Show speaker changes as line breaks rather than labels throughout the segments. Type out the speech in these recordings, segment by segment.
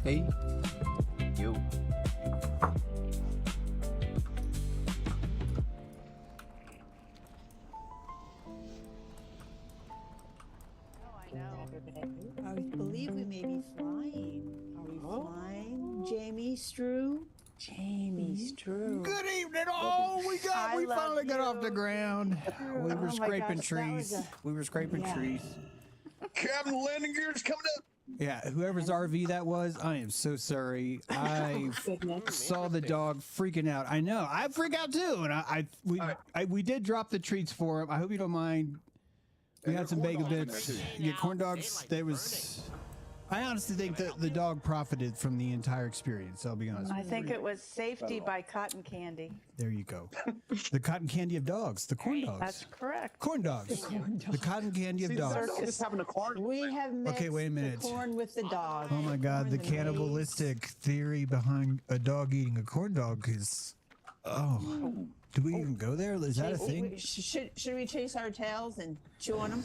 Hey. You.
I believe we may be flying. Are we flying, Jamie Strew? Jamie Strew.
Good evening, all. We finally got off the ground. We were scraping trees. We were scraping trees.
Captain landing gear's coming up.
Yeah, whoever's RV that was, I am so sorry. I saw the dog freaking out. I know, I freak out too, and we did drop the treats for him. I hope you don't mind. We had some bagel bits. Yeah, corn dogs. There was. I honestly think that the dog profited from the entire experience. I'll be honest.
I think it was safety by cotton candy.
There you go. The cotton candy of dogs. The corn dogs.
That's correct.
Corn dogs. The cotton candy of dogs.
Just having a corn.
We have mixed
Okay, wait a minute.
the corn with the dog.
Oh my God, the cannibalistic theory behind a dog eating a corn dog is. Oh. Do we even go there? Is that a thing?
Should we chase our tails and chew on them?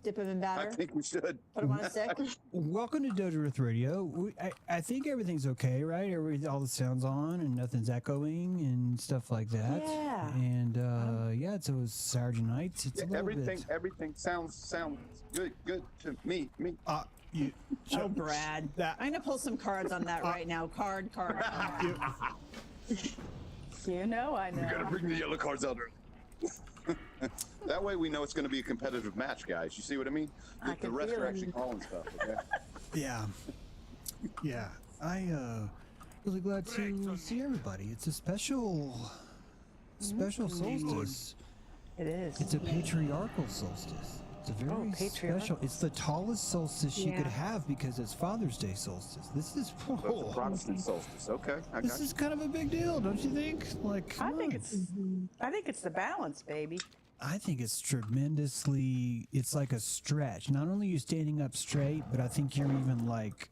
Dip them in batter?
I think we should.
Put them on a stick?
Welcome to Doja Earth Radio. I think everything's okay, right? All the sound's on and nothing's echoing and stuff like that.
Yeah.
And yeah, so it's Saturday night. It's a little
Everything sounds good to me.
Oh, Brad. I'm going to pull some cards on that right now. Card. You know I know.
We gotta bring the yellow cards out early. That way we know it's going to be a competitive match, guys. You see what I mean? The rest are actually calling stuff. Okay?
Yeah. I really glad to see everybody. It's a special solstice.
It is.
It's a patriarchal solstice. It's a very special. It's the tallest solstice you could have because it's Father's Day solstice. This is
So it's a Protestant solstice. Okay, I got
this is kind of a big deal, don't you think? Like,
I think it's the balance, baby.
I think it's tremendously. It's like a stretch. Not only are you standing up straight, but I think you're even like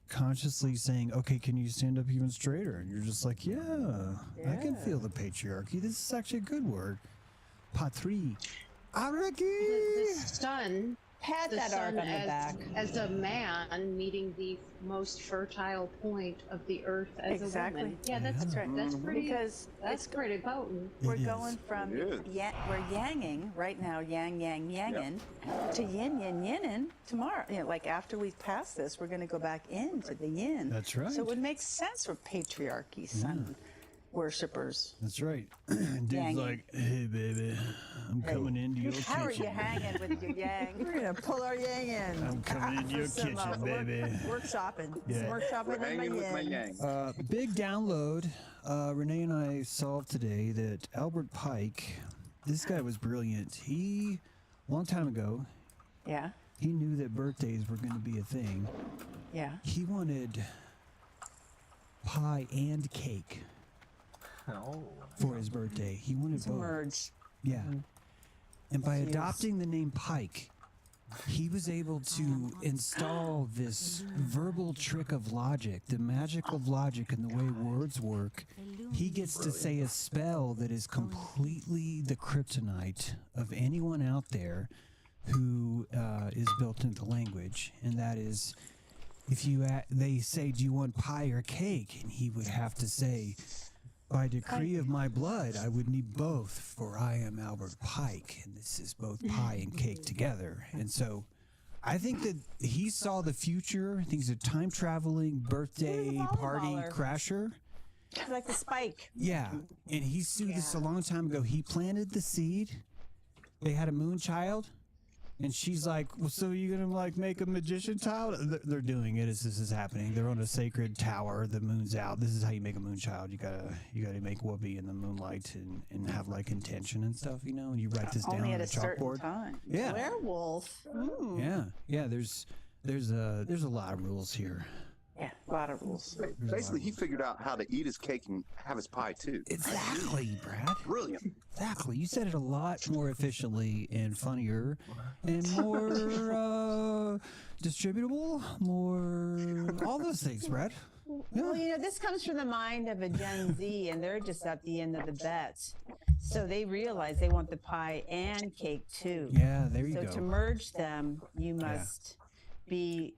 consciously saying, "Okay, can you stand up even straighter?" And you're just like, "Yeah, I can feel the patriarchy. This is actually a good word, patrie."
The sun,
Pat
the
that arc
sun
on the back.
as a man meeting the most fertile point of the earth as a woman. Yeah, that's right. That's pretty.
Because
that's pretty potent.
we're
It
going
is.
from
It is.
we're yanging right now, yanging to yin tomorrow. You know, like after we pass this, we're going to go back into the yin.
That's right.
So it would make sense for patriarchy, sun worshippers.
That's right. Dude's
Yang.
like, "Hey, baby, I'm coming into your
How are you
kitchen.
hanging with your yang? We're gonna pull our yang in.
I'm coming into your kitchen, baby."
Workshopping.
Yeah.
Workshopping
We're
with
hanging with my
yang.
yang.
Big download. Renee and I solved today that Albert Pike, this guy was brilliant. He, long time ago,
Yeah.
he knew that birthdays were going to be a thing.
Yeah.
He wanted pie and cake for his birthday. He wanted both.
Merge.
Yeah. And by adopting the name Pike, he was able to install this verbal trick of logic, the magic of logic and the way words work. He gets to say a spell that is completely the kryptonite of anyone out there who is built into language. And that is, if they say, "Do you want pie or cake?" And he would have to say, "By decree of my blood, I would need both, for I am Albert Pike, and this is both pie and cake together." And so I think that he saw the future. I think he's a time-traveling birthday party
volleyballer.
crasher.
Like the spike.
Yeah, and he sued this a long time ago. He planted the seed. They had a moon child. And she's like, "Well, so you're gonna like make a magician child?" They're doing it as this is happening. They're on a sacred tower. The moon's out. This is how you make a moon child. You gotta make Whoopi in the moonlight and have like intention and stuff, you know. And you write this down
Only
on
at
a
a certain
chalkboard.
time.
Yeah,
Werewolf.
yeah. There's a lot of rules here.
Yeah, a lot of rules.
Basically, he figured out how to eat his cake and have his pie too.
Exactly, Brad.
Brilliant.
Exactly. You said it a lot more efficiently and funnier and more distributable, more all those things, Brad.
Well, you know, this comes from the mind of a Gen Z, and they're just at the end of the bet. So they realize they want the pie and cake too.
Yeah, there you
So
go.
to merge them, you must be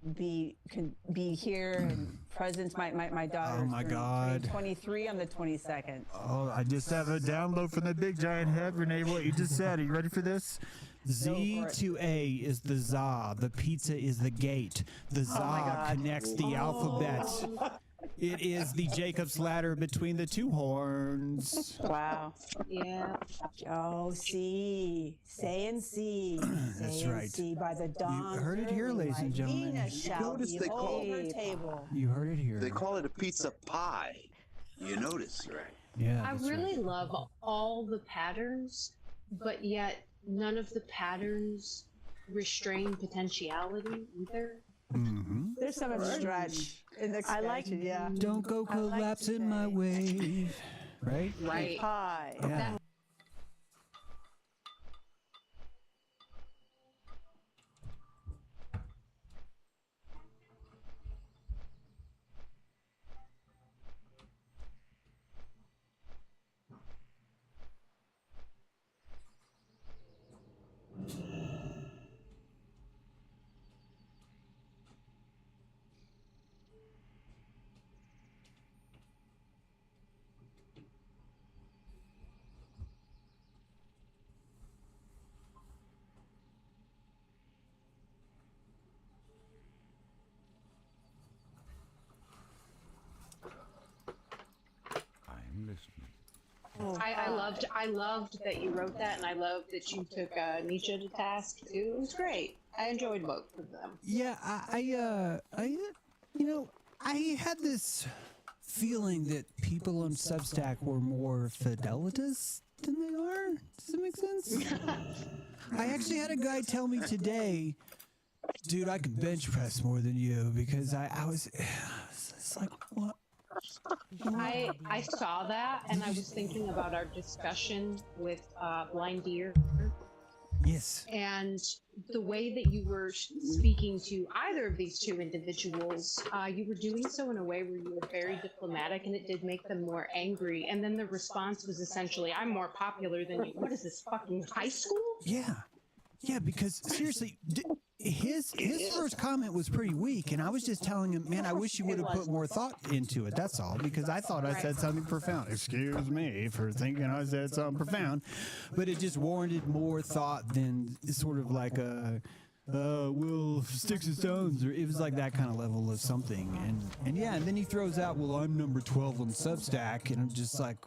here and present. My daughter.
Oh my God.
23 on the 22nd.
Oh, I just have a download from the big giant head, Renee. What you just said. Are you ready for this? Z to A is the za. The pizza is the gate. The za connects the alphabet. It is the Jacob's ladder between the two horns.
Wow.
Yeah.
Oh, C. Say and C.
That's right.
C by the dawn.
You heard it here, ladies and gentlemen.
Venus shall
Notice they call
behold her
it-
table.
You heard it here.
They call it a pizza pie. You notice, right?
Yeah.
I
that's
really
right.
love all the patterns, but yet none of the patterns restrain potentiality either.
Mm-hmm.
There's some stretch in the expansion, yeah.
Don't go
I like to
collapsing my
say-
wave. Right?
Right.
Pie.
Yeah.
I'm listening.
I loved that you wrote that, and I loved that you took Nietzsche to task too. It was great. I enjoyed both of them.
Yeah, I had this feeling that people on Substack were more fidelitous than they are. Does that make sense? I actually had a guy tell me today, dude, I can bench press more than you because I was it's like, what?
I saw that, and I was thinking about our discussion with Blind Deer,
Yes.
and the way that you were speaking to either of these two individuals. You were doing so in a way where you were very diplomatic, and it did make them more angry. And then the response was essentially, "I'm more popular than you." What is this, fucking high school?
Yeah. Yeah, because seriously, his first comment was pretty weak, and I was just telling him, man, I wish you would have put more thought into it. That's all, because I thought I said something profound. Excuse me for thinking I said something profound, but it just warranted more thought than sort of like a, well, sticks and stones, or it was like that kind of level of something. And yeah, and then he throws out, well, I'm number 12 on Substack, and I'm just like,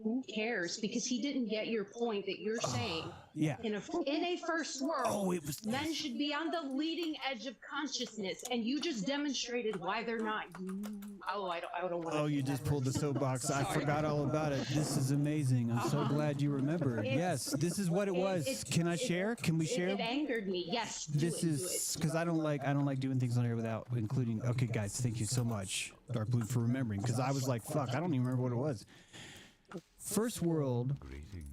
Who cares? Because he didn't get your point that you're saying.
yeah.
In a first world,
Oh, it was-
men should be on the leading edge of consciousness, and you just demonstrated why they're not. I don't want to.
Oh, you just pulled the soapbox. I forgot all about it. This is amazing. I'm so glad you remembered. Yes, this is what it was. Can I share? Can we share?
It angered me. Yes.
This is because I don't like doing things on here without including. Okay, guys, thank you so much, Dark Blue, for remembering. Because I was like, fuck, I don't even remember what it was. First World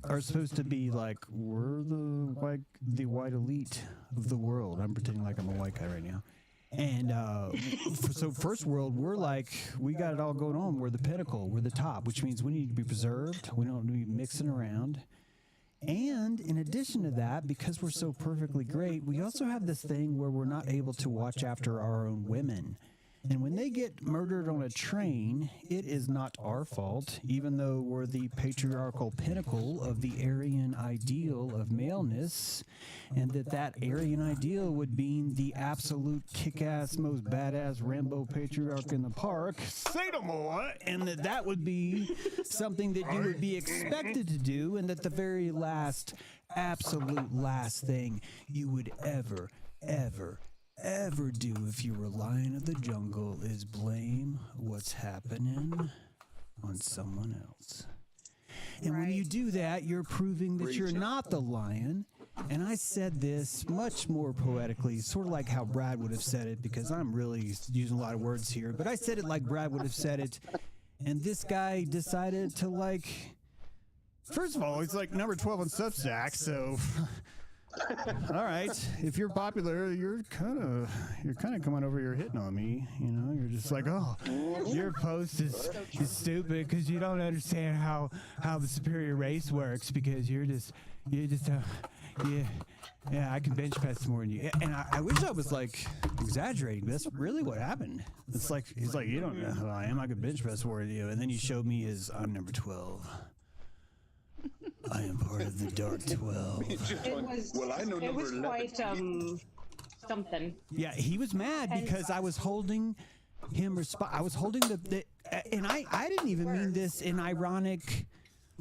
are supposed to be like, we're the white elite of the world. I'm pretending like I'm a white guy right now. And so First World, we're like, we got it all going on. We're the pinnacle. We're the top, which means we need to be preserved. We don't need to be mixing around. And in addition to that, because we're so perfectly great, we also have this thing where we're not able to watch after our own women. And when they get murdered on a train, it is not our fault, even though we're the patriarchal pinnacle of the Aryan ideal of maleness, and that Aryan ideal would mean the absolute kick-ass, most badass Rambo patriarch in the park, say no more, and that would be something that you would be expected to do, and that the very last, absolute last thing you would ever do if you were lion of the jungle is blame what's happening on someone else. And when you do that, you're proving that you're not the lion. And I said this much more poetically, sort of like how Brad would have said it, because I'm really using a lot of words here, but I said it like Brad would have said it. And this guy decided to, like, first of all, he's like number 12 on Substack, so all right, if you're popular, you're kind of coming over here hitting on me, you know. You're just like, oh, your post is stupid because you don't understand how the superior race works, because you're just Yeah, I can bench press more than you. And I wish I was like exaggerating, but that's really what happened. It's like, he's like, you don't know who I am. I can bench press more than you. And then you showed me I'm number 12. I am part of the Dark 12.
Well, I know
It
number
was
11.
quite something.
Yeah, he was mad because I was holding him I was holding and I didn't even mean this in ironic,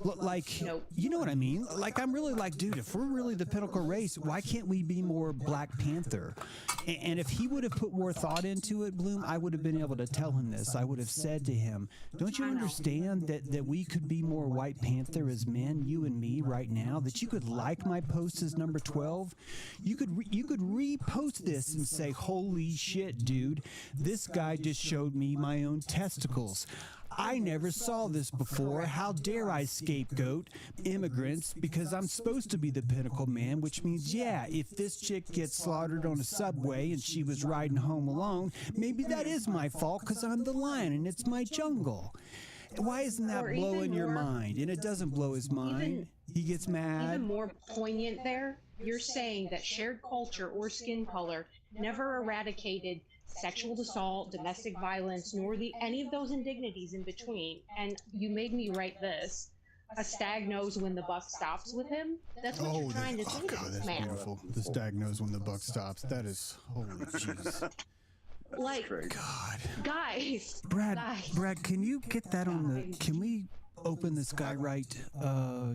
like,
Nope.
you know what I mean? Like, I'm really like, dude, if we're really the pinnacle race, why can't we be more Black Panther? And if he would have put more thought into it, Bloom, I would have been able to tell him this. I would have said to him, don't you understand that we could be more White Panther as men, you and me right now, that you could like my post as number 12? You could repost this and say, holy shit, dude, this guy just showed me my own testicles. I never saw this before. How dare I scapegoat immigrants because I'm supposed to be the pinnacle man, which means, yeah, if this chick gets slaughtered on a subway and she was riding home alone, maybe that is my fault because I'm the lion and it's my jungle. Why isn't that
Or
blowing
even
your
more-
mind? And it doesn't blow his mind. He gets mad.
Even more poignant there, you're saying that shared culture or skin color never eradicated sexual assault, domestic violence, nor any of those indignities in between. And you made me write this. A stag knows when the buck stops with him. That's what you're trying to say to this man.
Beautiful. The stag knows when the buck stops. That is, holy jeez.
Like,
God.
guys,
Brad,
guys.
can you get that on the? Can we open the Skywrite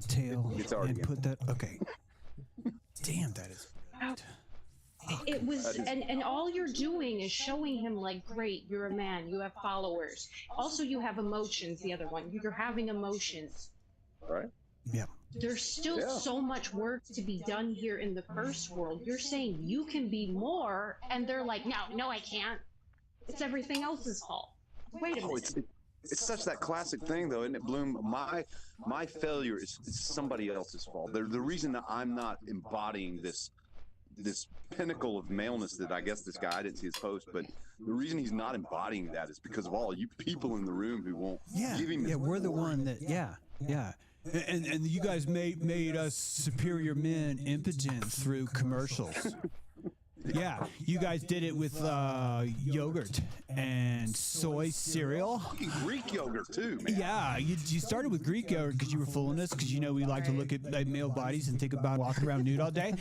tail
It's already
and put that? Okay. Damn, that is.
It was, and all you're doing is showing him, like, great, you're a man, you have followers. Also, you have emotions, the other one. You're having emotions.
Right?
Yeah.
There's still so much work to be done here in the first world. You're saying you can be more, and they're like, no, I can't. It's everything else's fault. Wait a minute.
It's such that classic thing, though, isn't it, Bloom? My failure is somebody else's fault. The reason that I'm not embodying this pinnacle of maleness that I guess this guy, I didn't see his post, but the reason he's not embodying that is because of all you people in the room who won't give him his
we're the
reward.
one that, yeah. And you guys made us superior men impotent through commercials. Yeah, you guys did it with yogurt and soy cereal.
Greek yogurt, too, man.
Yeah, you started with Greek yogurt because you were fooling us, because you know we like to look at male bodies and think about walking around nude all day.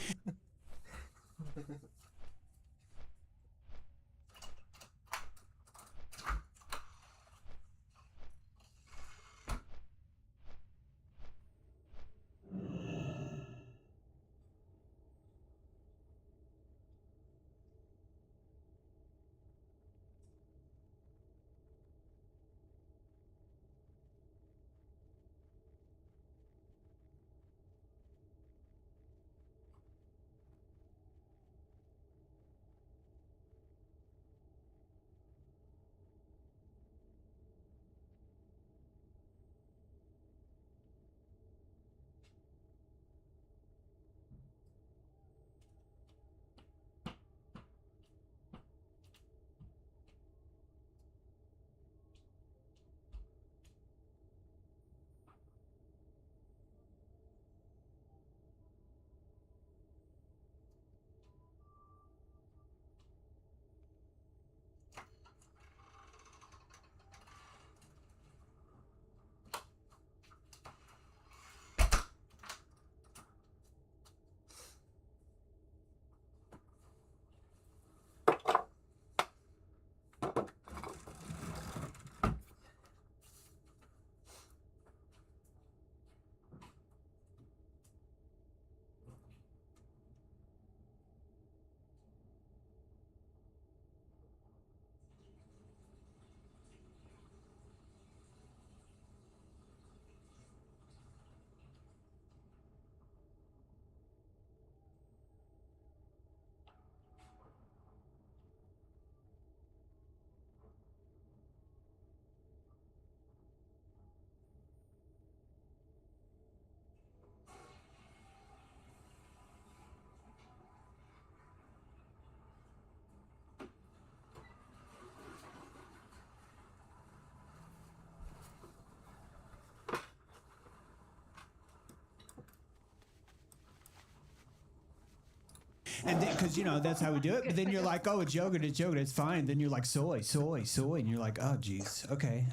And then, because, you know, that's how we do it. But then you're like, oh, it's yogurt, it's fine. Then you're like, soy. And you're like, oh, geez. Okay,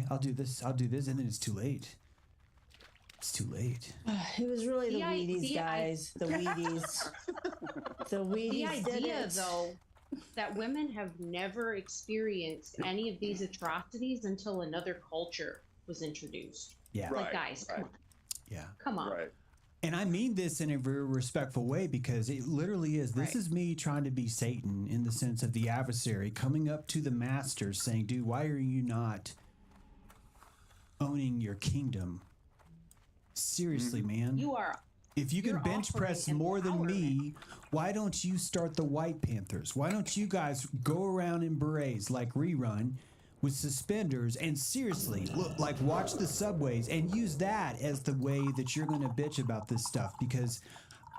I'll do this. And then it's too late. It's too late.
It was really the
The i-
Wheaties,
the i-
guys. The Wheaties. The Wheaties
The
did
idea,
it.
though, that women have never experienced any of these atrocities until another culture was introduced.
Yeah.
Right.
Like, guys, come on.
Yeah.
Come on.
Right.
And I mean this in a very respectful way because it literally is. This
Right.
is me trying to be Satan in the sense of the adversary coming up to the master saying, dude, why are you not owning your kingdom? Seriously, man.
You are.
If you can
you're
bench
offering
press more than
empowerment.
me, why don't you start the White Panthers? Why don't you guys go around in berets like Rerun with suspenders and seriously look like watch the subways and use that as the way that you're going to bitch about this stuff? Because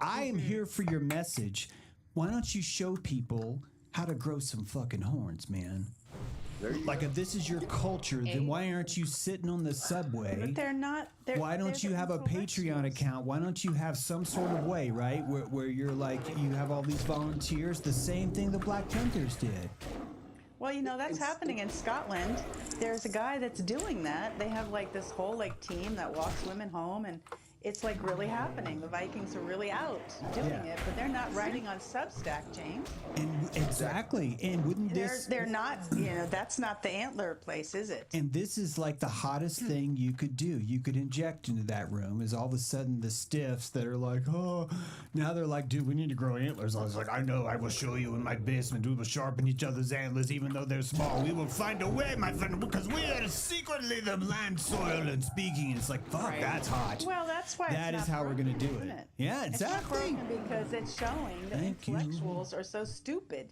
I am here for your message. Why don't you show people how to grow some fucking horns, man?
There you
Like
go.
if this is your culture, then why aren't you sitting on the subway?
But they're not.
Why don't you have a Patreon account? Why don't you have some sort of way, right? Where you're like, you have all these volunteers, the same thing the Black Panthers did.
Well, you know, that's happening in Scotland. There's a guy that's doing that. They have like this whole like team that walks women home, and it's like really happening. The Vikings are really out doing
Yeah.
it, but they're not writing on Substack, James.
And exactly. And wouldn't this
They're not, you know, that's not the antler place, is it?
and this is like the hottest thing you could do. You could inject into that room is all of a sudden the stiffs that are like, oh, now they're like, dude, we need to grow antlers. I was like, I know, I will show you in my basement. We will sharpen each other's antlers even though they're small. We will find a way, my friend, because we are secretly the land, soil, and speaking. And it's like, fuck,
Right.
that's hot.
Well, that's why
That
it's
is
not
how we're
broken,
gonna do
isn't
it. Yeah,
It's not
exactly.
broken because it's showing that
Thank you.
intellectuals are so stupid.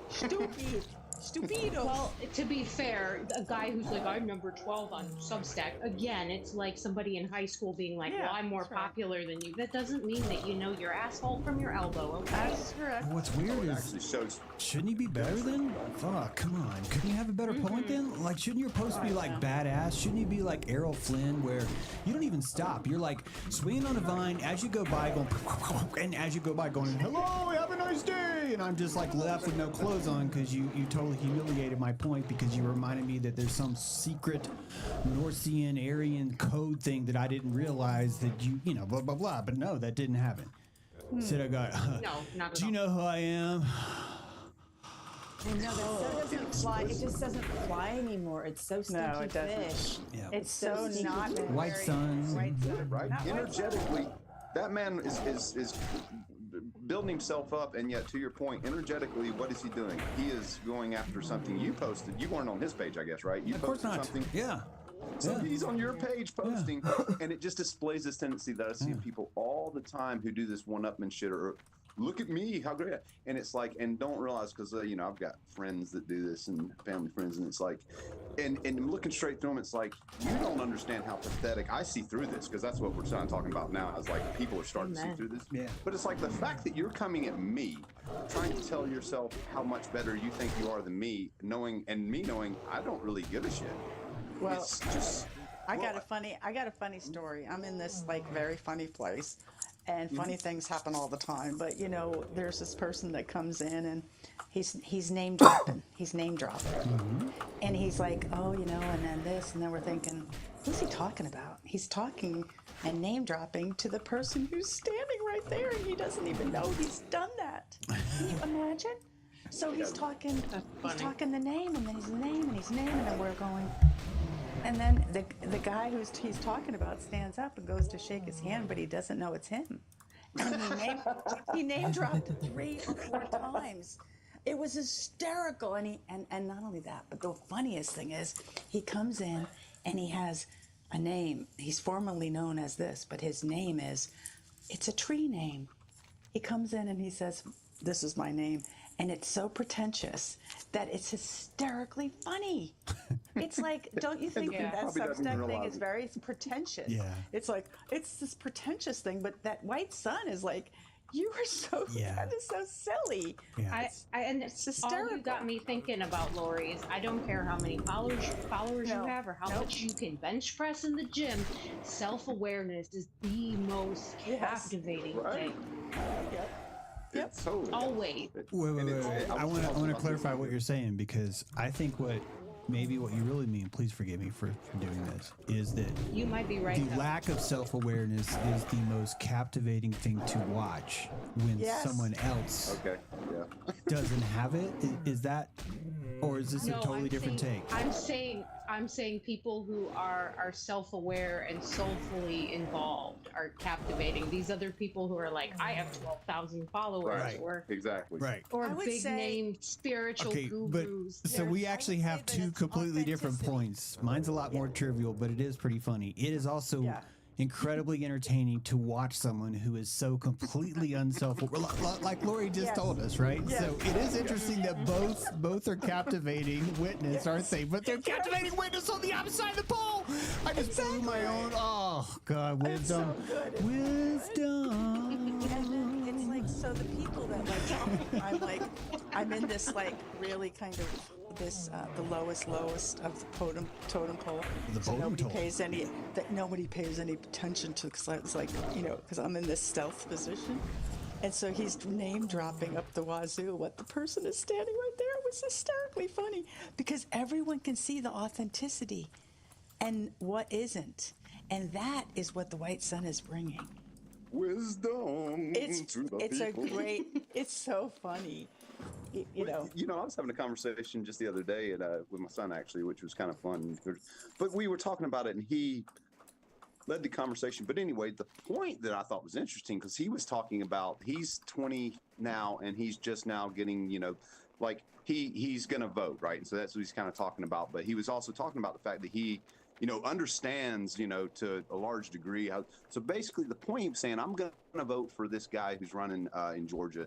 Stupid. Stupidos.
Well, to be fair, a guy who's like, I'm number 12 on Substack, again, it's like somebody in high school being like,
Yeah,
well, I'm more
that's right.
popular than you. That doesn't mean that you know your asshole from your elbow, okay?
That's correct.
What's weird is,
Actually shows.
shouldn't he be better then? Fuck, come on. Couldn't you have a better point then? Like, shouldn't your post be like badass? Shouldn't you be like Errol Flynn where you don't even stop? You're like swinging on a vine as you go by going, and as you go by going, hello, have a nice day. And I'm just like left with no clothes on because you totally humiliated my point because you reminded me that there's some secret Norsean Aryan code thing that I didn't realize that you know, blah, blah, blah. But no, that didn't happen. Said I got,
No, not at
do you
all.
know who I am?
I know that so doesn't fly. It just doesn't fly anymore. It's so stinky
No, it doesn't.
fish.
Yeah.
It's so
so
not
stupid.
White
very-
sun.
White sun.
Right?
Not white sun.
Energetically, that man is building himself up, and yet, to your point, energetically, what is he doing? He is going after something you posted. You weren't on his page, I guess, right? You
Of course
posted
not.
something.
Yeah.
So
Yeah.
he's on your page posting, and it just displays this tendency that I see in people all the time who do this one-upman shit or look at me, how great. And it's like, and don't realize, because, you know, I've got friends that do this and family friends, and it's like, and looking straight through them, it's like, you don't understand how pathetic. I see through this, because that's what we're talking about now, is like, people are starting to see
Amen.
through this.
Yeah.
But it's like the fact that you're coming at me, trying to tell yourself how much better you think you are than me, knowing I don't really give a shit.
Well,
It's just,
I got a funny story. I'm in this like very funny place, and funny things happen all the time. But you know, there's this person that comes in and he's name dropping. He's name dropping, and he's like, oh, you know, and then this, and then we're thinking, who's he talking about? He's talking and name dropping to the person who's standing right there, and he doesn't even know he's done that. Can you imagine? So he's talking the name, and then his name, and his name, and then we're going. And then the guy he's talking about stands up and goes to shake his hand, but he doesn't know it's him. And he name dropped 3 or 4 times. It was hysterical. And not only that, but the funniest thing is he comes in and he has a name. He's formerly known as this, but his name it's a tree name. He comes in and he says, this is my name. And it's so pretentious that it's hysterically funny. It's like, don't you think
Yeah.
that
Probably doesn't
Substack thing
realize
is
it.
very pretentious?
Yeah.
It's like, it's this pretentious thing, but that white sun is like, you are so,
Yeah.
that is so silly.
Yeah.
And
It's
all you
hysterical.
got me thinking about, Lori, is I don't care how many followers
No.
you have or how much you can bench press in the gym. Self-awareness is the most
Yes.
captivating
Right.
thing.
Yep.
It's totally.
Always.
Wait. I want to clarify what you're saying, because I think what you really mean, please forgive me for doing this, is that
You might be right.
the
though.
lack of self-awareness is the most captivating thing to watch when
Yes.
someone else
Okay. Yeah.
doesn't have it. Is that, or is this a totally different take?
I'm saying people who are self-aware and soulfully involved are captivating. These other people who are like, I have 12,000 followers,
Right.
or
Exactly.
Right.
I would
big
say-
name spiritual
Okay, but
gurus.
so we actually
would
have
say that
two
it's
completely different
authenticity.
points. Mine's a lot more trivial, but it is pretty funny. It is also
Yeah.
incredibly entertaining to watch someone who is so completely unself-aware, like Lori just
Yes.
told us, right?
Yes.
So it is interesting that both are captivating witness, aren't they? But they're captivating witness on the opposite side of the pole. I just blew my own. Oh God, wisdom, wisdom.
And then it's like, so the people that like, I'm in this like really kind of this the lowest of the totem pole.
The
So
totem pole.
nobody pays any attention to, because it's like, because I'm in this stealth position, and so he's name dropping up the wazoo what the person is standing right there. It was hysterically funny because everyone can see the authenticity and what isn't, and that is what the white sun is bringing.
Wisdom
It's
to the
it's a
people.
great. It's so funny. You know.
I was having a conversation just the other day with my son, actually, which was kind of fun. But we were talking about it, and he led the conversation. But anyway, the point that I thought was interesting, because he was talking about he's 20 now, and he's just now getting, like he's going to vote, right? And so that's what he's kind of talking about. But he was also talking about the fact that he, understands, to a large degree. So basically, the point he was saying, I'm going to vote for this guy who's running in Georgia.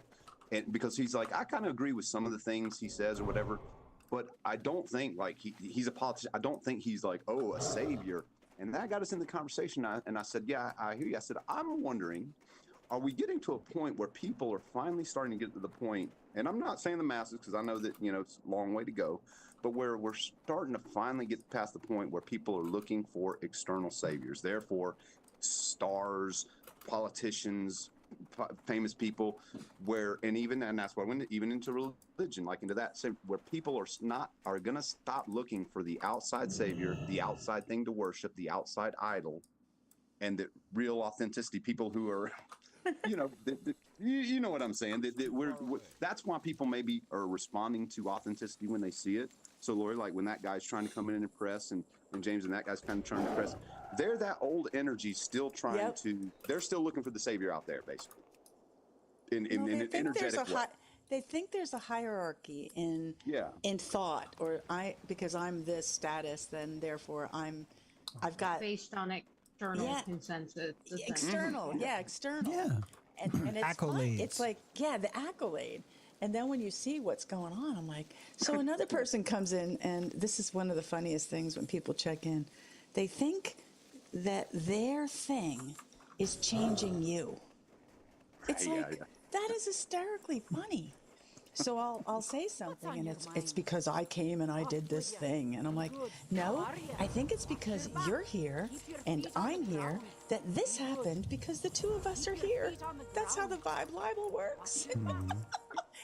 And because he's like, I kind of agree with some of the things he says or whatever, but I don't think like he's a politician. I don't think he's like, a savior. And that got us in the conversation. And I said, yeah, I hear you. I said, I'm wondering, are we getting to a point where people are finally starting to get to the point, and I'm not saying the masses, because I know that, it's a long way to go, but where we're starting to finally get past the point where people are looking for external saviors. Therefore, stars, politicians, famous people, and that's why I went even into religion, like into that, so where people are going to stop looking for the outside savior, the outside thing to worship, the outside idol, and the real authenticity. People who are, you know what I'm saying. That's why people maybe are responding to authenticity when they see it. So Lori, like when that guy's trying to come in and impress, and James and that guy's kind of trying to impress, they're that old energy still trying to. They're still looking for the savior out there, basically. In an energetic way.
They think there's a hierarchy in thought, or because I'm this status, then therefore I've got
Based on external consensus.
external, external.
Yeah.
And it's fun.
Accolades.
It's like, the accolade. And then when you see what's going on, I'm like, so another person comes in, and this is one of the funniest things when people check in. They think that their thing is changing you. It's that is hysterically funny. So I'll say something, and it's because I came and I did this thing, and I'm like, no, I think it's because you're here and I'm here that this happened because the two of us are here. That's how the vibe libel works.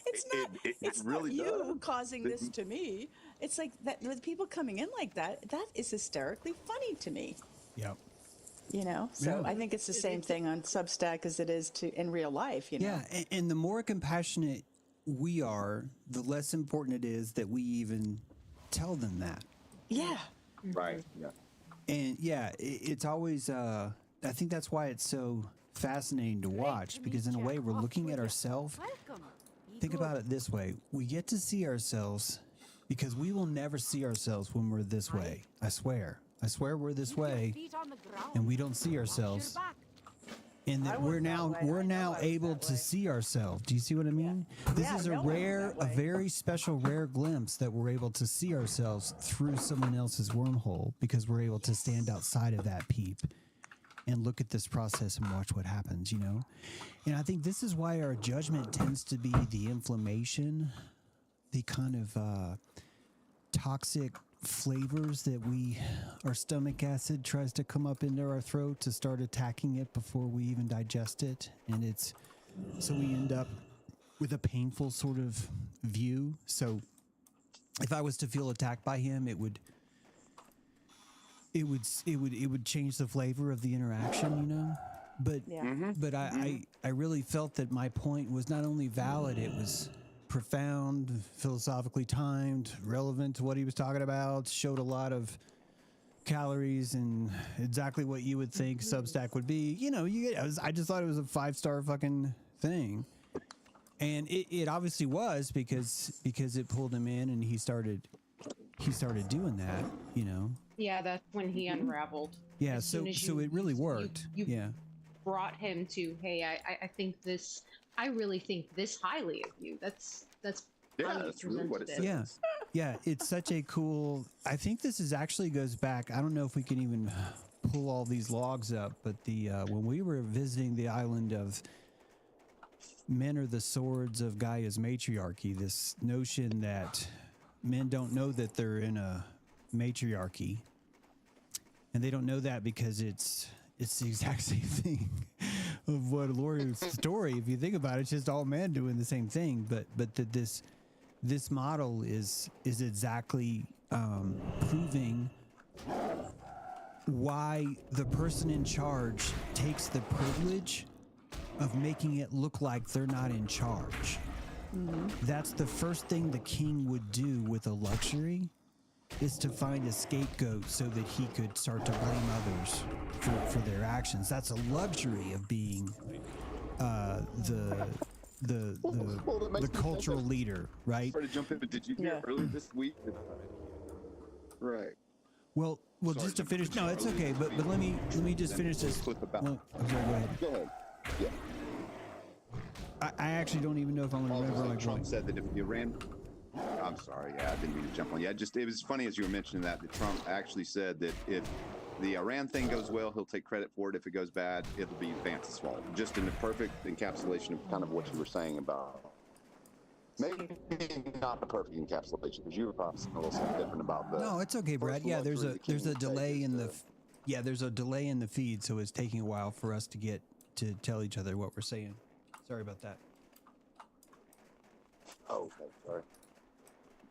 It's not. It's
really
not you
does.
causing this to me. It's like that with people coming in like that. That is hysterically funny to me.
Yep.
So
Yeah.
I think it's the same thing on Substack as it is in real life.
Yeah, and the more compassionate we are, the less important it is that we even tell them that.
Yeah.
Right. Yeah.
And it's always. I think that's why it's so fascinating to watch, because in a way we're looking at ourselves. Think about it this way: we get to see ourselves because we will never see ourselves when we're this way. I swear we're this way, and we don't see ourselves. And that we're now able to see ourselves. Do you see what I mean? This is a very special, rare glimpse that we're able to see ourselves through someone else's wormhole, because we're able to stand outside of that peep and look at this process and watch what happens, And I think this is why our judgment tends to be the inflammation, the kind of toxic flavors that our stomach acid tries to come up into our throat to start attacking it before we even digest it. And so we end up with a painful sort of view. So if I was to feel attacked by him, it would change the flavor of the interaction, you know. But
Yeah.
but I really felt that my point was not only valid, it was profound, philosophically timed, relevant to what he was talking about, showed a lot of calories and exactly what you would think Substack would be. You know, I just thought it was a 5-star fucking thing. And it obviously was because it pulled him in and he started doing that, you know.
Yeah, that's when he unraveled.
Yeah,
As
so
soon as
it really worked.
You
yeah.
brought him to, hey, I think this, I really think this highly of you. That's
Yeah,
how you
that's really what it
presented
says.
Yeah. Yeah, it's such a cool. I think this is actually goes back. I don't know if we can even pull all these logs up, but the when we were visiting the island of men are the swords of Gaia's matriarchy, this notion that men don't know that they're in a matriarchy, and they don't know that because it's the exact same thing of what Lori's story. If you think about it, it's just all men doing the same thing. But that this model is exactly proving why the person in charge takes the privilege of making it look like they're not in charge. That's the first thing the king would do with a luxury, is to find a scapegoat so that he could start to blame others for their actions. That's a luxury of being the cultural leader, right?
Sorry to jump in, but did you hear earlier this week? Right.
Well,
Sorry,
just to
jump
finish.
in
No, it's
earlier
okay.
this
But let
week.
me just finish this.
Clip about-
Well, I'm sorry, go ahead.
Go ahead. Yeah.
I actually don't even know if I'm going to remember. Like,
Trump
what.
said that if Iran. I'm sorry. Yeah, I didn't mean to jump on you. It was funny as you were mentioning that Trump actually said that if the Iran thing goes well, he'll take credit for it. If it goes bad, it'll be Vance's fault. Just in the perfect encapsulation of kind of what you were saying about. Maybe not the perfect encapsulation, because you were probably saying a little something different about the.
No, it's okay, Brad. Yeah, there's a delay in the. Yeah, there's a delay in the feed, so it's taking a while for us to get to tell each other what we're saying. Sorry about that.
Oh, okay, sorry.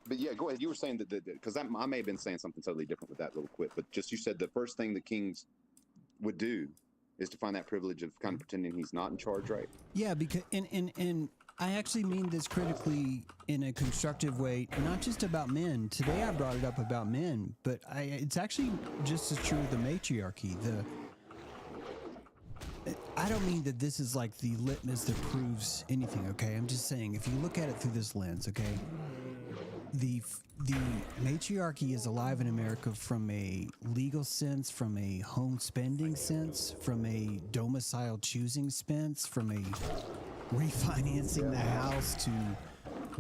But yeah, go ahead. You were saying that because I may have been saying something totally different with that little quip, but just you said the first thing the kings would do is to find that privilege of kind of pretending he's not in charge, right?
Yeah, because and I actually mean this critically in a constructive way, not just about men. Today I brought it up about men, but it's actually just as true of the matriarchy. I don't mean that this is like the litmus that proves anything, okay? I'm just saying, if you look at it through this lens, okay, the matriarchy is alive in America from a legal sense, from a home spending sense, from a domicile choosing sense, from a refinancing the house to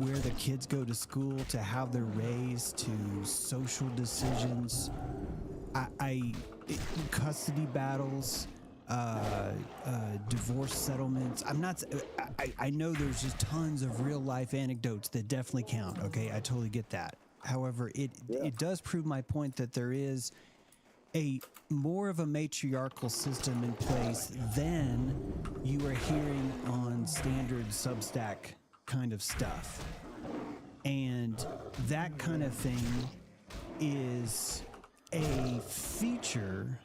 where the kids go to school, to how they're raised, to social decisions, custody battles, divorce settlements. I know there's just tons of real life anecdotes that definitely count. Okay, I totally get that. However, it does prove my point that there is a more of a matriarchal system in place than you are hearing on standard Substack kind of stuff. And that kind of thing is a feature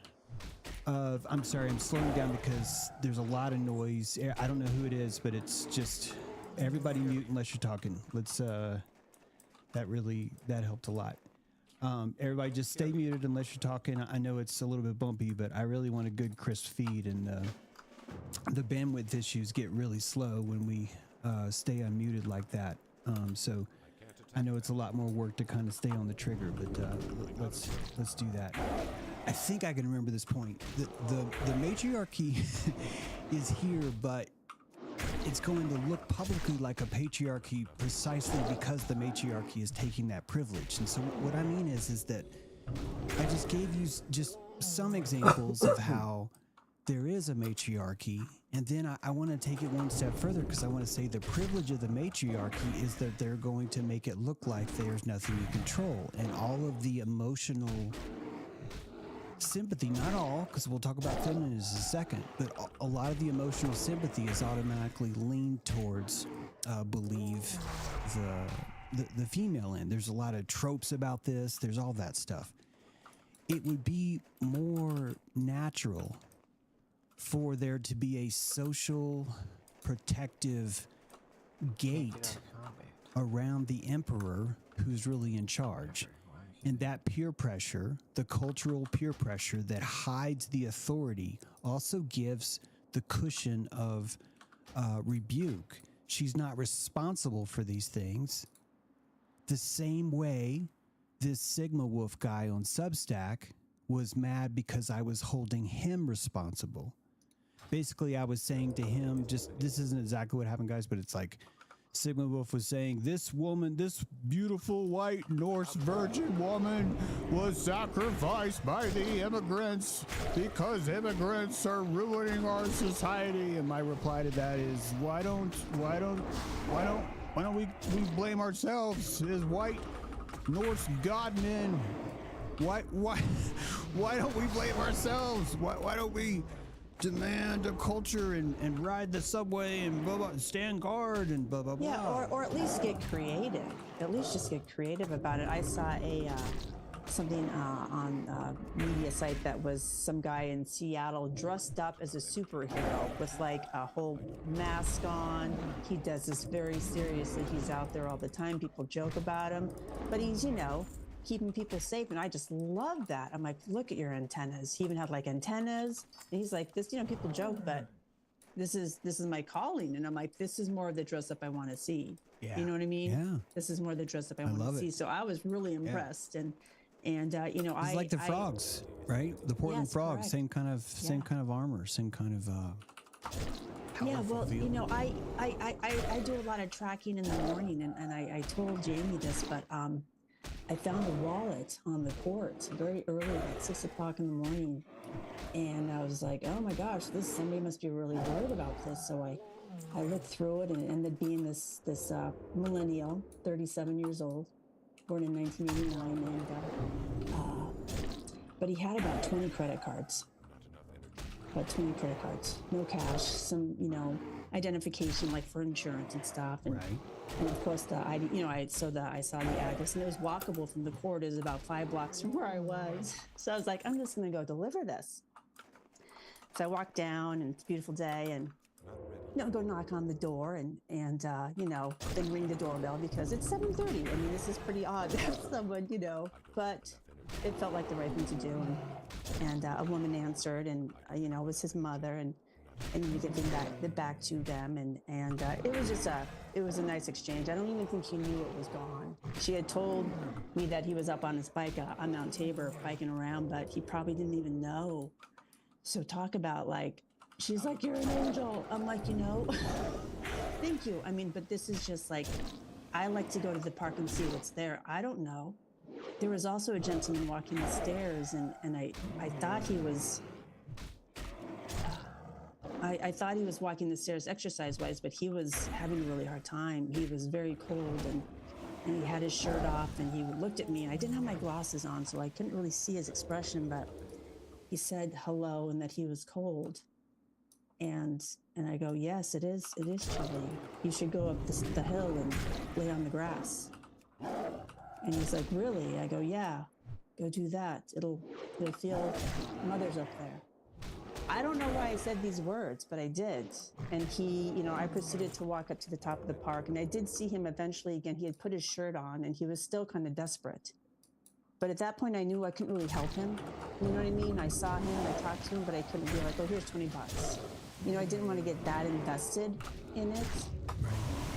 of, I'm sorry, I'm slowing down because there's a lot of noise. I don't know who it is, but it's just everybody mute unless you're talking. Let's that helped a lot. Everybody just stay muted unless you're talking. I know it's a little bit bumpy, but I really want a good crisp feed, and the bandwidth issues get really slow when we stay unmuted like that. So I know it's a lot more work to kind of stay on the trigger, but let's do that. I think I can remember this point. The matriarchy is here, but it's going to look publicly like a patriarchy precisely because the matriarchy is taking that privilege. And so what I mean is that I just gave you just some examples of how there is a matriarchy, and then I want to take it one step further because I want to say the privilege of the matriarchy is that they're going to make it look like there's nothing you control, and all of the emotional sympathy, not all, because we'll talk about feminism in a second, but a lot of the emotional sympathy is automatically leaned towards believe the female end. There's a lot of tropes about this. There's all that stuff. It would be more natural for there to be a social protective gate around the emperor who's really in charge. And that peer pressure, the cultural peer pressure that hides the authority, also gives the cushion of rebuke. She's not responsible for these things. The same way this Sigma Wolf guy on Substack was mad because I was holding him responsible. Basically, I was saying to him, this isn't exactly what happened, guys, but it's like Sigma Wolf was saying, this woman, this beautiful white Norse virgin woman was sacrificed by the immigrants because immigrants are ruining our society. And my reply to that is, why don't we blame ourselves as white Norse godmen? Why don't we blame ourselves? Why don't we demand a culture and ride the subway and blah blah, stand guard and blah blah blah?
Yeah, or at least get creative. At least just get creative about it. I saw something on a media site that was some guy in Seattle dressed up as a superhero with like a whole mask on. He does this very seriously. He's out there all the time. People joke about him, but he's, keeping people safe. And I just love that. I'm like, look at your antennas. He even had like antennas. And he's like, this, people joke, but this is my calling. And I'm like, this is more of the dress up I want to see.
Yeah.
You know what I mean?
Yeah.
This is more of the dress up I want to see. So I was really impressed. And
it's like the frogs, right? The Portland frogs,
correct.
same kind of armor, same kind of
yeah, well,
field.
I do a lot of tracking in the morning, and I told Jamie this, but I found a wallet on the court very early, like 6 o'clock in the morning, and I was like, oh my gosh, somebody must be really worried about this. So I looked through it, and it ended up being this millennial, 37 years old, born in 1989, and but he had about 20 credit cards. No cash, some, identification like for insurance and stuff. And,
right.
And of course the ID, I saw the address, and it was walkable from the court. It was about 5 blocks from where I was. So I was like, I'm just going to go deliver this. So I walked down, and it's a beautiful day, and go knock on the door, and then ring the doorbell because it's 7:30. I mean, this is pretty odd to have someone, but it felt like the right thing to do. And a woman answered, and it was his mother, and we get back to them, and it was just it was a nice exchange. I don't even think he knew it was gone. She had told me that he was up on his bike on Mount Tabor biking around, but he probably didn't even know. So talk about she's like, you're an angel. I'm like, thank you. I mean, but this is just like, I like to go to the park and see what's there. I don't know. There was also a gentleman walking the stairs, and I thought he was, I thought he was walking the stairs exercise-wise, but he was having a really hard time. He was very cold, and he had his shirt off, and he looked at me. I didn't have my glasses on, so I couldn't really see his expression, but he said hello and that he was cold. And I go, yes, it is chilly. You should go up the hill and lay on the grass. And he's like, really? I go, yeah, go do that. You'll feel mother's up there. I don't know why I said these words, but I did. And he, I proceeded to walk up to the top of the park, and I did see him eventually again. He had put his shirt on, and he was still kind of desperate. But at that point, I knew I couldn't really help him. You know what I mean? I saw him, I talked to him, but I couldn't be like, oh, here's $20. I didn't want to get that invested in it.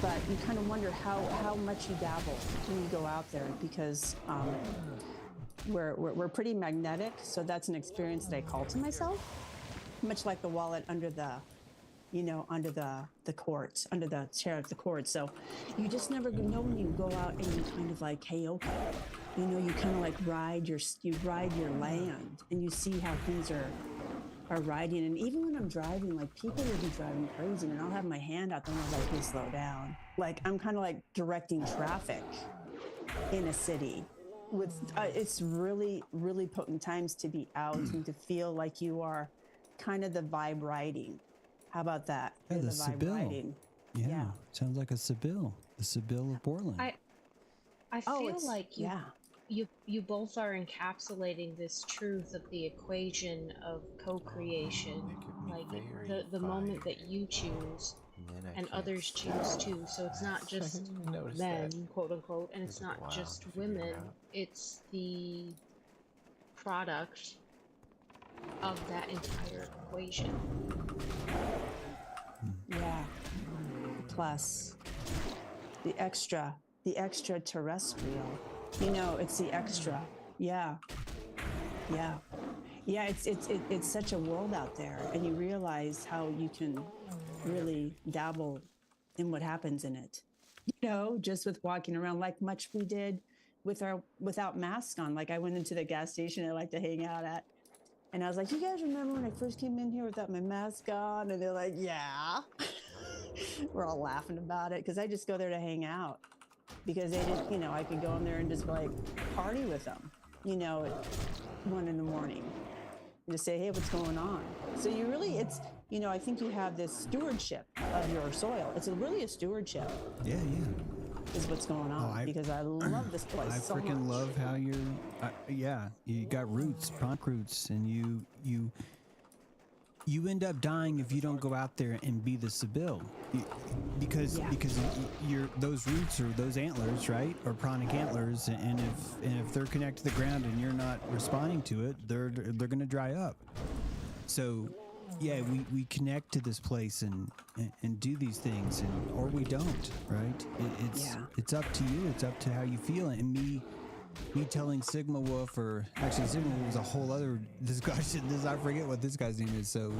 But you kind of wonder how much you dabble when you go out there, because we're pretty magnetic. So that's an experience that I call to myself, much like the wallet under the court, under the chair of the court. So you just never know when you go out and you kind of like, hey, okay, you kind of like ride your land, and you see how things are riding. And even when I'm driving, like, people will be driving crazy, and I'll have my hand out there and I'm like, hey, slow down. Like, I'm kind of like directing traffic in a city. With it's really, really potent times to be out and to feel like you are kind of the vibe riding. How about that?
Yeah,
You're
the
vibe
Sibyl.
riding.
Yeah. Sounds like a Sibyl. The Sibyl of Portland.
I feel
it's
like you both are encapsulating this truth of the equation of co-creation,
They could be
like
very
the moment that
fiery.
you choose
And then I
and
can't
others
stop.
choose too. So it's not
I
just
didn't even notice
men,
that.
quote unquote, and
It
it's
took a
not
while
just
to figure it
women.
out.
It's the product of that entire equation.
Yeah. Plus the extraterrestrial. You know, it's the extra. Yeah. Yeah. Yeah, it's such a world out there, and you realize how you can really dabble in what happens in it. You know, just with walking around, like much we did with our without masks on. Like I went into the gas station I like to hang out at, and I was like, "You guys remember when I first came in here without my mask on?" And they're like, "Yeah." We're all laughing about it because I just go there to hang out because they just, you know, I could go in there and just like party with them, you know, at 1 a.m. and just say, "Hey, what's going on?" So you really, it's, you know, I think you have this stewardship of your soil. It's really a stewardship.
Yeah.
Is what's going on because I love this place
I
so
freaking
much.
love how you got roots, punk roots, and you end up dying if you don't go out there and be the Sibyl, because you're those roots or those antlers, right, or pranic antlers, and if they're connected to the ground and you're not responding to it, they're going to dry up. So yeah, we connect to this place and do these things, or we don't, right? It's up to you. It's up to how you feel. And me telling Sigma Wolf, or actually Sigma Wolf was a whole other discussion. I forget what this guy's name is, so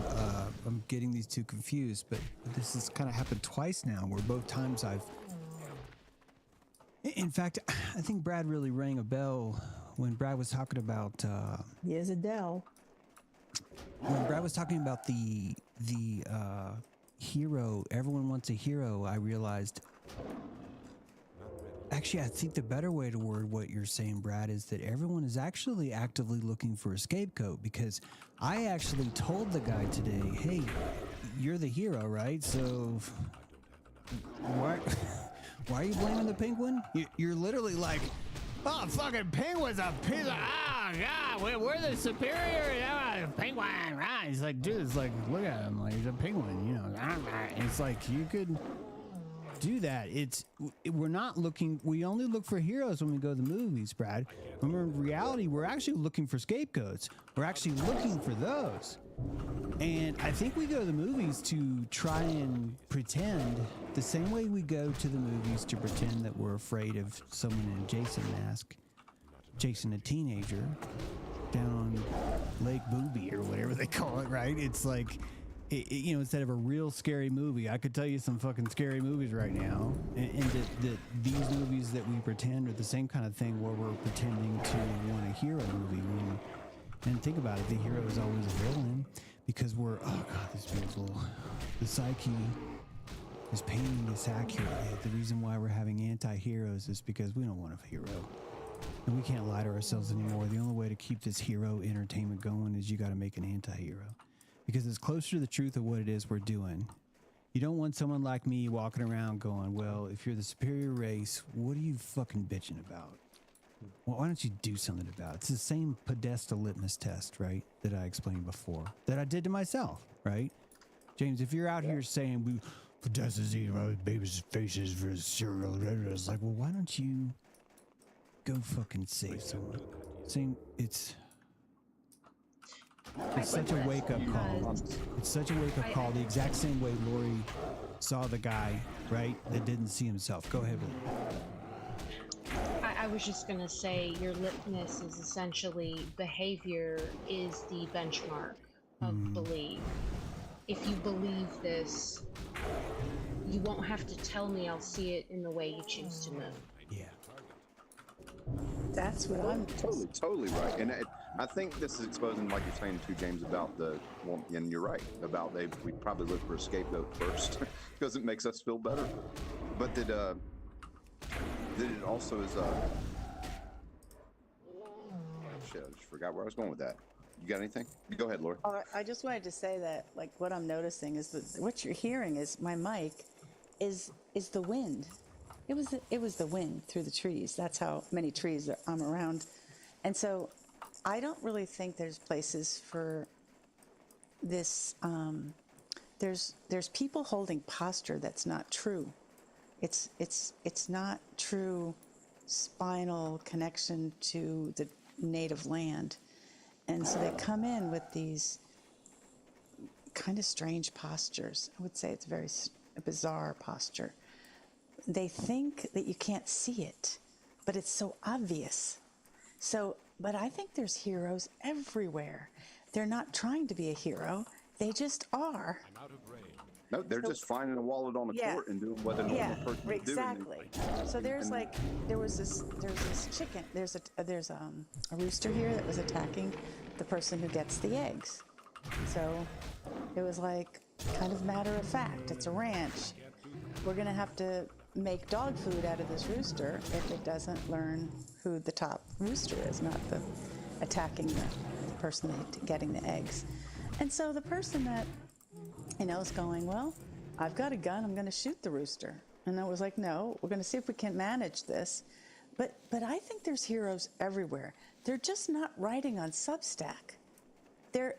I'm getting these two confused. But this has kind of happened twice now, where both times in fact, I think Brad really rang a bell when Brad was talking about.
He is Adele.
When Brad was talking about the hero, everyone wants a hero, I realized. Actually, I think the better way to word what you're saying, Brad, is that everyone is actually actively looking for a scapegoat, because I actually told the guy today, "Hey, you're the hero, right? So why are you blaming the penguin? You're literally like, oh, fucking penguin's a piece of, God, we're the superior penguin, right?" He's like, dude, it's like, look at him, like, he's a penguin, you know. It's like, you could do that. We're not looking, we only look for heroes when we go to the movies, Brad. When we're in reality, we're actually looking for scapegoats. We're actually looking for those. And I think we go to the movies to try and pretend the same way we go to the movies to pretend that we're afraid of someone in a Jason mask, Jason a teenager, down on Lake Booby or whatever they call it, right? It's like, you know, instead of a real scary movie, I could tell you some fucking scary movies right now, and that these movies that we pretend are the same kind of thing, where we're pretending to want a hero movie. And think about it, the hero is always a villain, because we're, oh god, this beautiful, the psyche is painting this accurately. The reason why we're having anti-heroes is because we don't want a hero. And we can't lie to ourselves anymore. The only way to keep this hero entertainment going is you got to make an anti-hero, because it's closer to the truth of what it is we're doing. You don't want someone like me walking around going, well, if you're the superior race, what are you fucking bitching about? Well, why don't you do something about it? It's the same Podesta litmus test, right, that I explained before, that I did to myself, right? James, if you're out here saying, Podesta's eating baby's faces for cereal, it's like, well, why don't you go fucking save someone? It's such a wake-up call. It's such a wake-up call. The exact same way Lori saw the guy, right, that didn't see himself. Go ahead, Lori.
I was just going to say your litmus is essentially behavior is the benchmark of belief. If you believe this, you won't have to tell me. I'll see it in the way you choose to move.
Yeah.
That's what I'm
Totally right. And I think this is exposing, like you're saying too, James, about well, and you're right, about we probably look for a scapegoat first because it makes us feel better. But that it also is, shit, I just forgot where I was going with that. You got anything? Go ahead, Lori.
I just wanted to say that, like, what I'm noticing is that what you're hearing is my mic is the wind. It was the wind through the trees. That's how many trees I'm around. And so I don't really think there's places for this. There's people holding posture that's not true. It's not true spinal connection to the native land. And so they come in with these kind of strange postures. I would say it's very bizarre posture. They think that you can't see it, but it's so obvious. But I think there's heroes everywhere. They're not trying to be a hero. They just are.
No, they're just finding a wallet on the court and doing what a normal person would do.
Exactly. So there's this chicken. There's a rooster here that was attacking the person who gets the eggs. So it was like kind of matter of fact. It's a ranch. We're gonna have to make dog food out of this rooster if it doesn't learn who the top rooster is, not the attacking the person getting the eggs. And so the person that is going, well, I've got a gun, I'm going to shoot the rooster. And I was like, no, we're going to see if we can manage this. But I think there's heroes everywhere. They're just not writing on Substack. They're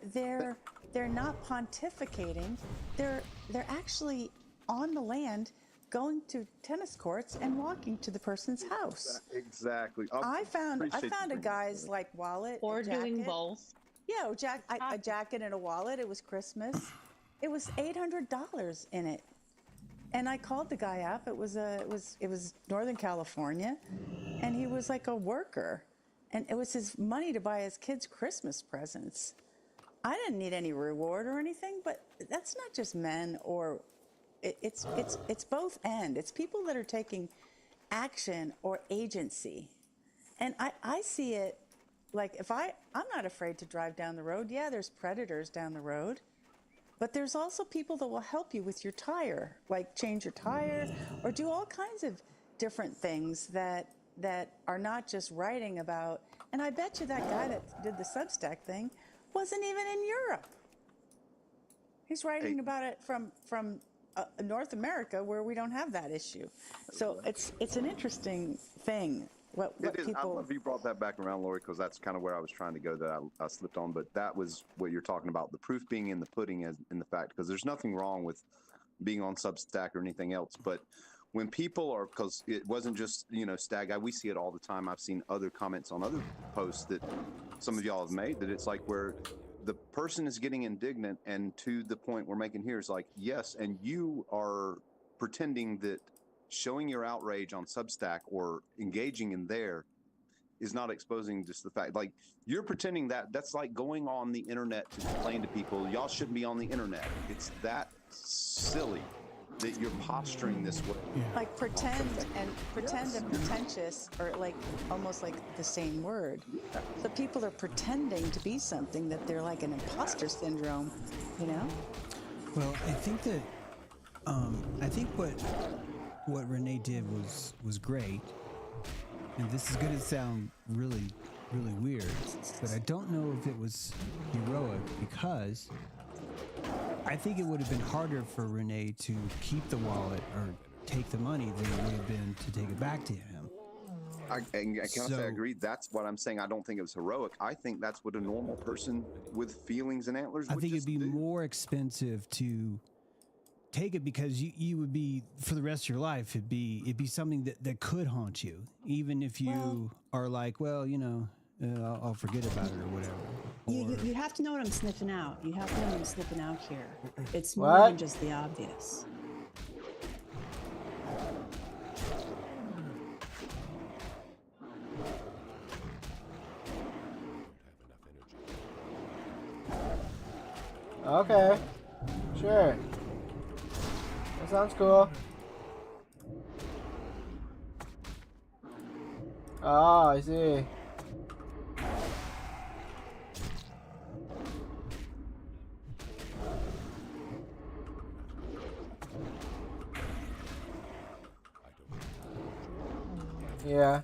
not pontificating. They're actually on the land, going to tennis courts and walking to the person's house.
Exactly.
I found a guy's like wallet
Or doing both.
Yeah, a jacket and a wallet. It was Christmas. It was $800 in it, and I called the guy up. It was Northern California, and he was like a worker, and it was his money to buy his kids Christmas presents. I didn't need any reward or anything, but that's not just men or it's both and. It's people that are taking action or agency, and I see it like I'm not afraid to drive down the road. Yeah, there's predators down the road. But there's also people that will help you with your tire, like change your tire or do all kinds of different things that are not just writing about. And I bet you that guy that did the Substack thing wasn't even in Europe. He's writing about it from North America, where we don't have that issue. So it's an interesting thing. What people...
I love you brought that back around, Lori, because that's kind of where I was trying to go that I slipped on. But that was what you're talking about, the proof being in the pudding, as in the fact, because there's nothing wrong with being on Substack or anything else. But when people are, because it wasn't just, Stag Guy, we see it all the time. I've seen other comments on other posts that some of y'all have made, that it's like where the person is getting indignant, and to the point we're making here is like, yes, and you are pretending that showing your outrage on Substack or engaging in there is not exposing just the fact, like you're pretending that's like going on the internet to complain to people, y'all shouldn't be on the internet. It's that silly that you're posturing this way.
Like pretend and pretentious are like almost like the same word. So people are pretending to be something that they're like an imposter syndrome,
Well, I think that what Renee did was great, and this is going to sound really, really weird, but I don't know if it was heroic, because I think it would have been harder for Renee to keep the wallet or take the money than it would have been to take it back to him.
I agree. That's what I'm saying. I don't think it was heroic. I think that's what a normal person with feelings and antlers would
I think it'd be
do.
more expensive to take it, because you would be, for the rest of your life, it'd be something that could haunt you, even if you are like, well, I'll forget about it or whatever.
You have to know what I'm sniffing out. You have to know what I'm sniffing out here. It's more than just the obvious.
Okay. Sure. That sounds cool. Oh, I see. Yeah.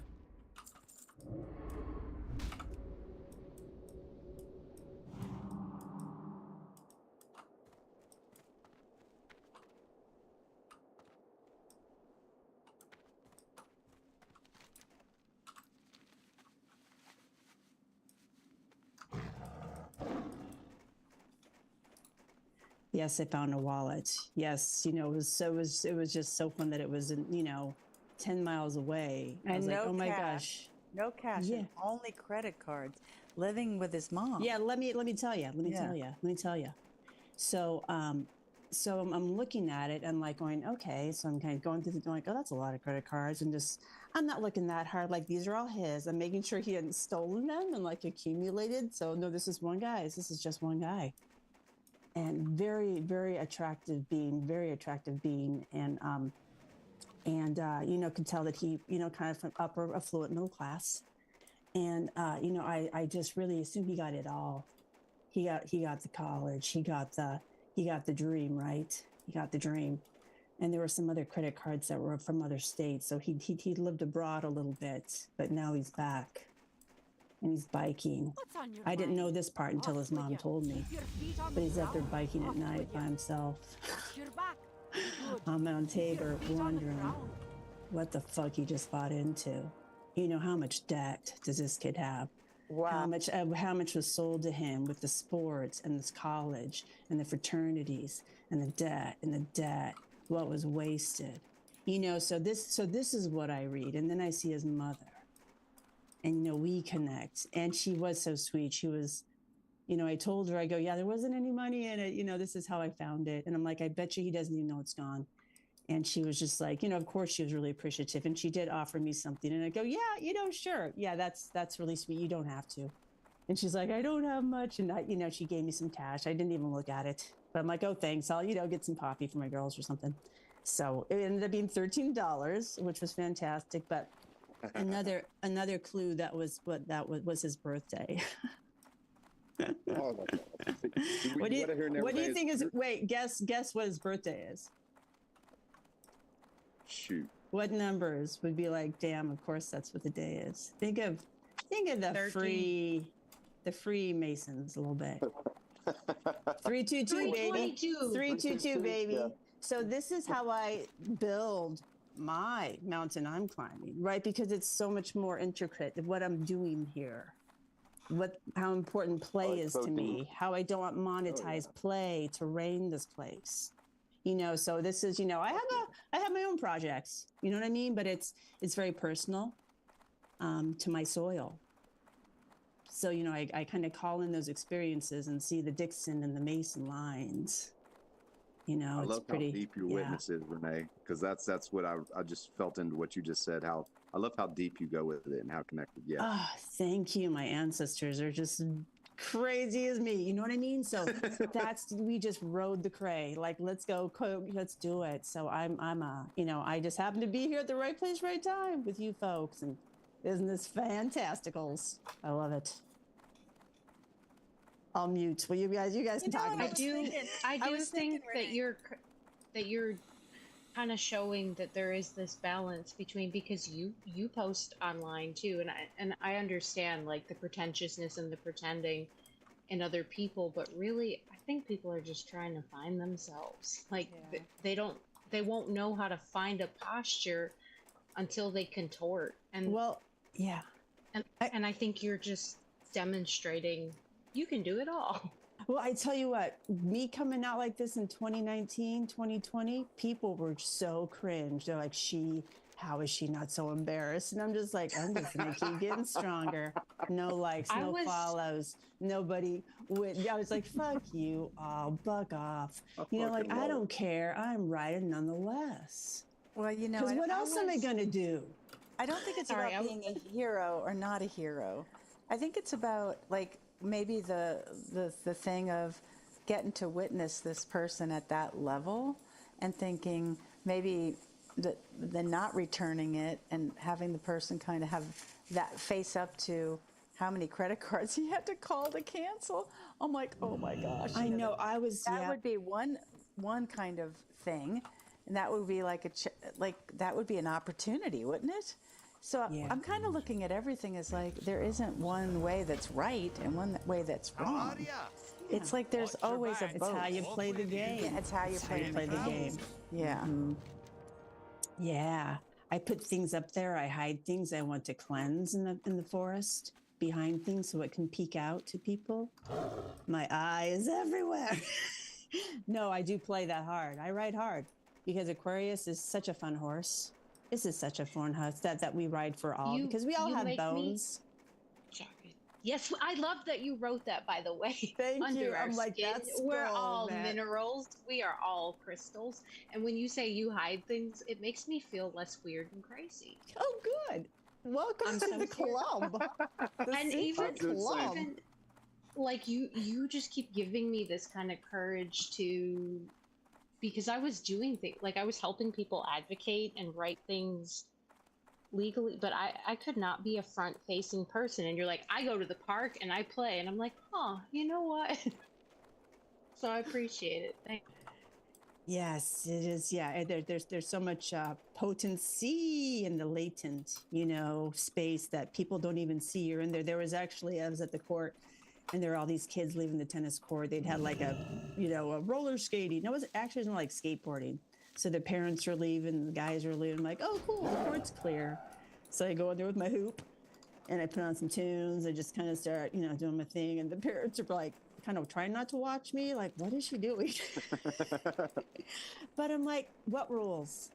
Yes, I found a wallet. Yes, it was just so fun that it was, 10 miles away. I
And
was like,
no
oh my
cash.
gosh.
No cash,
Yeah.
and only credit cards. Living with his mom.
Yeah, let me tell you. Let me tell you. So, I'm looking at it and like going, okay. So I'm kind of going through the like, oh, that's a lot of credit cards, and just I'm not looking that hard. Like these are all his. I'm making sure he hadn't stolen them and like accumulated. So no, this is one guy's. This is just one guy, and very very attractive being, and could tell that he kind of from upper affluent middle class, and I just really assumed he got it all. He got the college. He got the dream, right? He got the dream. And there were some other credit cards that were from other states. So he lived abroad a little bit, but now he's back and he's biking. I didn't know this part until his mom told me. But he's out there biking at night by himself. On Mount Tabor, wondering what the fuck he just bought into. How much debt does this kid have?
Wow.
How much was sold to him with the sports and this college and the fraternities and the debt, what was wasted, so this is what I read. And then I see his mother and, we connect, and she was so sweet. She was, I told her, I go, yeah, there wasn't any money in it. This is how I found it. And I'm like, I bet you he doesn't even know it's gone. And she was just like, of course she was really appreciative. And she did offer me something. And I go, yeah, sure. Yeah, that's really sweet. You don't have to. And she's like, I don't have much. And she gave me some cash. I didn't even look at it. But I'm like, oh, thanks. I'll, get some coffee for my girls or something. So it ended up being $13, which was fantastic. But another clue was his birthday.
Oh,
What do you think is, wait, guess what his birthday is?
Shoot.
What numbers would be like, damn, of course that's what the day is. Think of the
13.
free Masons a little bit. 322 baby. 322 baby.
Yeah.
So this is how I build my mountain I'm climbing, right? Because it's so much more intricate than what I'm doing here. How important play is to me, how I don't monetize play to reign this place. So this is, I have my own projects, you know what I mean? But it's very personal to my soil. So, I kind of call in those experiences and see the Dixon and the Mason lines.
I
it's
love
pretty,
how deep your witness is, Renee, because that's what I just felt into what you just said. How I love how deep you go with it and how connected. Yeah.
Oh, thank you. My ancestors are just crazy as me. You know what I mean? So we just rode the cray. Like, let's go, let's do it. So I just happen to be here at the right place, right time with you folks. And isn't this fantasticals? I love it. I'll mute. Well, you guys can talk.
I do think that you're kind of showing that there is this balance between, because you post online too, and I understand like the pretentiousness and the pretending in other people, but really I think people are just trying to find themselves. Like they won't know how to find a posture until they contort. And
well, yeah.
And I think you're just demonstrating you can do it all.
Well, I tell you what, me coming out like this in 2019, 2020, people were so cringe. They're like, how is she not so embarrassed? And I'm just like, I'm just going to keep getting stronger. No likes, no follows, nobody would. I was like, fuck you all, buck off. I don't care. I'm riding nonetheless.
Well,
because what else am I going to do?
I don't think it's about being a hero or not a hero. I think it's about like maybe the thing of getting to witness this person at that level and thinking maybe the not returning it and having the person kind of have that face up to how many credit cards he had to call to cancel. I'm like, oh my gosh.
I know.
That would be one kind of thing. And that would be like that would be an opportunity, wouldn't it? So I'm kind of looking at everything as like there isn't one way that's right and one way that's wrong. It's like there's always a both.
It's how you play the game.
Yeah, it's how you play the game. Yeah.
Mm-hmm. Yeah. I put things up there. I hide things I want to cleanse in the forest, behind things so it can peek out to people. My eye is everywhere. No, I do play that hard. I ride hard because Aquarius is such a fun horse. This is such a fun horse that we ride for all because we all
you
have
make
bones.
Sorry. Yes, I love that you wrote that, by the way.
Thank
Under
you.
our
I'm like,
skin,
that's
we're
gold,
all
man.
minerals. We are all crystals. And when you say you hide things, it makes me feel less weird and crazy.
Oh, good. Welcome
I'm
to
so
the club. The
And
secret club.
even like you just keep giving me this kind of courage to, because I was doing things like I was helping people advocate and write things legally, but I could not be a front facing person. And you're like, I go to the park and I play, and I'm like, oh, you know what? So I appreciate it. Thanks.
Yes, it is. Yeah, there's so much potency in the latent, space that people don't even see. You're in there. There was actually, I was at the court, and there were all these kids leaving the tennis court. They'd had like a roller skating. No, it was actually like skateboarding. So the parents are leaving, the guys are leaving. I'm like, oh, cool, the court's clear. So I go in there with my hoop, and I put on some tunes. I just kind of start, doing my thing, and the parents are like, kind of trying not to watch me, like, what is she doing? But I'm like, what rules?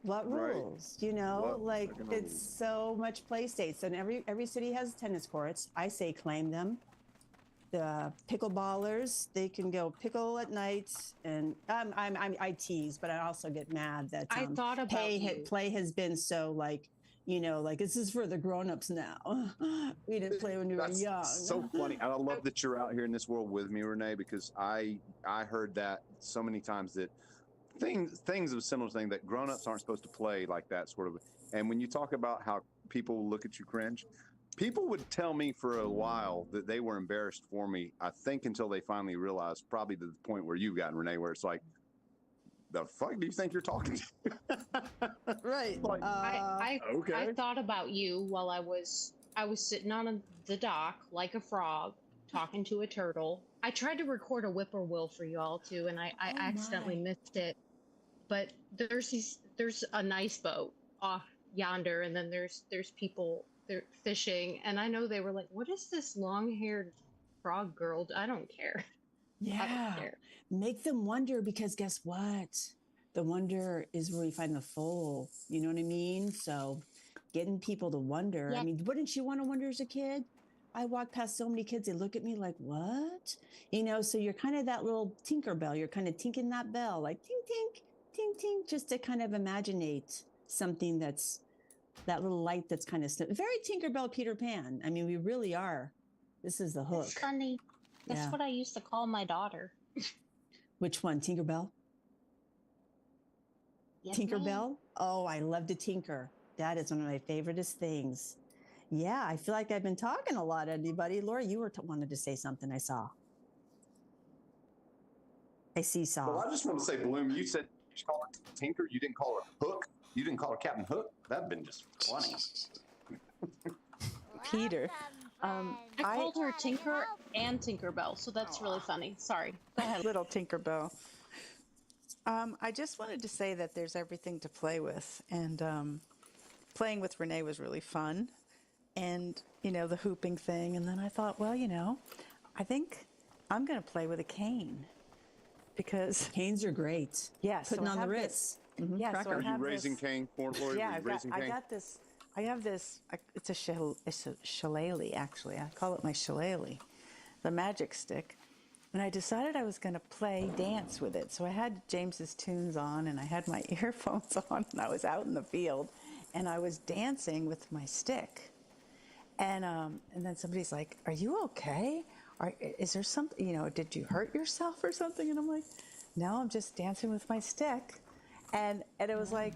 What
Right.
rules?
What
like
fucking
it's
rules?
so much play states, and every city has tennis courts. I say claim them. The pickleballers, they can go pickle at night, and I tease, but I also get mad that
I thought about you.
play has been so like this is for the grown-ups now. We didn't play when we were
That's
young.
so funny. And I love that you're out here in this world with me, Renee, because I heard that so many times that things of a similar thing that grown-ups aren't supposed to play like that sort of. And when you talk about how people look at you cringe, people would tell me for a while that they were embarrassed for me, I think, until they finally realized, probably to the point where you've gotten, Renee, where it's like, the fuck do you think you're talking to?
Right.
Like, okay.
I thought about you while I was sitting on the dock like a frog talking to a turtle. I tried to record a whippoorwill for you all too, and I accidentally missed it. But there's a nice boat off yonder, and then there's people they're fishing, and I know they were like, what is this long-haired frog girl? I don't care.
Yeah.
I don't care.
Make them wonder, because guess what? The wonder is where you find the full. You know what I mean? So getting people to wonder.
Yeah.
I mean, wouldn't you want to wonder as a kid? I walk past so many kids, they look at me like, what? So you're kind of that little Tinkerbell. You're kind of tinking that bell, like tink, tink, tink, tink, just to kind of imaginate something that's that little light that's kind of very Tinkerbell, Peter Pan. I mean, we really are. This is the hook.
It's funny. That's
Yeah.
what I used to call my daughter.
Which one? Tinkerbell?
Yes, ma'am.
Tinkerbell? Oh, I love to tinker. That is one of my favoriteest things. Yeah, I feel like I've been talking a lot. Anybody? Laura, you wanted to say something, I saw. I see saw.
Well, I just want to say, Bloom, you said you call her Tinker. You didn't call her Hook. You didn't call her Captain Hook. That'd been just funny.
Peter.
I called her Tinker and Tinkerbell, so that's really funny. Sorry. Go ahead.
Little Tinkerbell. I just wanted to say that there's everything to play with, and playing with Renee was really fun, and the hooping thing. And then I thought, well, I think I'm going to play with a cane, because
Canes are great.
yeah, so
Putting
I
on the
have
Ritz.
Yeah, so I
Are you
have
raising
this-
cane? Lori,
Yeah,
raising
I
cane?
got this. I have this. It's a shillelagh, actually. I call it my shillelagh, the magic stick. And I decided I was going to dance with it. So I had James's tunes on, and I had my earphones on, and I was out in the field, and I was dancing with my stick. And then somebody's like, "Are you okay? Is there something? Did you hurt yourself or something?" And I'm like, "No, I'm just dancing with my stick." And it was like,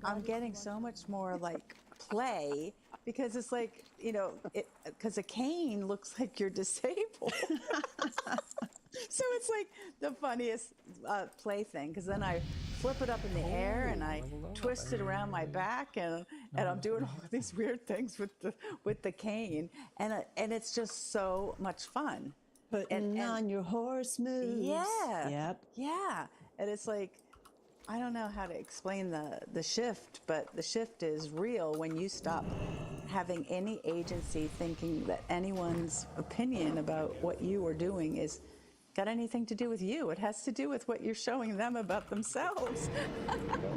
I'm getting so much more like play, because it's like, because a cane looks like you're disabled. So it's like the funniest play thing, because then I flip it up in the air and I twist it around my back, and I'm doing all these weird things with the cane, and it's just so much fun.
Putting on your horse moves.
Yeah.
Yep.
Yeah. And it's like, I don't know how to explain the shift, but the shift is real when you stop having any agency, thinking that anyone's opinion about what you are doing is got anything to do with you. It has to do with what you're showing them about themselves.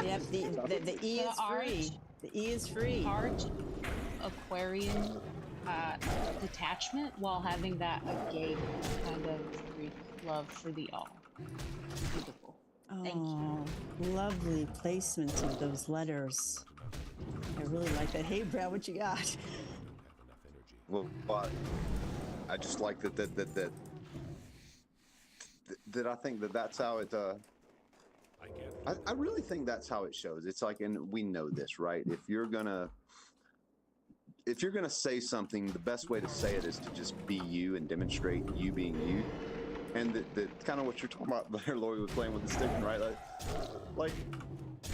Yep, the E
The
is free. The E is free.
Art Aquarian detachment while having that agape kind of Greek love for the all. Beautiful. Thank you.
Oh, lovely placement of those letters. I really like that. Hey, Brad, what you got?
Well, I just like that I think that's how it. I really think that's how it shows. It's like, and we know this, right? If you're gonna say something, the best way to say it is to just be you and demonstrate you being you. And that kind of what you're talking about there, Lori, was playing with the stick, right? Like,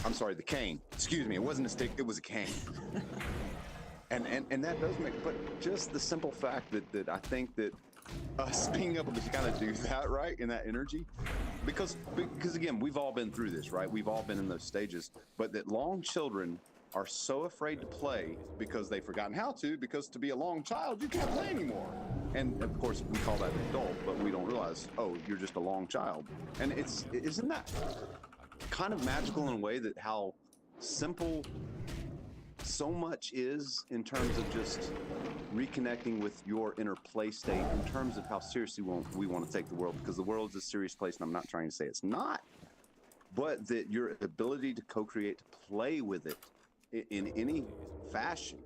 I'm sorry, the cane. Excuse me, it wasn't a stick, it was a cane. and that does make, but just the simple fact that I think that us being able to kind of do that, right, in that energy, because again, we've all been through this, right? We've all been in those stages, but that long children are so afraid to play because they've forgotten how to, because to be a long child, you can't play anymore. And of course, we call that an adult, but we don't realize, oh, you're just a long child. And isn't that kind of magical in a way, that how simple so much is in terms of just reconnecting with your inner play state, in terms of how seriously we want to take the world, because the world is a serious place, and I'm not trying to say it's not, but that your ability to co-create, to play with it in any fashion.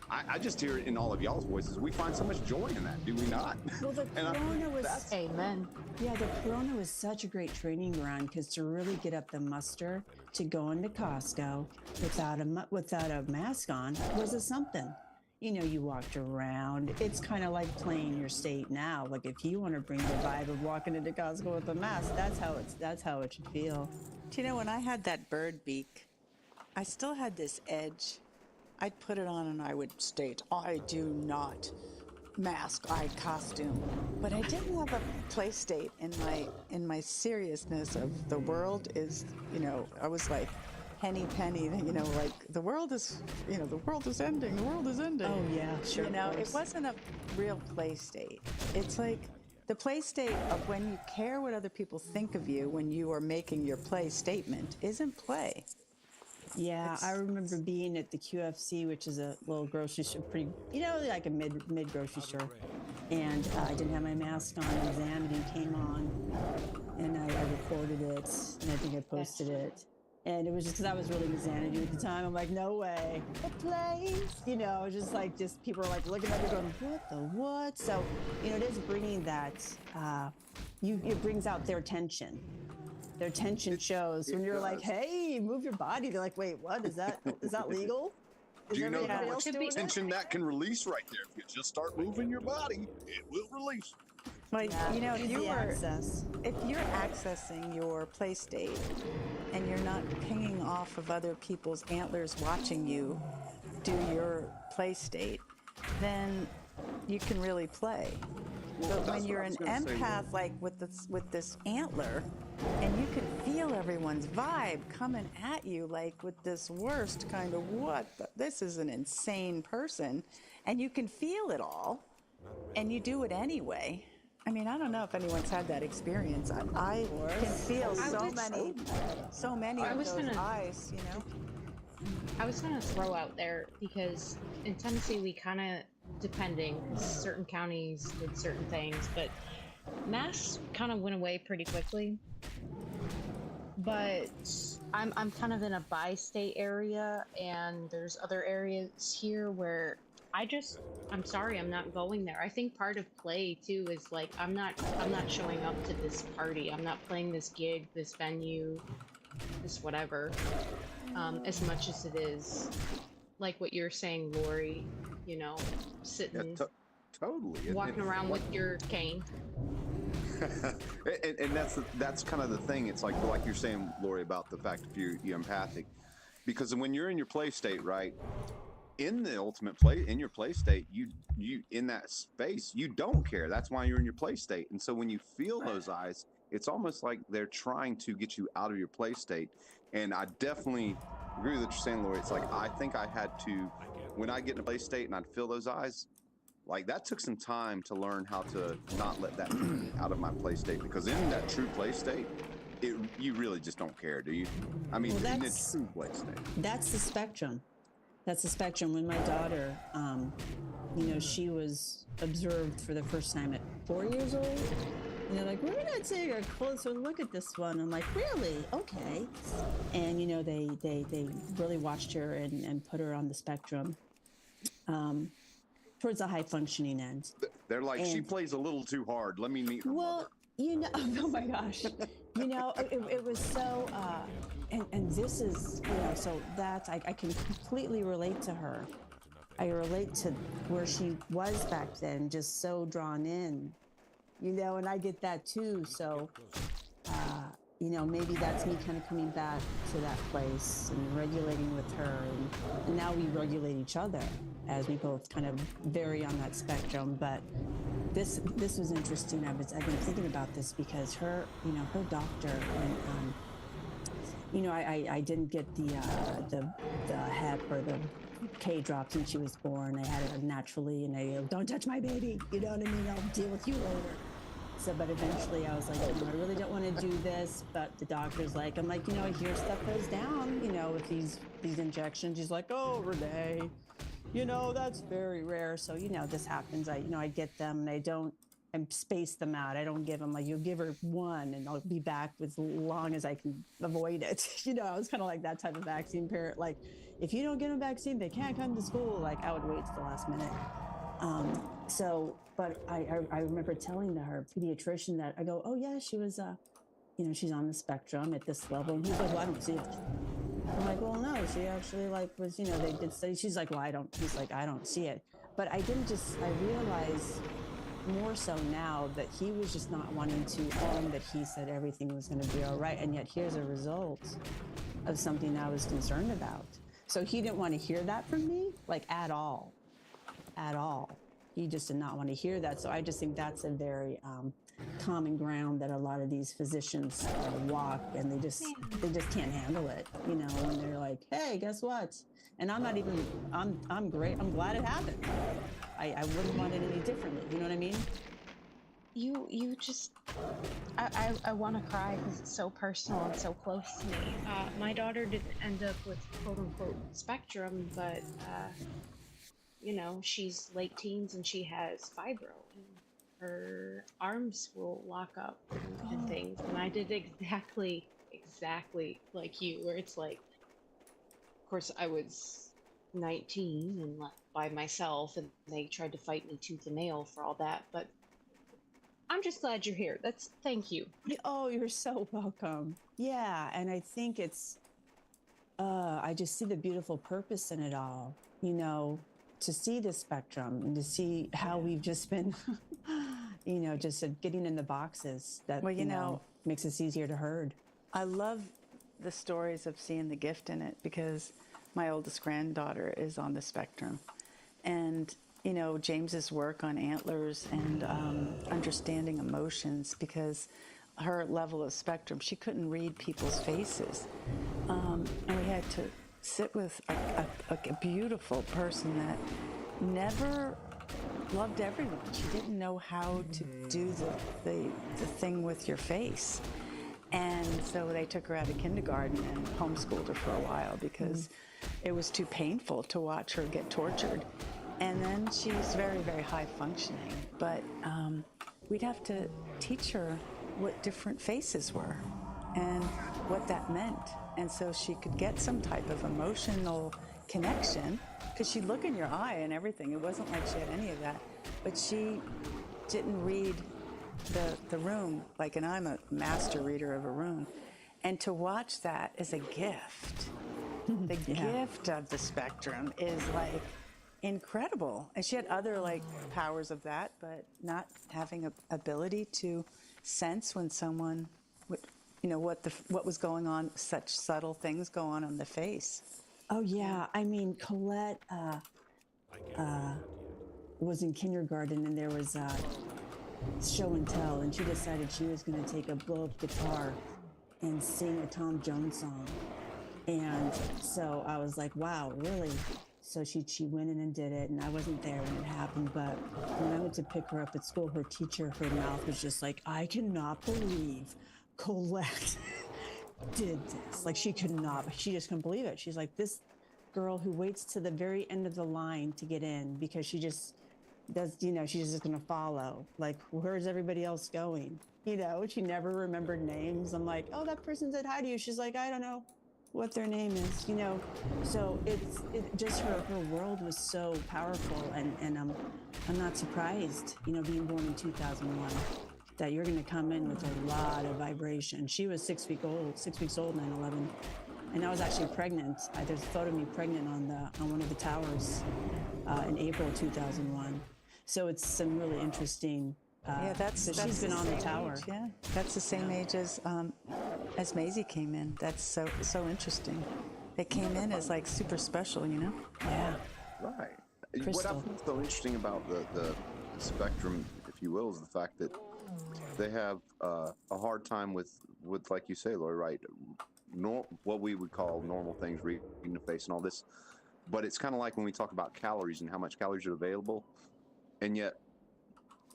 I just hear it in all of y'all's voices. We find so much joy in that, do we not?
Well, the Corona was.
Amen.
Yeah, the Corona was such a great training ground, because to really get up the muster to go into Costco without a mask on was a something. You know, you walked around. It's kind of like playing your state now. Like, if you want to bring the vibe of walking into Costco with a mask, that's how it should feel.
Do you know, when I had that bird beak, I still had this edge. I'd put it on and I would state, I do not mask, I costume. But I didn't have a play state in my seriousness of the world is, you know, I was like, Henny Penny, you know, like the world is ending, the world is ending.
Oh yeah, sure.
You know, it wasn't a real play state. It's like the play state of when you care what other people think of you when you are making your play statement isn't play.
Yeah, I remember being at the QFC, which is a little grocery store, pretty, you know, like a mid grocery store. And I didn't have my mask on, and Xanadu came on, and I recorded it, and I think I posted it. And it was just because I was really with Xanadu at the time. I'm like, no way, the place, you know, just people are like looking at me going, what the what? So, you know, it is bringing that, it brings out their tension. Their tension shows when you're like, hey, move your body. They're like, wait, what? Is that legal?
Do you know how
everybody
much
else doing it?
tension that can release right there? If you just start moving your body, it will release.
Like,
Yeah,
you know, if
easy access.
if you're accessing your play state and you're not pinging off of other people's antlers watching you do your play state, then you can really play. But when you're an empath, like with this antler, and you can feel everyone's vibe coming at you, like with this worst kind of this is an insane person, and you can feel it all, and you do it anyway. I mean, I don't know if anyone's had that experience. I can feel so many of those eyes, you know.
I was going to throw out there, because in Tennessee we kind of, depending, certain counties did certain things, but masks kind of went away pretty quickly. But I'm kind of in a bi-state area, and there's other areas here where I'm sorry, I'm not going there. I think part of play too is like, I'm not showing up to this party. I'm not playing this gig, this venue, this whatever, as much as it is like what you're saying, Lori, you know, sitting,
totally
walking around with your cane.
and that's kind of the thing. It's like you're saying, Lori, about the fact if you're empathic, because when you're in your play state, right, in the ultimate play, in your play state, you in that space, you don't care. That's why you're in your play state. And so when you feel those eyes, it's almost like they're trying to get you out of your play state. And I definitely agree with what you're saying, Lori. It's like, I think I had to, when I get in a play state and I'd feel those eyes, Like that took some time to learn how to not let that take me out of my play state, because in that true play state, you really just don't care, do you? I mean,
Well,
in the
that's-
true play state.
That's the spectrum. That's the spectrum. When my daughter, she was observed for the first time at 4 years old. And they're like, we're gonna take a closer look at this one. I'm like, really? Okay. And they really watched her and put her on the spectrum, towards the high functioning end.
They're like, she
And-
plays a little too hard. Let me meet her
Well,
mother.
oh my gosh, it was so, and this is, so that I can completely relate to her. I relate to where she was back then, just so drawn in, and I get that too. So, maybe that's me kind of coming back to that place and regulating with her. And now we regulate each other as we both kind of vary on that spectrum. But this was interesting. I've been thinking about this because her doctor, when I didn't get the hep or the K drops when she was born. I had it naturally, and I go, don't touch my baby. You know what I mean? I'll deal with you later. So, but eventually I was like, I really don't want to do this. But the doctor's like, I'm like, I hear stuff goes down, with these injections. He's like, oh, Renee, that's very rare. So, this happens. I get them, and I space them out. I don't give them like, you'll give her one and I'll be back as long as I can avoid it. I was kind of like that type of vaccine parent. Like, if you don't get a vaccine, they can't come to school. Like, I would wait to the last minute. But I remember telling her pediatrician that I go, oh yeah, she was, she's on the spectrum at this level. And he's like, well, I don't see it. I'm like, well, no, she actually was, they did study. She's like, well, he's like, I don't see it. But I realized more so now that he was just not wanting to own that he said everything was going to be all right. And yet here's a result of something I was concerned about. So he didn't want to hear that from me, like at all. He just did not want to hear that. So I just think that's a very common ground that a lot of these physicians walk, and they just can't handle it, when they're like, hey, guess what? And I'm great. I'm glad it happened. I wouldn't want it any differently. You know what I mean?
You just, I want to cry because it's so personal and so close to me. My daughter didn't end up with quote unquote spectrum, but she's late teens and she has fibro, and her arms will lock up and things. And I did exactly like you, where it's like, of course I was 19 and by myself, and they tried to fight me tooth and nail for all that, but I'm just glad you're here. Thank you.
Oh, you're so welcome. Yeah, and I think it's, I just see the beautiful purpose in it all, to see the spectrum and to see how we've just been, just getting in the boxes that, makes us easier to herd.
I love the stories of seeing the gift in it, because my oldest granddaughter is on the spectrum. And, James's work on antlers and understanding emotions, because her level of spectrum, she couldn't read people's faces. And we had to sit with a beautiful person that never loved everyone. She didn't know how to do the thing with your face. And so they took her out of kindergarten and homeschooled her for a while, because it was too painful to watch her get tortured. And then she's very, very high functioning. But we'd have to teach her what different faces were and what that meant. And so she could get some type of emotional connection, because she'd look in your eye and everything. It wasn't like she had any of that. But she didn't read the room, and I'm a master reader of a room. And to watch that is a gift. The gift of the spectrum is incredible. And she had other powers of that, but not having a ability to sense when someone would, what was going on, such subtle things go on the face.
Oh yeah, I mean, Colette was in kindergarten, and there was show and tell, and she decided she was going to take a blow-up guitar and sing a Tom Jones song. And so I was like, wow, really? So she went in and did it, and I wasn't there when it happened. But when I went to pick her up at school, her teacher, her mouth was just like, I cannot believe Colette did this. Like she could not, she just couldn't believe it. She's like, this girl who waits to the very end of the line to get in because she just does, you know, she's just going to follow. Like, where's everybody else going? You know, she never remembered names. I'm like, oh, that person said hi to you. She's like, I don't know what their name is, you know. So it just her world was so powerful, and I'm not surprised, you know, being born in 2001, that you're going to come in with a lot of vibration. She was 6 weeks old, 9/11, and I was actually pregnant. There's a photo of me pregnant on one of the towers in April 2001. So it's some really interesting.
Yeah, that's
she's been on the tower.
Age, yeah, that's the same age as Maisie came in. That's so interesting. They came in as like super special, you know.
Yeah.
Right.
Crystal.
What I find so interesting about the spectrum, if you will, is the fact that they have a hard time with like you say, Lori, right? What we would call normal things, reading the face and all this. But it's kind of like when we talk about calories and how much calories are available, and yet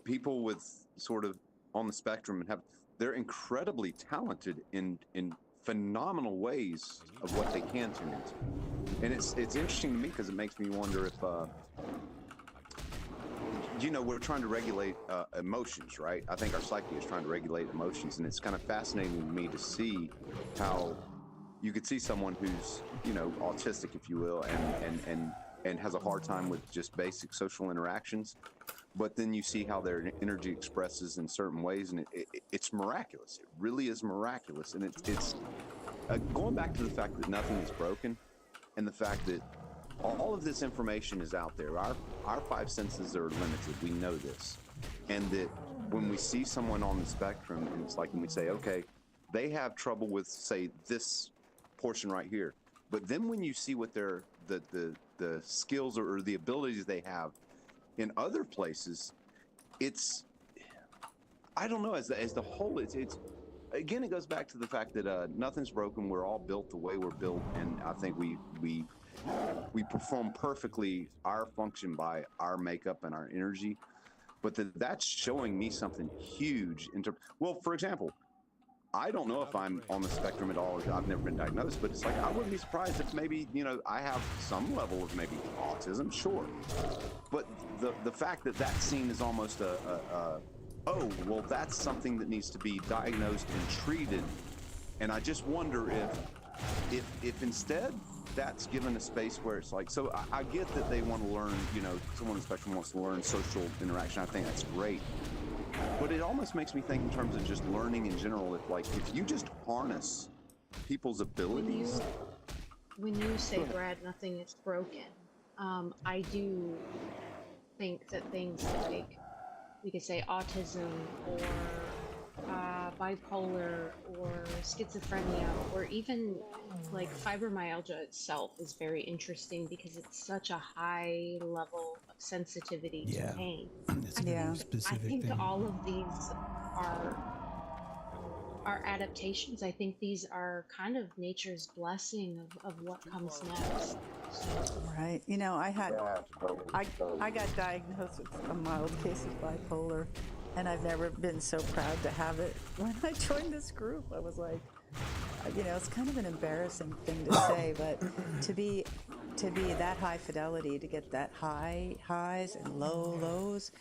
people with sort of on the spectrum and they're incredibly talented in phenomenal ways of what they can tune into. And it's interesting to me because it makes me wonder if you know, we're trying to regulate emotions, right? I think our psyche is trying to regulate emotions, and it's kind of fascinating to me to see how you could see someone who's, you know, autistic, if you will, and has a hard time with just basic social interactions, but then you see how their energy expresses in certain ways, and it's miraculous. It really is miraculous, and it's going back to the fact that nothing is broken, and the fact that all of this information is out there. Our five senses are limited. We know this. And that when we see someone on the spectrum, and it's like when we say, okay, they have trouble with, say, this portion right here. But then when you see what the skills or the abilities they have in other places, it's, I don't know, as the whole, it's again, it goes back to the fact that nothing's broken. We're all built the way we're built. And I think we perform perfectly our function by our makeup and our energy, but that's showing me something huge. Well, for example, I don't know if I'm on the spectrum at all. I've never been diagnosed, but it's like I wouldn't be surprised if maybe, you know, I have some level of maybe autism, sure. But the fact that that's seen as almost oh, well, that's something that needs to be diagnosed and treated. And I just wonder if instead that's given a space where it's like, so I get that they want to learn, you know, someone on the spectrum wants to learn social interaction. I think that's great. But it almost makes me think in terms of just learning in general, if you just harness people's abilities.
When you say, Brad, nothing is broken, I do think that things like, we could say autism or bipolar or schizophrenia, or even like fibromyalgia itself is very interesting because it's such a high level of sensitivity to pain.
It's a very specific
I think
thing.
all of these are adaptations. I think these are kind of nature's blessing of what comes next.
Right. You know, I got diagnosed with a mild case of bipolar, and I've never been so proud to have it. When I joined this group, I was like, you know, it's kind of an embarrassing thing to say, but to be that high fidelity, to get that highs and lows,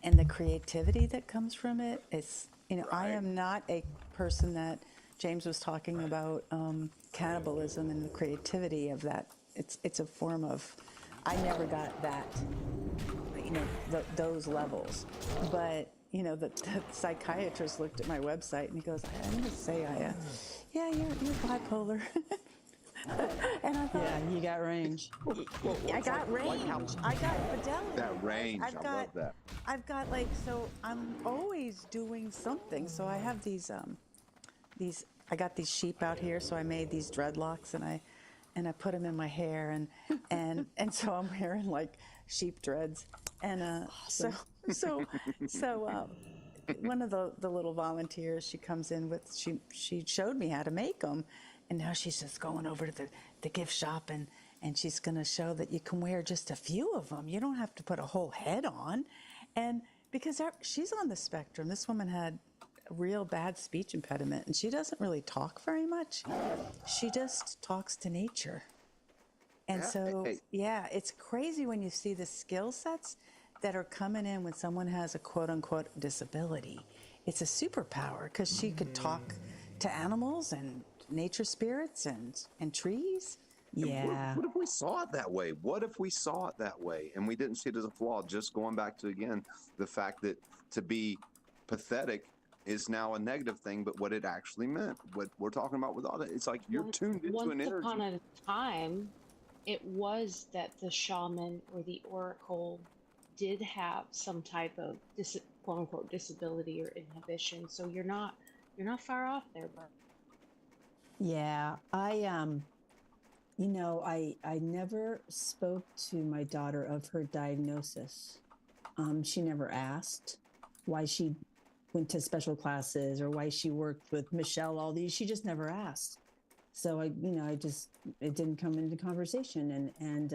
and the creativity that comes from it, it's, you know, I am not a person that James was talking about, cannibalism and the creativity of that. It's a form of, I never got that, you know, those levels. But, you know, the psychiatrist looked at my website and he goes, I'm going to say, yeah, you're bipolar. And I thought,
Yeah, you got range.
I got range. I got fidelity.
That range, I love that.
I've got like, so I'm always doing something. So I have these, I got these sheep out here. So I made these dreadlocks and I put them in my hair and so I'm wearing like sheep dreads. And so one of the little volunteers, she comes in with, she showed me how to make them. And now she's just going over to the gift shop and she's going to show that you can wear just a few of them. You don't have to put a whole head on. And because she's on the spectrum, this woman had a real bad speech impediment, and she doesn't really talk very much. She just talks to nature. And so, yeah, it's crazy when you see the skill sets that are coming in when someone has a quote-unquote disability. It's a superpower because she could talk to animals and nature spirits and trees.
Yeah.
What if we saw it that way? What if we saw it that way and we didn't see it as a flaw? Just going back to, again, the fact that to be pathetic is now a negative thing, but what it actually meant, what we're talking about with all that, it's like you're tuned into an energy.
Once upon a time, it was that the shaman or the oracle did have some type of quote unquote disability or inhibition. So you're not far off there, bro.
Yeah, I never spoke to my daughter of her diagnosis. She never asked why she went to special classes or why she worked with Michelle, all these. She just never asked. So it didn't come into conversation. And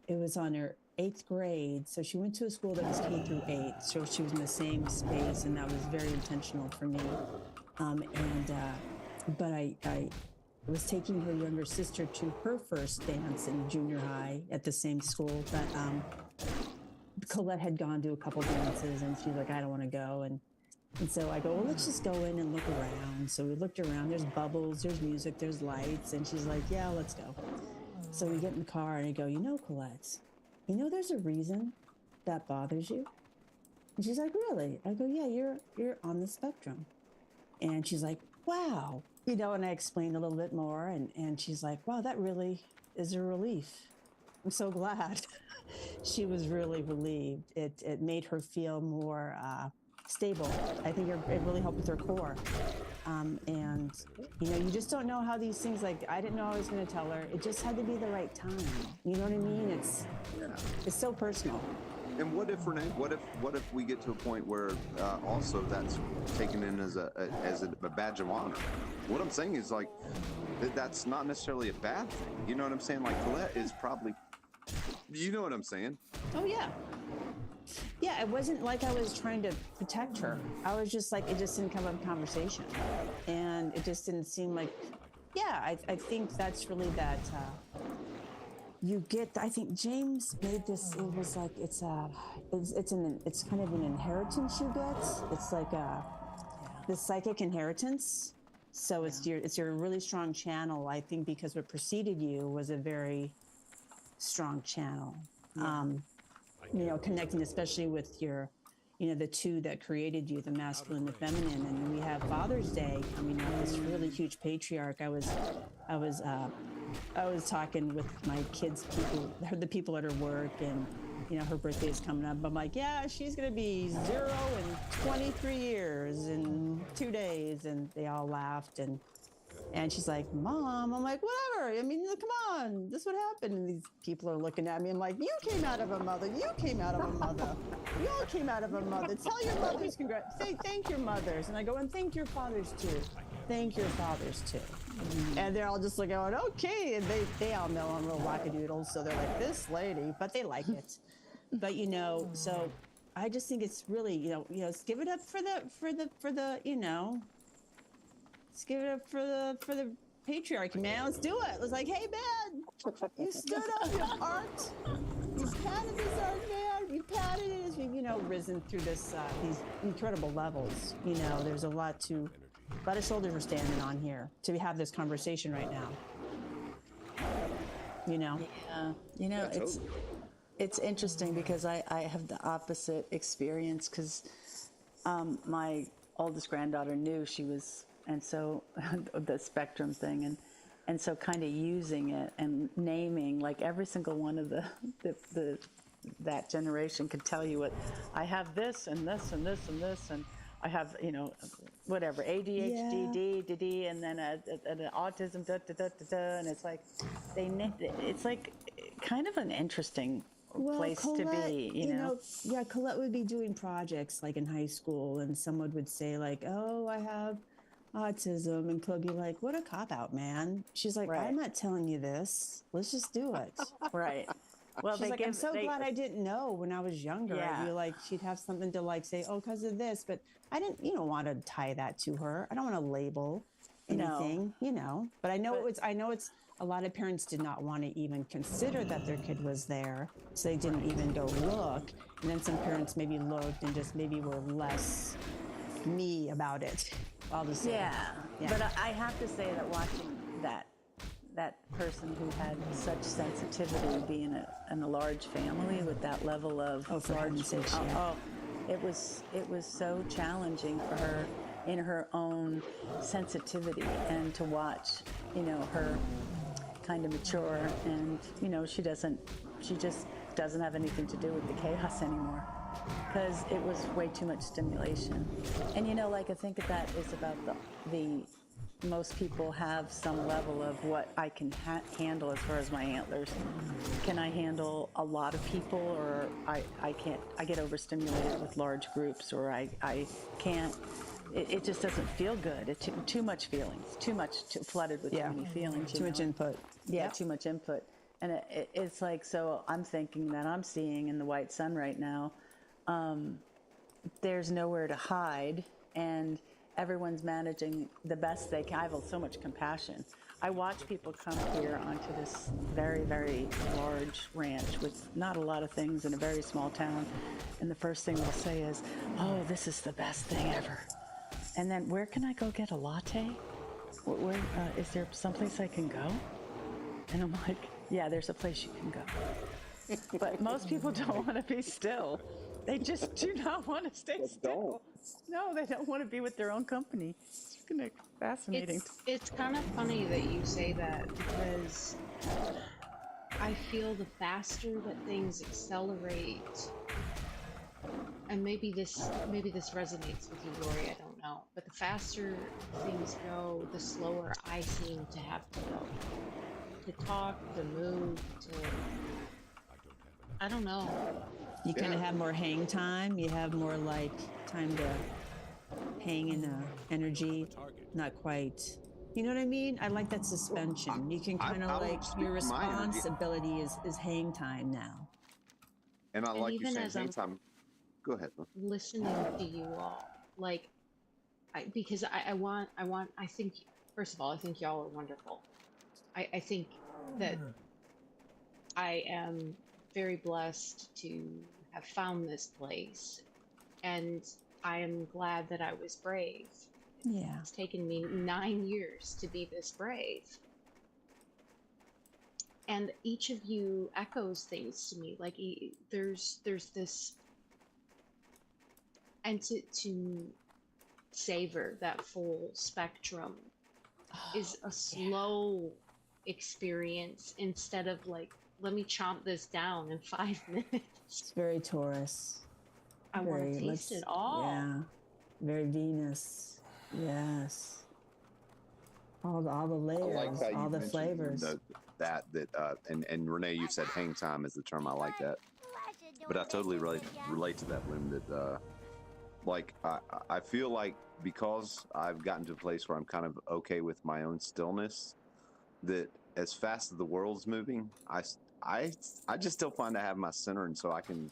it was on her 8th grade. So she went to a school that was K through 8. So she was in the same space, and that was very intentional for me. But I was taking her younger sister to her first dance in junior high at the same school. But Colette had gone to a couple dances, and she's like, I don't want to go. And so I go, well, let's just go in and look around. So we looked around. There's bubbles, there's music, there's lights. And she's like, yeah, let's go. So we get in the car, and I go, Colette, there's a reason that bothers you? And she's like, really? I go, yeah, you're on the spectrum. And she's like, wow. And I explained a little bit more, and she's like, wow, that really is a relief. I'm so glad. She was really relieved. It made her feel more stable. I think it really helped with her core. And you just don't know how these things, like, I didn't know I was going to tell her. It just had to be the right time. You know what I mean? It's so personal.
And what if, Renee? What if we get to a point where also that's taken in as a badge of honor? What I'm saying is, like, that's not necessarily a bad thing. You know what I'm saying? Like, Colette is probably, you know what I'm saying?
Oh yeah. Yeah, it wasn't like I was trying to protect her. I was just like, it just didn't come up in conversation, and it just didn't seem like. Yeah, I think that's really that. You get, I think James made this, it was like, it's kind of an inheritance you get. It's like the psychic inheritance. So it's your really strong channel, I think, because what preceded you was a very strong channel. Connecting especially with your, the two that created you, the masculine, the feminine. And we have Father's Day coming up, this really huge patriarch. I was talking with my kids, the people at her work, and her birthday is coming up. I'm like, yeah, she's gonna be 0 in 23 years in 2 days, and they all laughed. And she's like, Mom, I'm like, whatever. I mean, come on, this would happen. And these people are looking at me. I'm like, you came out of a mother. You came out of a mother. We all came out of a mother. Tell your mothers thank your mothers. And I go, and thank your fathers too. Thank your fathers too. And they're all just like going, okay. And they all know I'm real wackadoodles. So they're like, this lady, but they like it. But so I just think it's really, give it up for the let's give it up for the patriarchy, man. Let's do it. It's like, hey, man, you stood up your art. You patted this art, man. You patted it as we, risen through these incredible levels. There's a lot of shoulders are standing on here to have this conversation right now.
Yeah. It's interesting because I have the opposite experience because my oldest granddaughter knew she was. And so the spectrum thing, and so kind of using it and naming, like every single one of that generation could tell you what I have, this and this and this and this, and I have whatever ADHD, D, and then an autism, and it's like it's like kind of an interesting place
Colette,
to be,
Yeah, Colette would be doing projects like in high school, and someone would say like, oh, I have autism, and Chloe be like, "What a cop out, man." She's like,
Right.
"I'm not telling you this. Let's just do it."
Right. Well,
She's like, "I'm so glad I didn't know when I was younger."
Yeah.
I'd be like, she'd have something to like say, "Oh, because of this," but I didn't. You don't want to tie that to her. I don't want to label anything, you know. But I know I know it's. A lot of parents did not want to even consider that their kid was there, so they didn't even go look. And then some parents maybe looked and just maybe were less me about it. I'll just say.
Yeah.
Yeah.
But I have to say that watching that person who had such sensitivity being in a large family with that level of
for heaven's sakes, yeah.
it was so challenging for her in her own sensitivity, and to watch, you know, her kind of mature, and you know, she just doesn't have anything to do with the chaos anymore, because it was way too much stimulation. And you know, like, I think that is about the most people have some level of what I can handle as far as my antlers. Can I handle a lot of people, or I can't? I get overstimulated with large groups, or I can't. It just doesn't feel good. It's too much feelings, flooded with too many feelings.
Too much input.
Yeah, too much input. And it's like, so I'm thinking that I'm seeing in the white sun right now, there's nowhere to hide, and everyone's managing the best they can. I have so much compassion. I watch people come here onto this very, very large ranch with not a lot of things in a very small town, and the first thing they'll say is, "Oh, this is the best thing ever." And then, "Where can I go get a latte? Where is there someplace I can go?" And I'm like, "Yeah, there's a place you can go." But most people don't want to be still. They just do not want to stay still. No, they don't want to be with their own company. It's kind of fascinating.
It's kind of funny that you say that, because I feel the faster that things accelerate, and maybe this resonates with you, Lori, I don't know, but the faster things go, the slower I seem to have to go. To talk, to move, to, I don't know.
You kind of have more hang time. You have more like time to hang in energy. Not quite. You know what I mean? I like that suspension. You can kind of like, your responsibility is hang time now.
And I like you
even
saying
as
hang
I'm
time. Go ahead.
listening to you all, like, because I think, first of all, I think y'all are wonderful. I think that I am very blessed to have found this place, and I am glad that I was brave.
Yeah.
It's taken me 9 years to be this brave. And each of you echoes things to me. Like, there's this, and to savor that full spectrum is a slow experience, instead of like, let me chomp this down in 5 minutes.
It's very Taurus.
I want to taste it all.
Yeah. Very Venus. Yes. All the layers,
I like how
all
you
the flavors.
And Renee, you said hang time is the term. I like that. But I totally relate to that, Bloom. That like I feel like, because I've gotten to a place where I'm kind of okay with my own stillness, that as fast as the world's moving, I just still find I have my center, and so I can,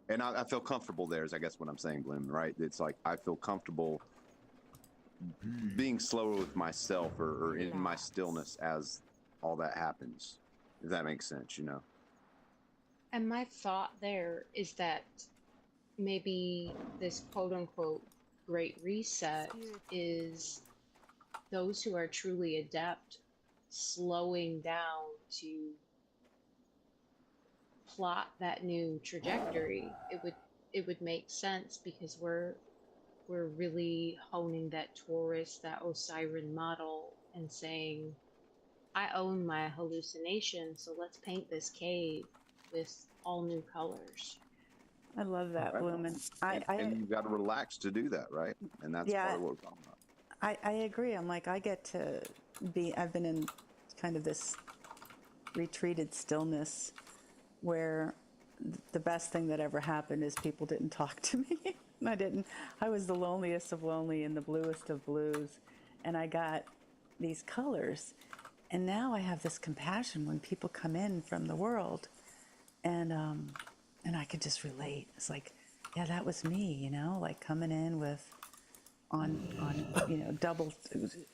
and I feel comfortable there. Is I guess what I'm saying, Bloom. Right? It's like I feel comfortable being slower with myself, or in my stillness as all that happens. If that makes sense, you know.
And my thought there is that maybe this quote unquote great reset is those who are truly adept slowing down to plot that new trajectory. It would make sense, because we're really honing that Taurus, that Osiris model, and saying, I own my hallucination, so let's paint this cave with all new colors.
I love that,
Right.
Bloom.
And you've got to relax to do that, right? And that's part of what we're talking about.
I agree. I'm like, I get to I've been in kind of this retreated stillness where the best thing that ever happened is people didn't talk to me. I didn't. I was the loneliest of lonely and the bluest of blues. And I got these colors. And now I have this compassion when people come in from the world. And I could just relate. It's like, yeah, that was me, you know, like coming in with on you know, double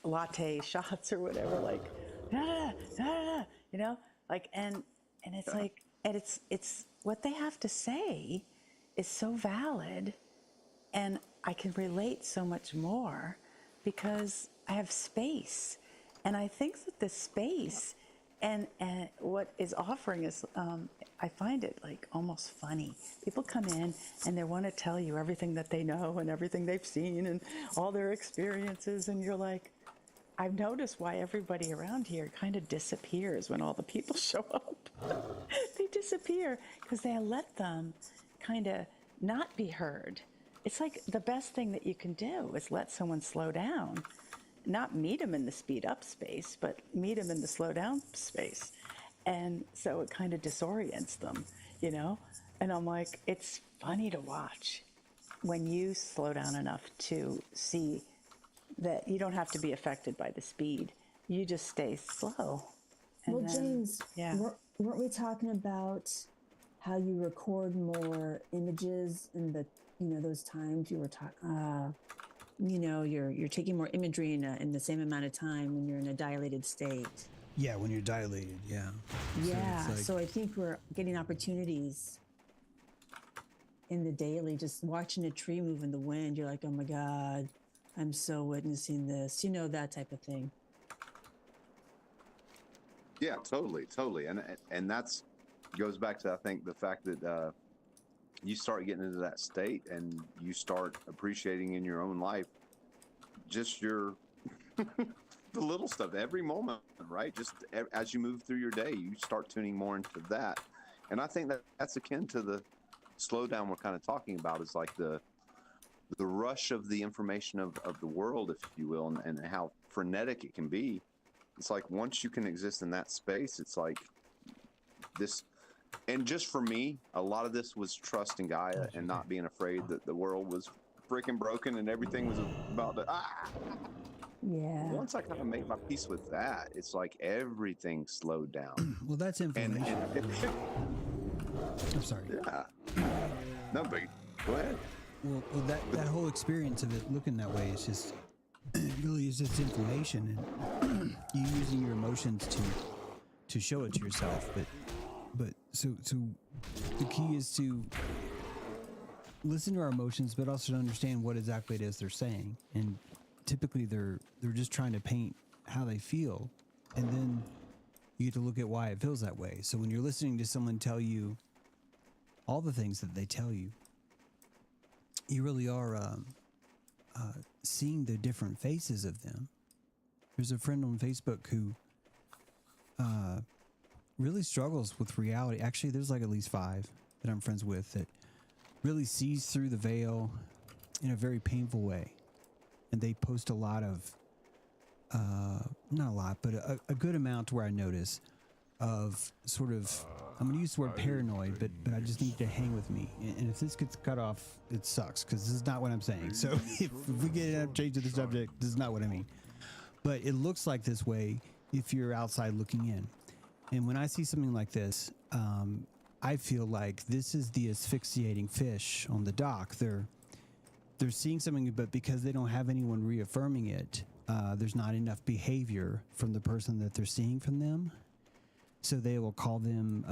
latte shots or whatever, like, da, da, da, da, da, you know, like, and it's like, and it's what they have to say is so valid, and I can relate so much more because I have space, and I think that the space and what is offering is, I find it like almost funny. People come in and they want to tell you everything that they know and everything they've seen and all their experiences, and you're like, I've noticed why everybody around here kind of disappears when all the people show up. They disappear because they let them kind of not be heard. It's like the best thing that you can do is let someone slow down. Not meet them in the speed up space, but meet them in the slow down space. And so it kind of disorients them, you know? And I'm like, it's funny to watch when you slow down enough to see that you don't have to be affected by the speed. You just stay slow. And
Well,
then,
James,
yeah.
weren't we talking about how you record more images in the, you know, those times you were talking, you know, you're taking more imagery in the same amount of time when you're in a dilated state.
Yeah, when you're dilated, yeah.
Yeah,
So, it's
so
like,
I think we're getting opportunities in the daily, just watching a tree move in the wind. You're like, oh my God, I'm so witnessing this. You know, that type of thing.
Yeah, totally, and that's goes back to, I think, the fact that you start getting into that state and you start appreciating in your own life just your the little stuff, every moment, right? Just as you move through your day, you start tuning more into that, and I think that that's akin to the slowdown we're kind of talking about. Is like the rush of the information of the world, if you will, and how frenetic it can be. It's like once you can exist in that space, it's like this. And just for me, a lot of this was trust in Gaia and not being afraid that the world was freaking broken and everything was about to.
Yeah.
Once I kind of make my peace with that, it's like everything slowed down.
well, that's information. I'm sorry.
Yeah. No, but go ahead.
Well, that whole experience of it looking that way is just really is just information, and you using your emotions to show it to yourself. But so the key is to listen to our emotions, but also to understand what exactly it is they're saying. And typically they're just trying to paint how they feel, and then you get to look at why it feels that way. So when you're listening to someone tell you all the things that they tell you, you really are seeing the different faces of them. There's a friend on Facebook who really struggles with reality. Actually, there's like at least 5 that I'm friends with that really sees through the veil in a very painful way. And they post a lot of, not a lot, but a good amount where I notice of sort of, I'm going to use the word paranoid, but I just need to hang with me. And if this gets cut off, it sucks, because this is not what I'm saying. So if we get up, change to the subject, this is not what I mean. But it looks like this way if you're outside looking in. And when I see something like this, I feel like this is the asphyxiating fish on the dock. They're seeing something, but because they don't have anyone reaffirming it, there's not enough behavior from the person that they're seeing from them. So they will call them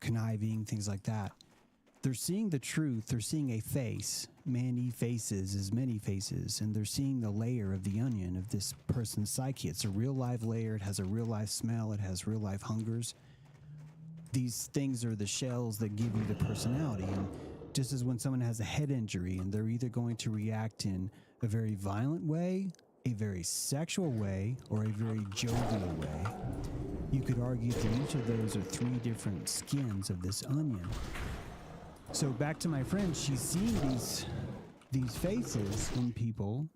conniving, things like that. They're seeing the truth. They're seeing a face. Many faces is many faces. And they're seeing the layer of the onion of this person's psyche. It's a real live layer. It has a real life smell. It has real life hungers. These things are the shells that give you the personality. And just as when someone has a head injury and they're either going to react in a very violent way, a very sexual way, or a very jovial way, you could argue that each of those are 3 different skins of this onion. So back to my friend, she's seeing these faces in people,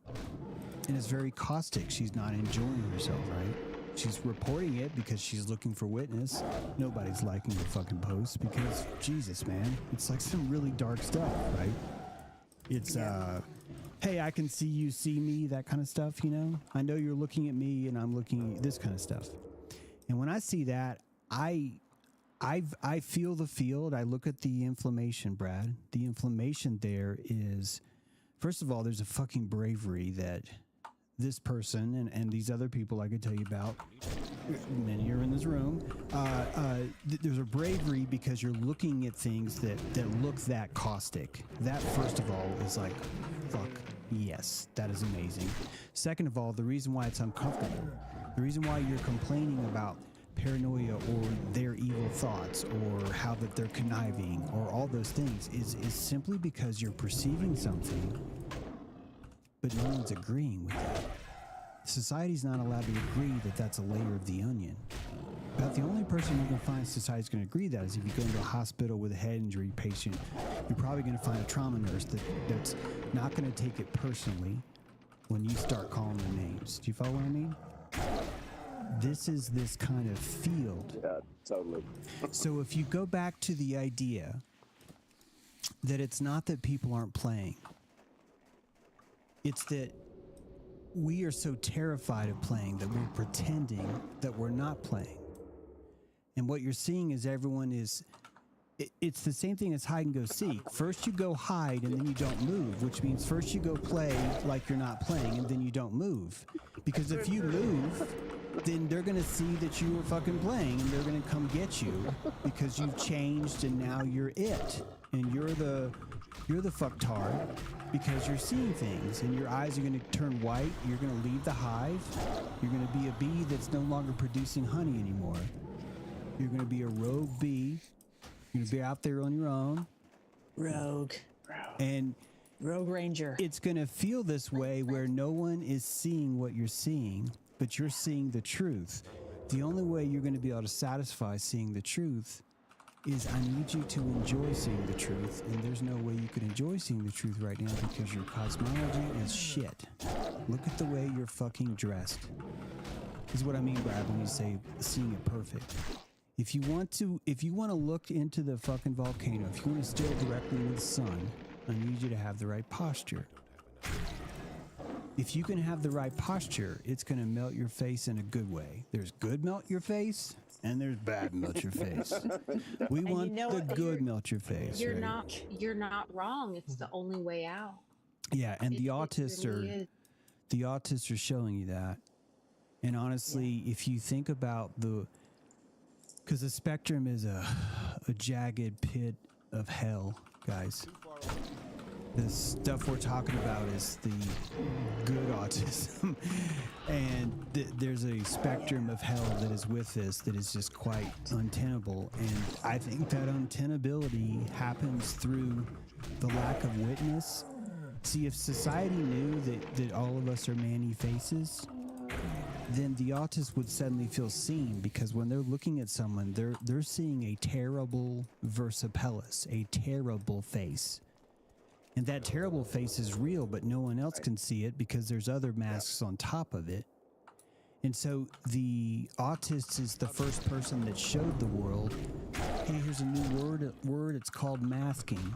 and it's very caustic. She's not enjoying herself, right? She's reporting it because she's looking for witness. Nobody's liking the fucking post because, Jesus, man, it's like some really dark stuff, right? It's hey, I can see you see me, that kind of stuff, you know? I know you're looking at me and I'm looking at this kind of stuff. And when I see that, I feel the field. I look at the inflammation, Brad. The inflammation there is, first of all, there's a fucking bravery that this person and these other people I could tell you about, many are in this room, there's a bravery because you're looking at things that look that caustic. That, first of all, is like, fuck, yes, that is amazing. Second of all, the reason why it's uncomfortable, the reason why you're complaining about paranoia or their evil thoughts or how that they're conniving or all those things is simply because you're perceiving something, but no one's agreeing with that. Society's not allowed to agree that that's a layer of the onion. About the only person you're going to find society's going to agree that is if you go into a hospital with a head injury patient, you're probably going to find a trauma nurse that's not going to take it personally when you start calling their names. Do you follow what I mean? This is this kind of field.
Yeah, totally.
So if you go back to the idea that it's not that people aren't playing, it's that we are so terrified of playing that we're pretending that we're not playing. And what you're seeing is everyone is, it's the same thing as hide and go seek. First you go hide and then you don't move, which means first you go play like you're not playing and then you don't move. Because if you move, then they're going to see that you were fucking playing and they're going to come get you because you've changed and now you're it. And you're the fucktard because you're seeing things and your eyes are going to turn white. You're going to leave the hive. You're going to be a bee that's no longer producing honey anymore. You're going to be a rogue bee. You're going to be out there on your own.
Rogue.
And
Rogue Ranger.
it's going to feel this way where no one is seeing what you're seeing, but you're seeing the truth. The only way you're going to be able to satisfy seeing the truth is I need you to enjoy seeing the truth, and there's no way you can enjoy seeing the truth right now because your cosmology is shit. Look at the way you're fucking dressed. Is what I mean, Brad, when you say seeing it perfect. If you want to look into the fucking volcano, if you want to stare directly into the sun, I need you to have the right posture. If you can have the right posture, it's going to melt your face in a good way. There's good melt your face, and there's bad melt your face. We want the good melt your face.
You're
right?
you're not wrong. It's the only way out.
Yeah, and the
It
autists
really is.
the autists are showing you that. And honestly, if you think about because the spectrum is a jagged pit of hell, guys. The stuff we're talking about is the good autism. And there's a spectrum of hell that is with this that is just quite untenable. And I think that untenability happens through the lack of witness. See, if society knew that all of us are Manny faces, then the autist would suddenly feel seen, because when they're looking at someone, they're seeing a terrible Versapellis, a terrible face. And that terrible face is real, but no one else can see it because there's other masks on top of it. And so the autist is the first person that showed the world, hey, here's a new word, it's called masking.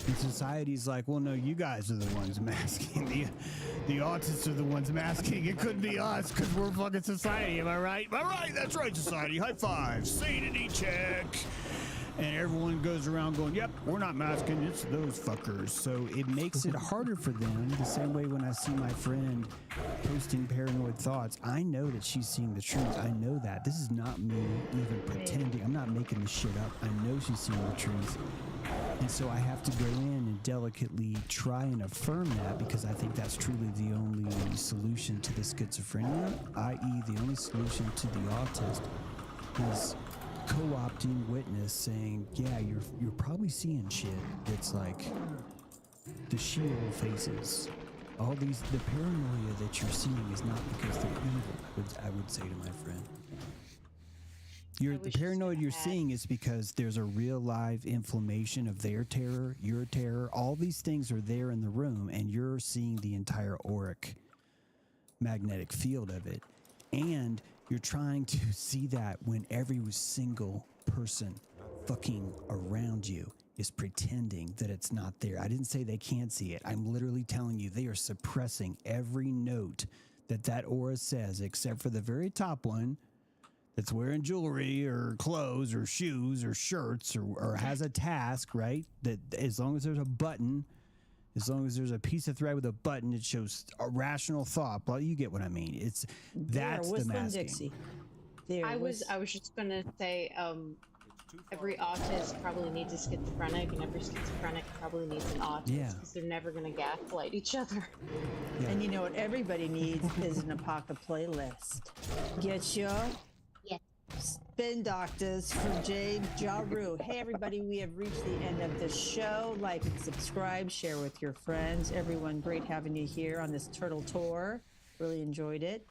And society's like, well, no, you guys are the ones masking. The autists are the ones masking. It couldn't be us because we're fucking society. Am I right? Am I right? That's right, society. High five. Sanity check. And everyone goes around going, yep, we're not masking, it's those fuckers. So it makes it harder for them. The same way when I see my friend posting paranoid thoughts, I know that she's seeing the truth. I know that. This is not me even pretending. I'm not making this shit up. I know she's seeing the truth. And so I have to go in and delicately try and affirm that, because I think that's truly the only solution to the schizophrenia, i.e. the only solution to the autist, is co-opting witness, saying, yeah, you're probably seeing shit that's like the shield faces. All the paranoia that you're seeing is not because they're evil, I would say to my friend. The paranoia you're seeing is because there's a real live inflammation of their terror, your terror. All these things are there in the room, and you're seeing the entire auric magnetic field of it. And you're trying to see that when every single person fucking around you is pretending that it's not there. I didn't say they can't see it. I'm literally telling you they are suppressing every note that aura says, except for the very top one that's wearing jewelry or clothes or shoes or shirts or has a task, right? That as long as there's a button, as long as there's a piece of thread with a button, it shows a rational thought. Well, you get what I mean. It's that's the masking.
Dixie. There,
I was just gonna say, every autist probably needs a schizophrenic, and every schizophrenic probably needs an autist, because they're never gonna gaslight each other.
Yeah.
And you know what everybody needs is an Apaka playlist. Get your spin doctors from James Jaru. Hey everybody, we have reached the end of the show. Like and subscribe, share with your friends. Everyone, great having you here on this turtle tour. Really enjoyed it.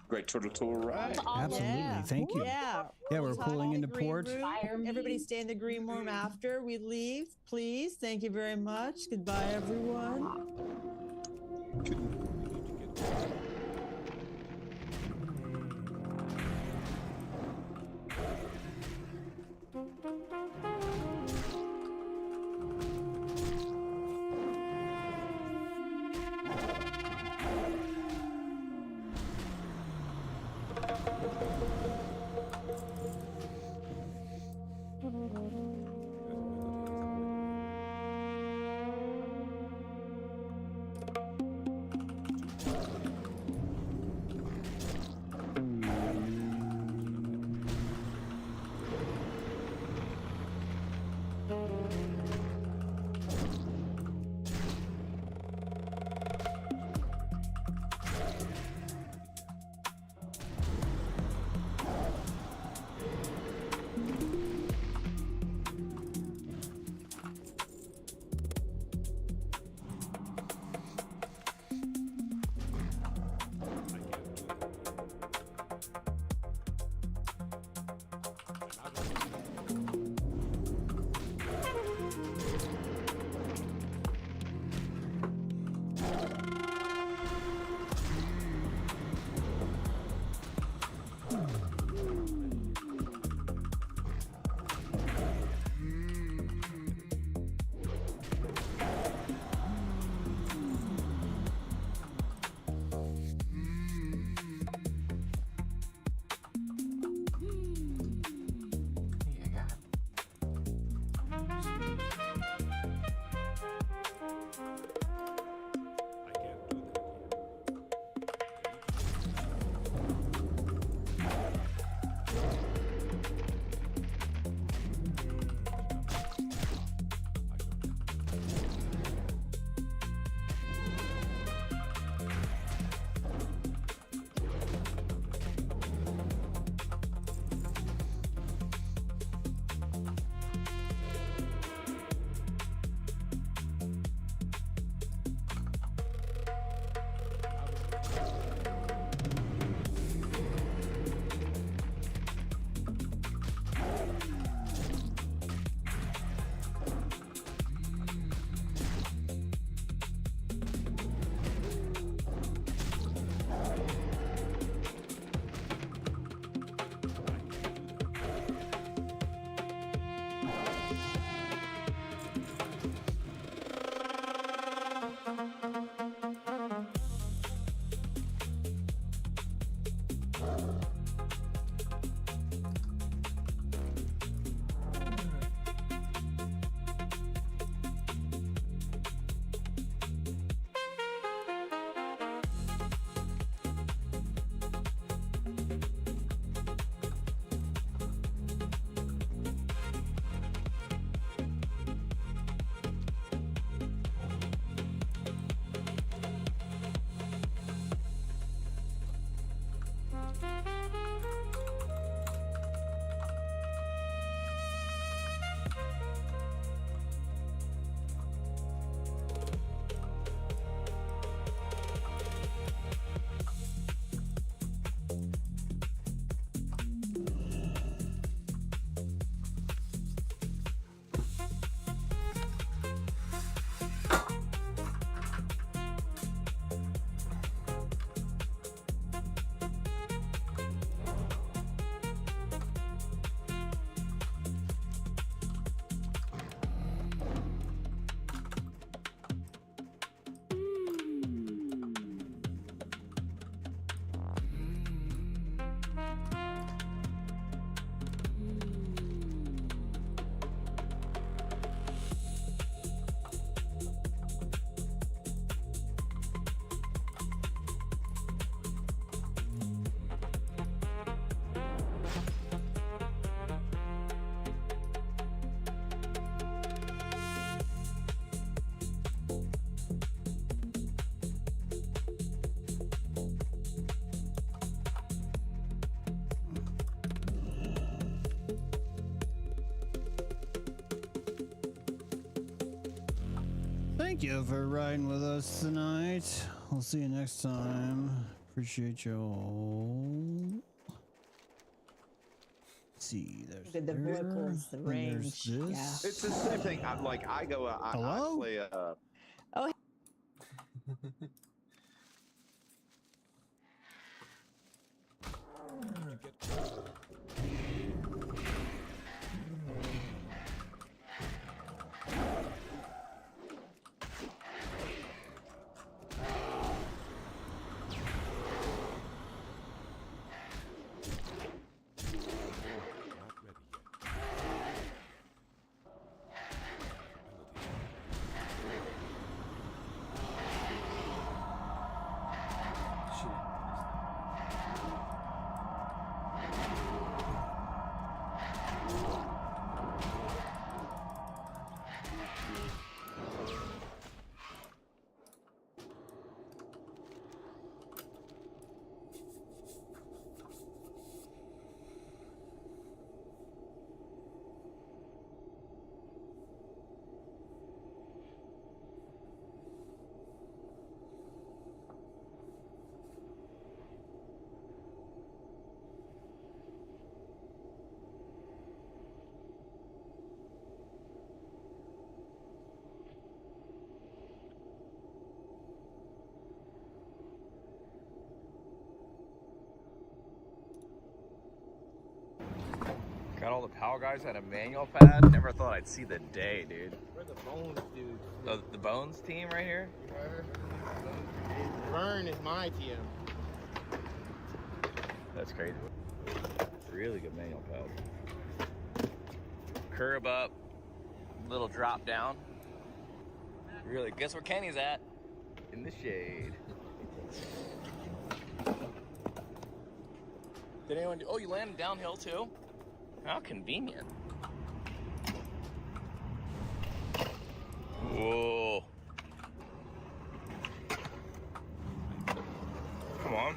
Great turtle tour ride.
Absolutely.
Yeah.
Thank you.
Yeah.
Yeah, we're pulling into
Green
port.
room. Everybody stay in the green room after we leave, please. Thank you very much. Goodbye, everyone.
Thank you for riding with us tonight. I'll see you next time. Appreciate y'all. Let's see, there's
The
there,
vocals, the
and there's
range.
this.
Yeah.
It's the same thing. I
Hello?
play
Oh,
Got all the PAL guys at a manual pad. Never thought I'd see the day, dude.
We're the Bones dude.
The Bones team right here?
Vern is my TM.
That's crazy. Really good manual pad. Curb up, little drop down. Really, guess where Kenny's at? In the shade. Did anyone do? Oh, you landed downhill too? How convenient. Whoa. Come on.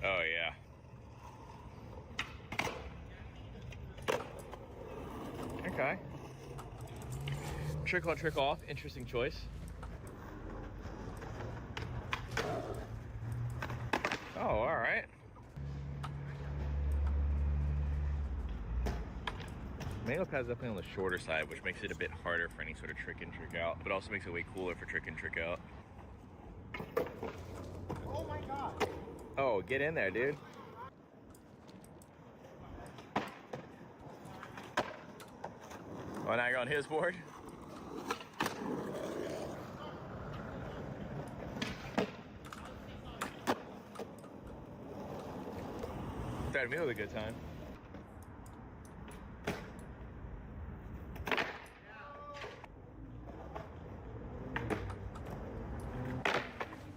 Oh, yeah. Okay. Trick on, trick off. Interesting choice. Oh, all right. Manual pad's definitely on the shorter side, which makes it a bit harder for any sort of trick in, trick out, but also makes it way cooler for trick in, trick out.
Oh my god.
Oh, get in there, dude. Oh, now you're on his board? Started me with a good time.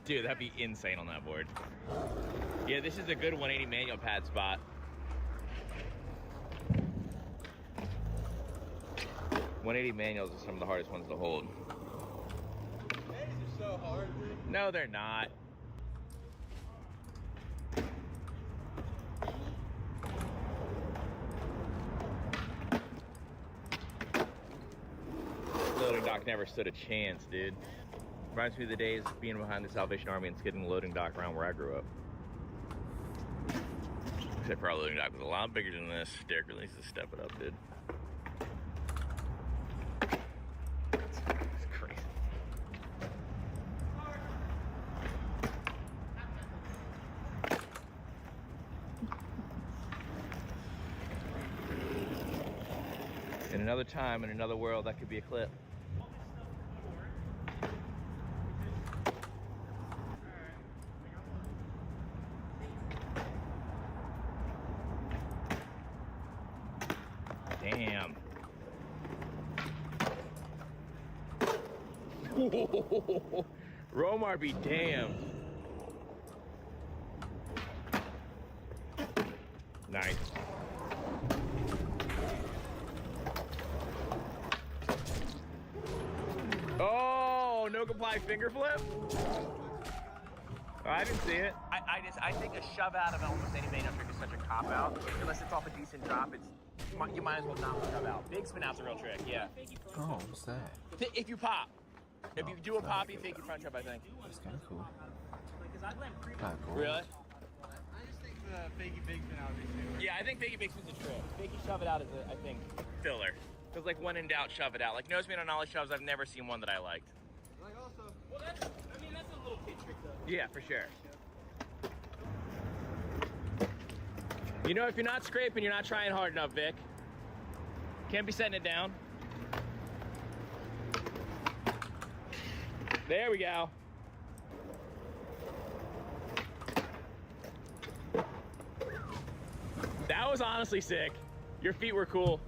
Dude, that'd be insane on that board. Yeah, this is a good 180 manual pad spot. .180 manuals are some of the hardest ones to hold.
These are so hard, dude.
No, they're not. Loading dock never stood a chance, dude. Reminds me of the days of being behind the Salvation Army and skidding the loading dock around where I grew up. Except for our loading dock was a lot bigger than this. Derek really needs to step it up, dude. It's crazy. In another time, in another world, that could be a clip. Damn. Romar be damned. Nice. Oh, no comply finger flip? Oh, I didn't see it.
I think a shove out of almost any manual trick is such a cop out. Unless it's off a decent drop, it's
you might as well not shove out. Big spin out's a real trick, yeah.
Oh, what's that?
If you pop. If you do a pop, you fake your front shove, I think.
That's kind of cool. Kind of cool.
Really?
I just think the fakey big spin out is too.
Yeah, I think fakey big spin's a trick. Fakey shove it out is, I think, filler. Because, like, when in doubt, shove it out. Like, no spin on ollie shoves, I've never seen one that I liked.
Like also,
Well, that's a little kid trick, though. Yeah, for sure. You know, if you're not scraping, you're not trying hard enough, Vic. Can't be setting it down. There we go. That was honestly sick. Your feet were cool.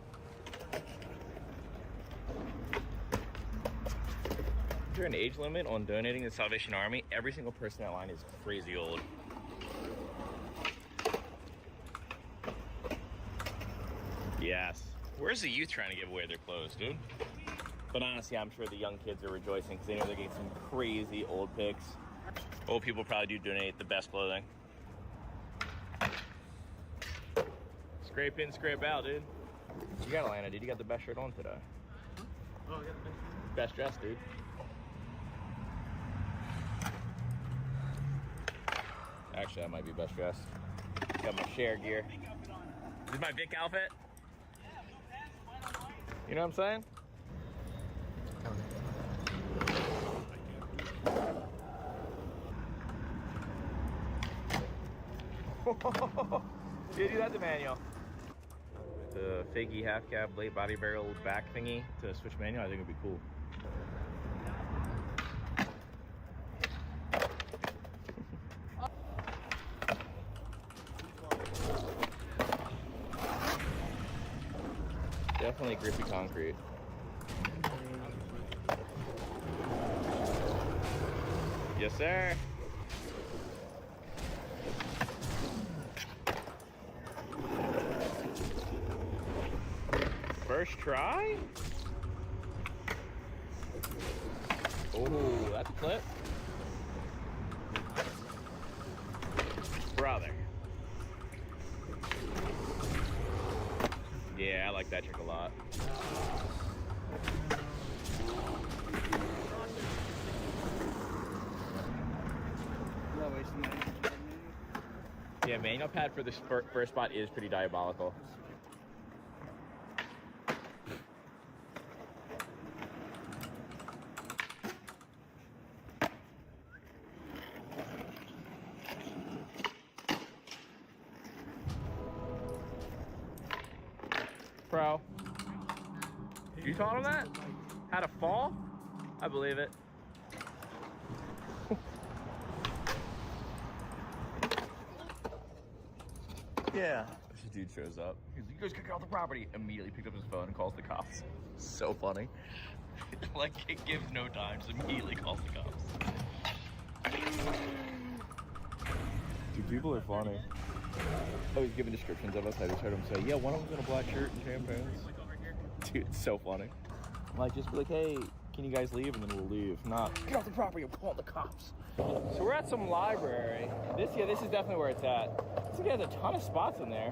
Is there an age limit on donating to the Salvation Army? Every single person in that line is crazy old. Yes. Where's the youth trying to give away their clothes, dude? But honestly, I'm sure the young kids are rejoicing because they know they're getting some crazy old picks. Old people probably do donate the best clothing. Scrape in, scrape out, dude. You got Atlanta, dude. You got the best shirt on today.
oh, I got the
Best dress, dude. Actually, that might be best dress. Got my share gear. This is my Vic outfit. You know what I'm saying? Yeah, do that to manual. The fakey half cab late body barrel back thingy to switch manual, I think would be cool. Definitely grippy concrete. Yes, sir. First try? Oh, that's a clip. Brother. Yeah, I like that trick a lot. Yeah, manual pad for this first spot is pretty diabolical. Bro, you taught him that? How to fall? I believe it. Yeah. This dude shows up. He's like, you guys kick out the property. Immediately picks up his phone and calls the cops. So funny. Like, it gives no time, just immediately calls the cops. Dude, people are funny. Oh, he's giving descriptions of us. I just heard him say, yeah, one of them's in a black shirt and tan pants. Dude, it's so funny. Like, just be like, hey, can you guys leave? And then we'll leave. If not, get off the property and call the cops. So we're at some library. This is definitely where it's at. This guy has a ton of spots in there.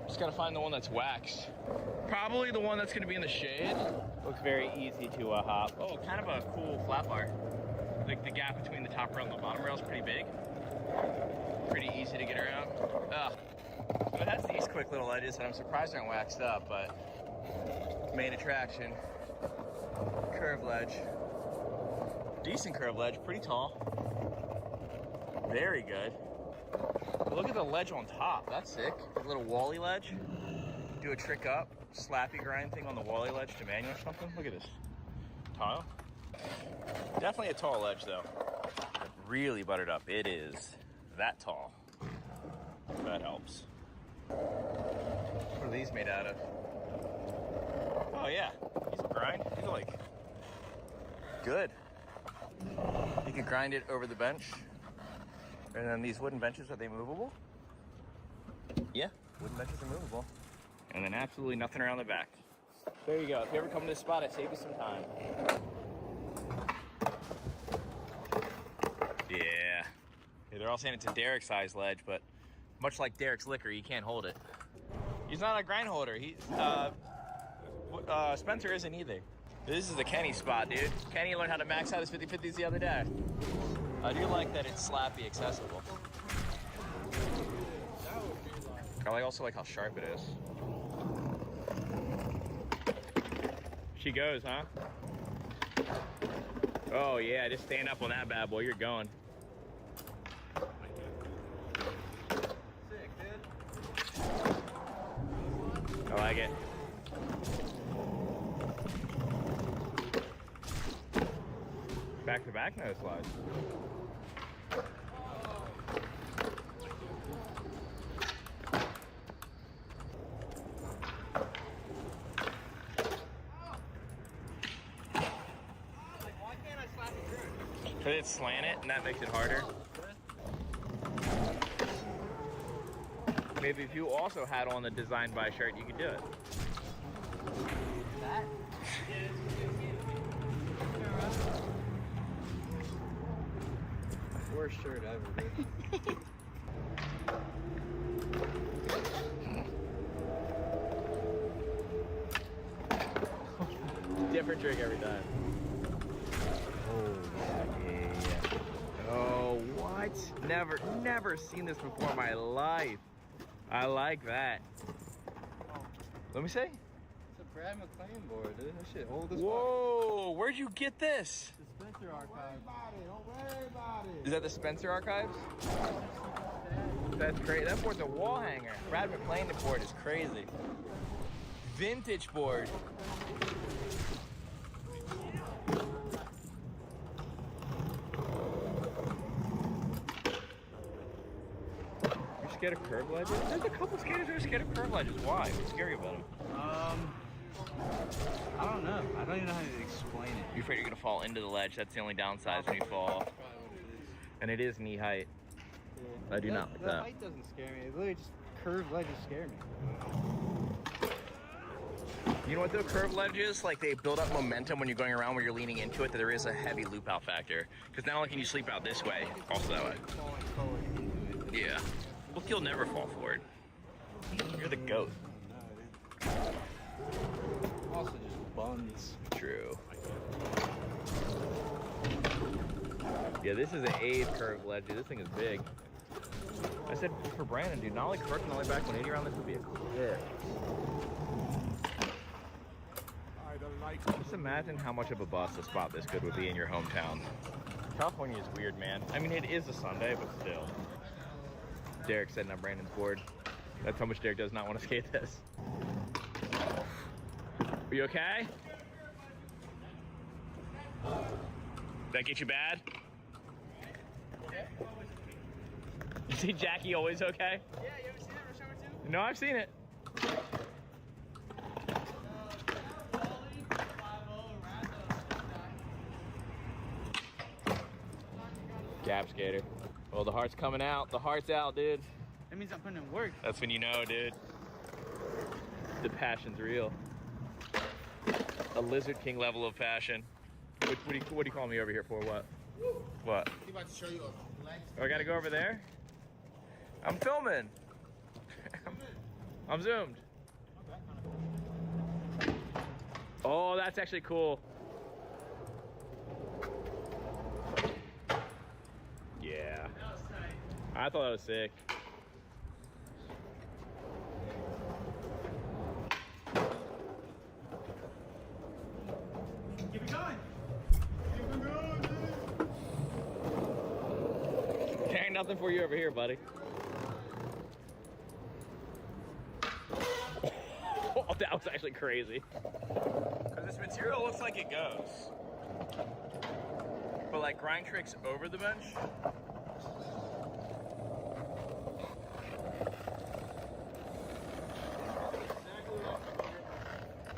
Just gotta find the one that's waxed. Probably the one that's gonna be in the shade. Looks very easy to hop. Oh, kind of a cool flat bar. Like the gap between the top rail and the bottom rail is pretty big. Pretty easy to get around. So it has these quick little edges that I'm surprised aren't waxed up, but main attraction, curve ledge. Decent curve ledge, pretty tall. Very good. But look at the ledge on top, that's sick. A little wally ledge. Do a trick up, slappy grind thing on the wally ledge to manual or something. Look at this, tile. Definitely a tall ledge though. Really buttered up, it is that tall. That helps. What are these made out of? Oh yeah, these will grind. These are like good. You can grind it over the bench. And then these wooden benches, are they movable? Yeah, wooden benches are movable. And then absolutely nothing around the back. There you go. If you ever come to this spot, it saves you some time. Yeah. They're all saying it's a Derek size ledge, but much like Derek's liquor, you can't hold it. He's not a grind holder. Spencer isn't either. This is a Kenny spot, dude. Kenny learned how to max out his 50/50s the other day. I do like that it's slappy accessible. I also like how sharp it is. She goes, huh? Oh yeah, just stand up on that bad boy. You're going.
Sick, dude.
I like it. Back to back nose slides.
Why can't I slap it through?
Because it's slanted and that makes it harder. Maybe if you also had on the Design by shirt, you could do it.
That? Worst shirt ever, dude.
Different trick every time. Oh, yeah. Oh, what? Never seen this before in my life. I like that. Let me see.
It's a Brad McLean board, dude. That shit old as fuck.
Whoa, where'd you get this?
The Spencer archive. Don't worry about it.
Is that the Spencer archives? That's great. That board's a wall hanger. Brad McLean board is crazy. Vintage board. You're scared of curve ledges? There's a couple skaters who are scared of curve ledges. Why? What's scary about them?
I don't know. I don't even know how to explain it.
You're afraid you're gonna fall into the ledge. That's the only downside when you fall.
That's probably what it is.
And it is knee height.
Yeah.
I do not like
The
that.
height doesn't scare me. It literally just curved ledges scare me.
You know what though? Curved ledges, like they build up momentum when you're going around where you're leaning into it, that there is a heavy loop out factor. Because not only can you sleep out this way, also that way.
Falling forward into it.
Yeah. Look, you'll never fall forward. You're the goat.
Also just buns.
True. Yeah, this is an 8 curved ledge. This thing is big. I said for Brandon, dude, not only correct and only back 180 around, this would be a clip. Just imagine how much of a bust a spot this good would be in your hometown. California is weird, man. I mean, it is a Sunday, but still. Derek setting up Brandon's board. That's how much Derek does not want to skate this. Are you okay? Did that get you bad? You see Jackie always okay?
Yeah, you ever seen that Rush Hour 2?
No, I've seen it. Gap skater. Well, the heart's coming out. The heart's out, dude.
That means I'm putting in work.
That's when you know, dude. The passion's real. A Lizard King level of passion. What do you call me over here for? What? What?
He's about to show you a flex.
Oh, I gotta go over there? I'm filming. I'm zoomed. Oh, that's actually cool. Yeah. I thought that was sick.
Keep it going. Keep it going, dude.
There ain't nothing for you over here, buddy. Oh, that was actually crazy. Because this material looks like it goes. But like grind tricks over the bench.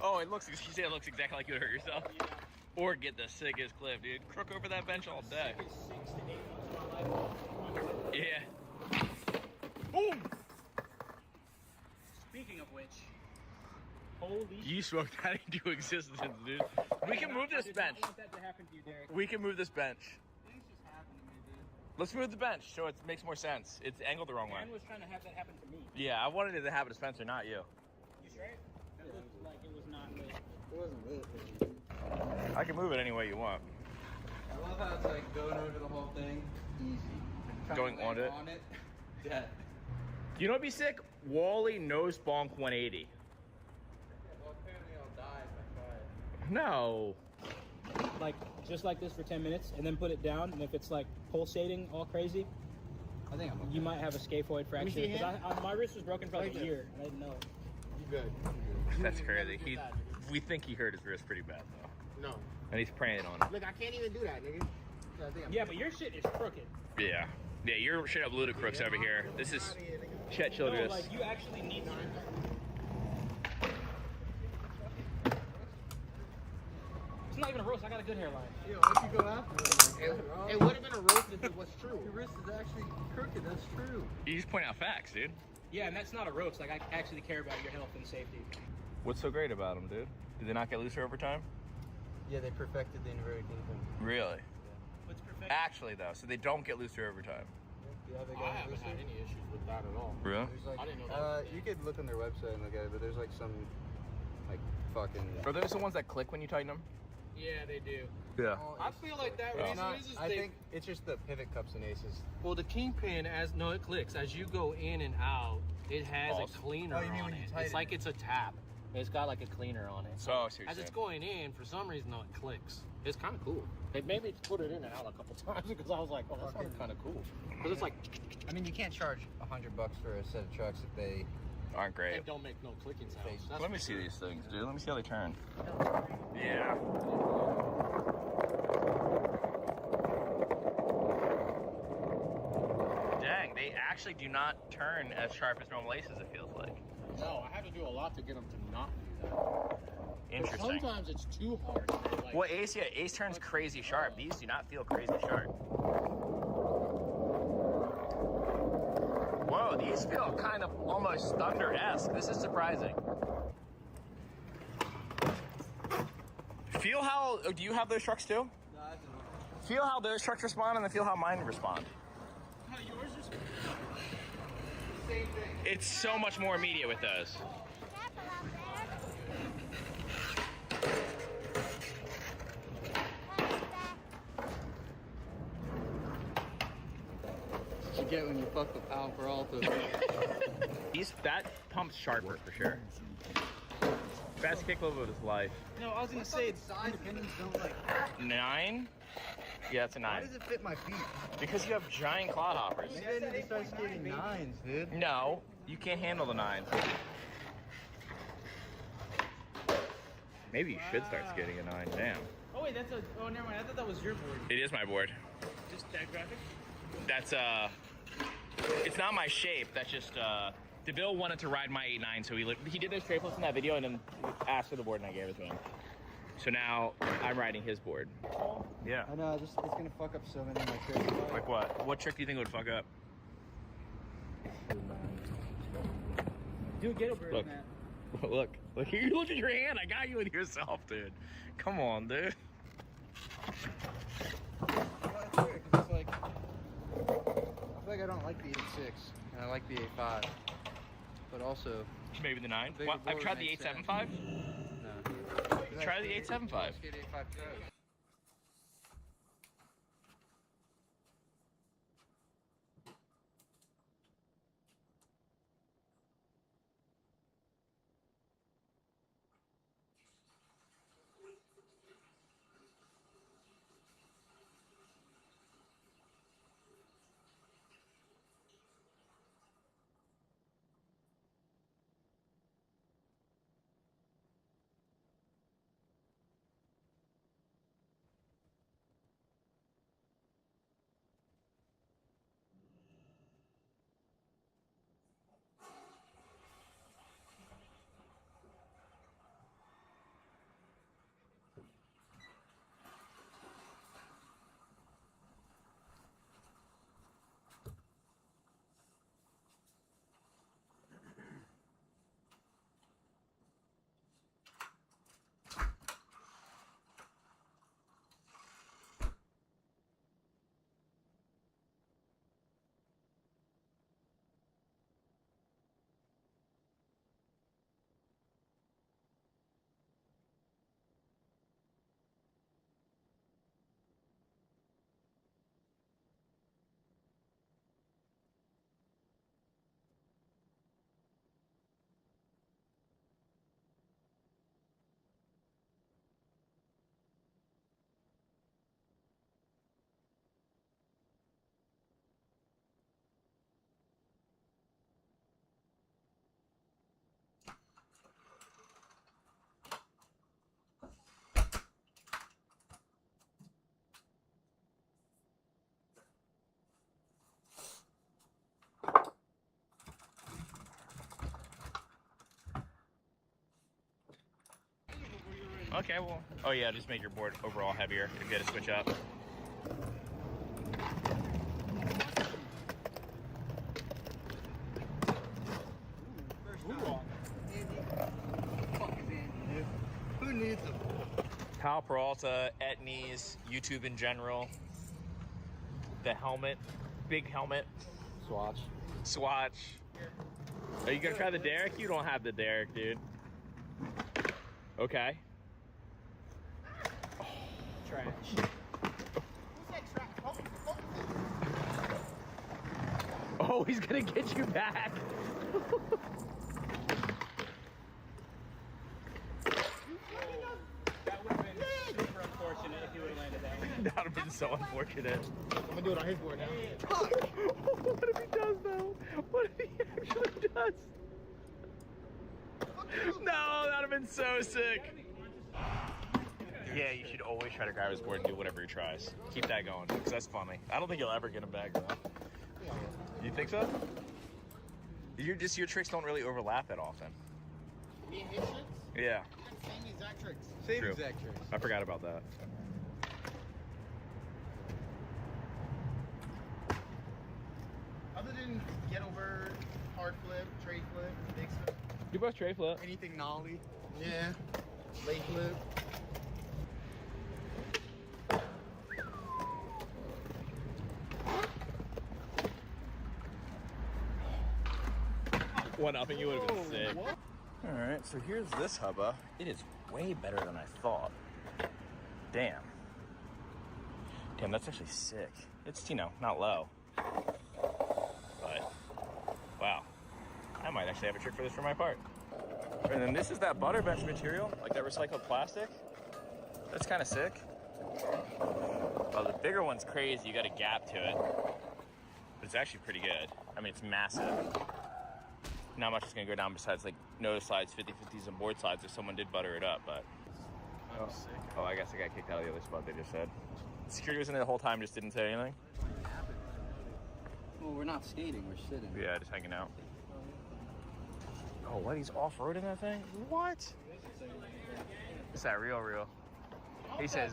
Oh, it looks, you say it looks exactly like you would hurt yourself? Yeah. Or get the sickest clip, dude. Crook over that bench all day.
6 to 8 months of my life.
Yeah. Boom!
Speaking of which, holy
You smoked that into existence, dude. We can move this bench.
I want that to happen to you, Derek.
We can move this bench.
Things just happen to me, dude.
Let's move the bench so it makes more sense. It's angled the wrong way.
Aaron was trying to have that happen to me.
Yeah, I wanted it to happen to Spencer, not you.
right? That looked like it was not lit.
It wasn't lit.
I can move it any way you want.
I love how it's like going over the whole thing easy. Trying
Going
to
on
land
it?
Yeah.
You know what'd be sick? Wally nose bonk 180.
Well, apparently I'll die if I try it.
No.
Like, just like this for 10 minutes, and then put it down, and if it's like pulsating all crazy,
I think I'm
you might have a scaphoid fracture.
see
Because my wrist was broken for like
Right
a
there.
year, and I didn't know.
You good.
That's crazy. We think he hurt his wrist pretty bad though.
No.
And he's praying on it.
Look, I can't even do that, nigga. I think I'm
Yeah, but your shit is crooked.
Yeah. Yeah, you're straight up ludicrous over here. This is Chet
No,
Childress.
like, you actually need to. It's not even a roast, I got a good hairline.
Yo, what you go after? It would have been a roast if it was true. Your wrist is actually crooked, that's true.
You just point out facts, dude.
Yeah, and that's not a roast. Like, I actually care about your health and safety.
What's so great about them, dude? Did they not get looser over time?
Yeah, they perfected the inverted kingdom.
Really?
What's perfect?
Actually, though, so they don't get looser over time.
I haven't had any issues with that at all.
Really?
Like, I didn't know that. You could look on their website and look at it, but there's like some, like, fucking.
Are those the ones that click when you tighten them?
Yeah, they do.
Yeah.
I feel like that
It's
reason
Not,
is
I
they,
think it's just the pivot cups and aces.
well, the kingpin it clicks as you go in and out. It has
Awesome.
a cleaner
Oh, you mean
on
when you
it.
tighten
It's like it's a tap. It's got like a cleaner on it.
So, I see what
as
you're
it's
saying.
going in, for some reason, though, it clicks. It's kind of cool. They made me put it in and out a couple times because I was like, oh, that sounded kind of cool. Because it's like,
I mean, you can't charge $100 for a set of trucks if they.
Aren't
they
great.
don't make no clicking sounds. That's
Let me
for
see
sure.
these things, dude. Let me see how they turn. Yeah. Dang, they actually do not turn as sharp as normal aces, it feels like.
No, I had to do a lot to get them to not do that.
Interesting.
Sometimes it's too hard. They're like,
Well, ace, yeah, ace turns crazy sharp. These do not feel crazy sharp. Whoa, these feel kind of almost thunder-esque. This is surprising. Feel how, do you have those trucks too?
No, I don't.
Feel how those trucks respond and then feel how mine respond.
Yours is.
Same thing.
It's so much more immediate with those.
What you get when you fuck with Al Peralta.
That pump's sharper for sure. Best kick level of his life.
No, I was gonna say.
Independents don't like.
9? Yeah, it's a
Why
9.
does it fit my feet?
Because you have giant clod hoppers.
Maybe I need to start skating 9s, dude.
No, you can't handle the 9. Maybe you should start skating a 9. Damn.
Oh wait, that's a. Oh, never mind. I thought that was your board.
It is my board.
Just that graphic.
That's it's not my shape. That's just DeVille wanted to ride my 8-9, so he did those trade flips in that video and then asked for the board and I gave it to him. So now I'm riding his board. Yeah.
I know, it's gonna fuck up so many of my tricks.
Like what? What trick do you think would fuck up?
Do a ghetto bird
Look.
in that.
Look, you look at your hand. I got you with yourself, dude. Come on, dude.
Well, it's weird, 'cause it's like, I feel like I don't like the 8-6, and I like the 8-5. But also,
Maybe the 9.
Bigger
Well, I've
board
tried the
makes sense.
8-7-5.
no.
Try the 8-7-5.
Skate 8-5 pros.
Okay, well. Oh yeah, just make your board overall heavier if you had to switch up.
Who needs them?
Pal Peralta, Etnies, YouTube in general. The helmet, big helmet. Swatch. Are you gonna try the Derek? You don't have the Derek, dude. Okay.
Trash.
Oh, he's gonna get you back.
That would have been super unfortunate if you would have landed that one.
That would have been so unfortunate.
I'm gonna do it on his board now.
What if he does though? What if he actually does? No, that would have been so sick. Yeah, you should always try to grab his board and do whatever he tries. Keep that going, because that's funny. I don't think you'll ever get him back though. You think so? Your tricks don't really overlap that often.
Me and his tricks?
Yeah.
Same exact tricks. Same
True.
exact tricks.
I forgot about that.
Other than get over, hard flip, trade flip, big flip,
You both tray flip.
anything nollie. Yeah. Late flip.
One upping you would have been sick. All right, so here's this hubba. It is way better than I thought. Damn. Damn, that's actually sick. It's, you know, not low. But, wow. I might actually have a trick for this for my part. And then this is that butter bench material, like that recycled plastic. That's kind of sick. Oh, the bigger one's crazy. You got a gap to it. But it's actually pretty good. I mean, it's massive. Not much is gonna go down besides like nose slides, 50/50s, and board slides if someone did butter it up, but. Oh, I guess I got kicked out of the other spot they just said. Security was in there the whole time, just didn't say anything.
Well, we're not skating, we're sitting.
Yeah, just hanging out. Oh, what? He's off-roading that thing? What? Is that real? He says,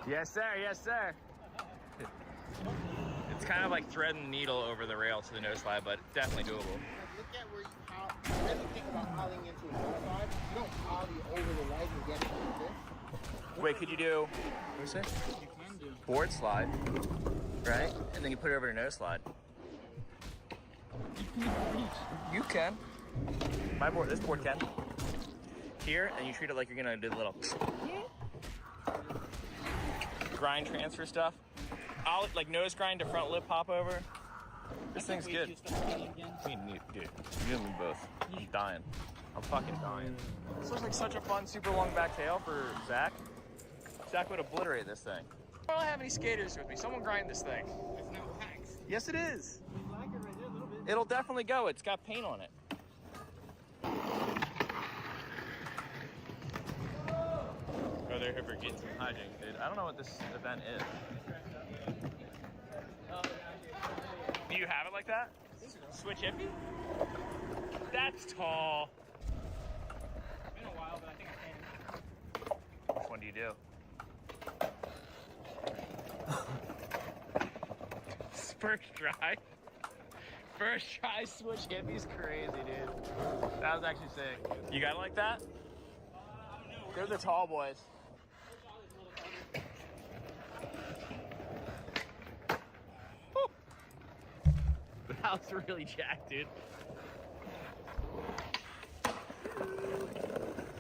yes, sir, yes, sir. It's kind of like threading the needle over the rail to the nose slide, but definitely doable.
Look at where you really think about hauling into a nose slide. You don't ollie over the leg and get it like this.
Wait, could you do, what was it?
You can do.
Board slide, right? And then you put it over your nose slide. You can. This board can. Here, and you treat it like you're gonna do the little grind transfer stuff. I'll like nose grind to front lip hop over. This thing's good. Dude, you and me both. I'm dying. I'm fucking dying. This looks like such a fun, super long back tail for Zach. Zach would obliterate this thing. I don't have any skaters with me. Someone grind this thing.
It's not wax.
Yes, it is. It'll definitely go. It's got paint on it. Oh, they're here for getting some hijinks, dude. I don't know what this event is. Do you have it like that? Switch hippie? That's tall.
It's been a while, but I think I can.
Which one do you do? First try. First try switch hippie's crazy, dude. That was actually sick. You got it like that? They're the tall boys. That was really jacked, dude.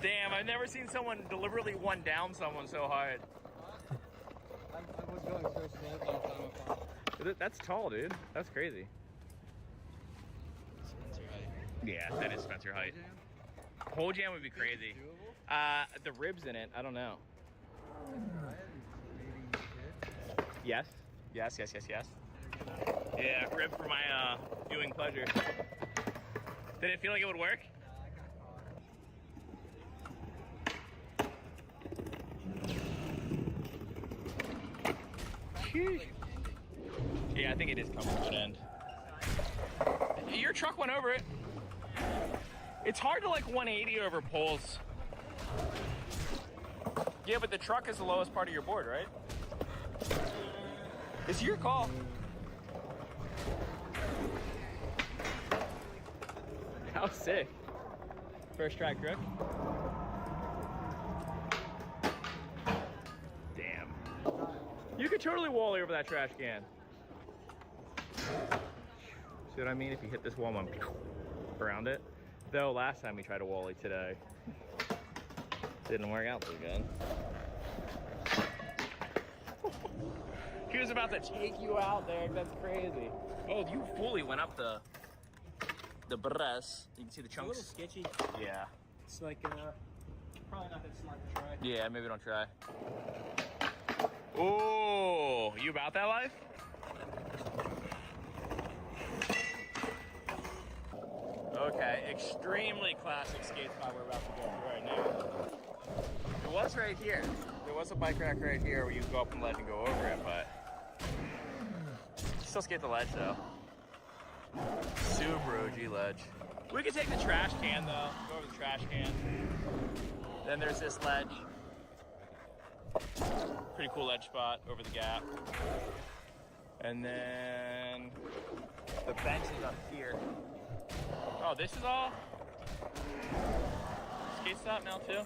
Damn, I've never seen someone deliberately one down someone so hard.
I was going so slow.
That's tall, dude. That's crazy. Yeah, that is Spencer height. Whole jam would be crazy. The ribs in it, I don't know. Yes. Yes. Yeah, rib for my viewing pleasure. Did it feel like it would work? Yeah, I think it is coming to an end. Your truck went over it. It's hard to like 180 over poles. Yeah, but the truck is the lowest part of your board, right? It's your call. How sick. First try crook. Damn. You could totally wally over that trash can. See what I mean? If you hit this wall, I'm around it. Though last time we tried a wally today, didn't work out so good. He was about to take you out there. That's crazy. Oh, you fully went up the breast. You can see the chunks.
It's a little sketchy.
Yeah.
It's like probably not that smart to try.
Yeah, maybe don't try. Oh, you about that life? Okay, extremely classic skate spot we're about to go through right now. It was right here. There was a bike rack right here where you go up and ledge and go over it, but you still skate the ledge though. Super OG ledge. We could take the trash can though. Go over the trash can. Then there's this ledge. Pretty cool ledge spot over the gap. And then the bench is up here. Oh, this is all skate stop now too.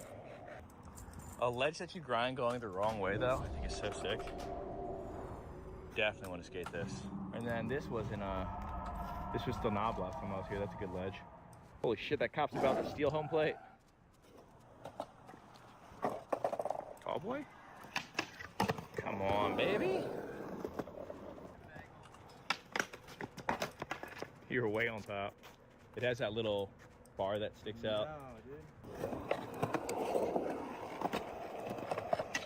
A ledge that you grind going the wrong way though, I think is so sick. Definitely want to skate this. And then this was this was still knob last time I was here. That's a good ledge. Holy shit, that cop's about to steal home plate. Tall boy? Come on, baby. You're way on top. It has that little bar that sticks out.
No, dude.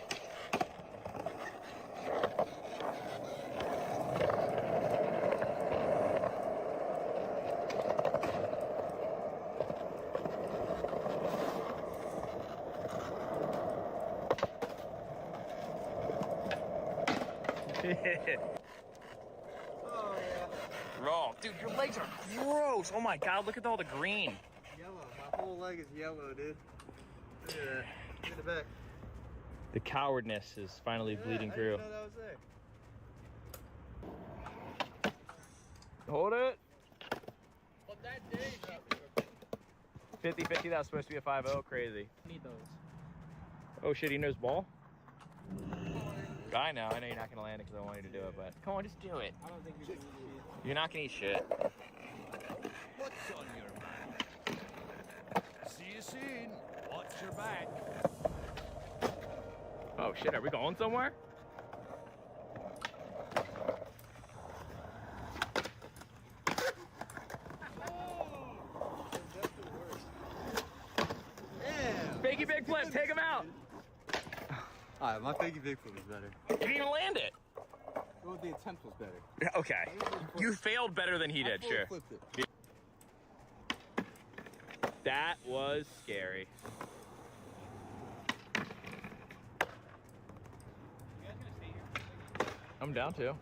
Oh, yeah.
Wrong. Dude, your legs are gross. Oh my God, look at all the green.
Yellow. My whole leg is yellow, dude. Look at that. Look at the back.
The cowardness is finally bleeding through.
I didn't know that was there.
Hold it.
But that day,
50-50, that was supposed to be a 5-0. Crazy.
Need those.
Oh shit, he knows ball? I know you're not gonna land it because I want you to do it, but come on, just do it.
I don't think you're gonna eat it.
You're not gonna eat shit.
What's on your mind? See you soon. Watch your back.
Oh shit, are we going somewhere?
Damn.
Fakey big flip, take him out.
Alright, my fakey big flip is better.
You didn't even land it.
Well, the attempt was better.
Okay. You failed better than he did, sure.
Flipped it.
That was scary. I'm down to.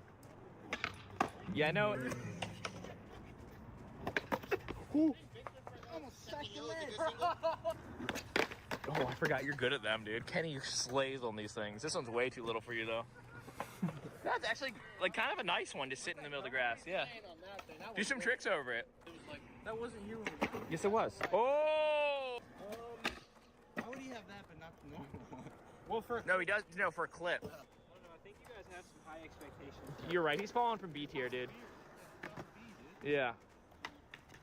Yeah, I know. Ooh. Oh, I forgot you're good at them, dude. Kenny slays on these things. This one's way too little for you, though. That's actually like kind of a nice one to sit in the middle of the grass. Yeah. Do some tricks over it.
That wasn't you.
Yes, it was. Oh!
How would he have that but not the normal one?
Well, for
No, he does. No, for a clip.
I don't know. I think you guys have some high expectations.
You're right. He's falling from B tier, dude. Yeah.